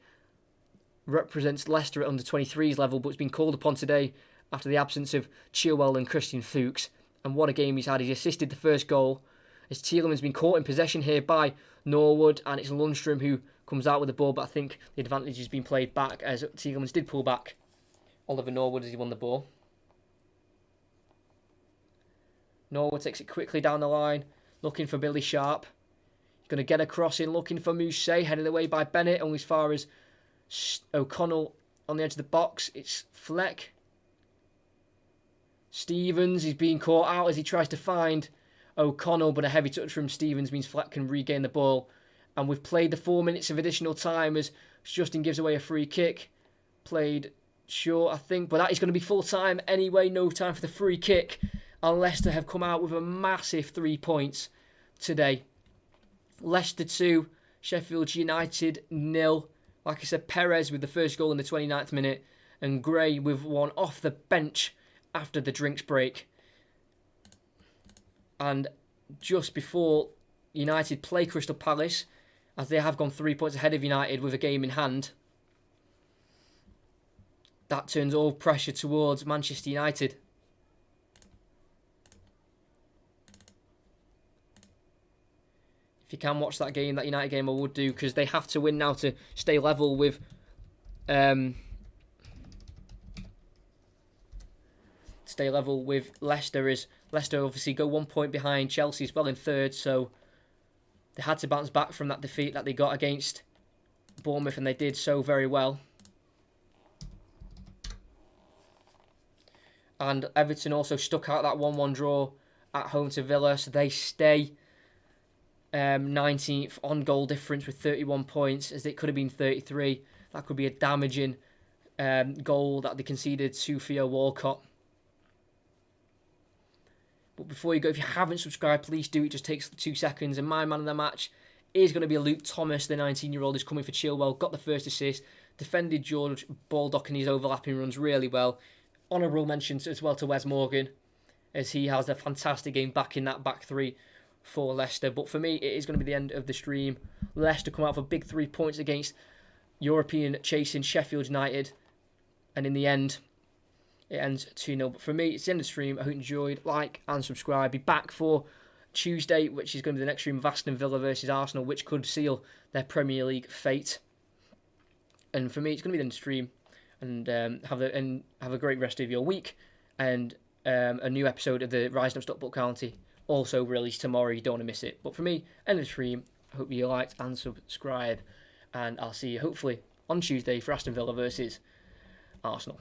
Represents Leicester at under-23s level, but has been called upon today after the absence of Chilwell and Christian Fuchs. And what a game he's had. He's assisted the first goal. As Tielemans been caught in possession here by Norwood, and it's Lundstrom who comes out with the ball, but I think the advantage has been played back as Tielemans did pull back Oliver Norwood as he won the ball. Norwood takes it quickly down the line, looking for Billy Sharp. He's going to get a cross in, looking for Mousse, headed away by Bennett, only as far as O'Connell on the edge of the box. It's Fleck. Stevens, he's being caught out as he tries to find O'Connell, but a heavy touch from Stevens means Fleck can regain the ball. And we've played the 4 minutes of additional time as Justin gives away a free kick. Played short, I think, but that is going to be full time anyway. No time for the free kick. And Leicester have come out with a massive 3 points today. Leicester 2, Sheffield United 0. Like I said, Perez with the first goal in the 29th minute, and Gray with one off the bench after the drinks break. And just before United play Crystal Palace, as they have gone 3 points ahead of United with a game in hand, that turns all pressure towards Manchester United. If you can watch that game, that United game, I would do, because they have to win now to stay level with Leicester. As Leicester obviously go 1 point behind Chelsea as well in third, so they had to bounce back from that defeat that they got against Bournemouth, and they did so very well. And Everton also stuck out that 1-1 draw at home to Villa, so they stay 19th on goal difference with 31 points, as it could have been 33. That could be a damaging goal that they conceded to Theo Walcott. But before you go, if you haven't subscribed, please do. It just takes 2 seconds. And my man of the match is going to be Luke Thomas, the 19-year-old who's coming for Chilwell. Got the first assist. Defended George Baldock in his overlapping runs really well. Honourable mentions as well to Wes Morgan, as he has a fantastic game back in that back three for Leicester. But for me, it is going to be the end of the stream. Leicester come out for big 3 points against European chasing Sheffield United. And in the end, it ends 2-0. But for me, it's the end of the stream. I hope you enjoyed. Like and subscribe. Be back for Tuesday, which is going to be the next stream of Aston Villa versus Arsenal, which could seal their Premier League fate. And for me, it's going to be the end of the stream. And have a great rest of your week. And a new episode of the Rising Up Stockport County also released tomorrow. You don't want to miss it. But for me, end of the stream. I hope you liked and subscribe. And I'll see you hopefully on Tuesday for Aston Villa versus Arsenal.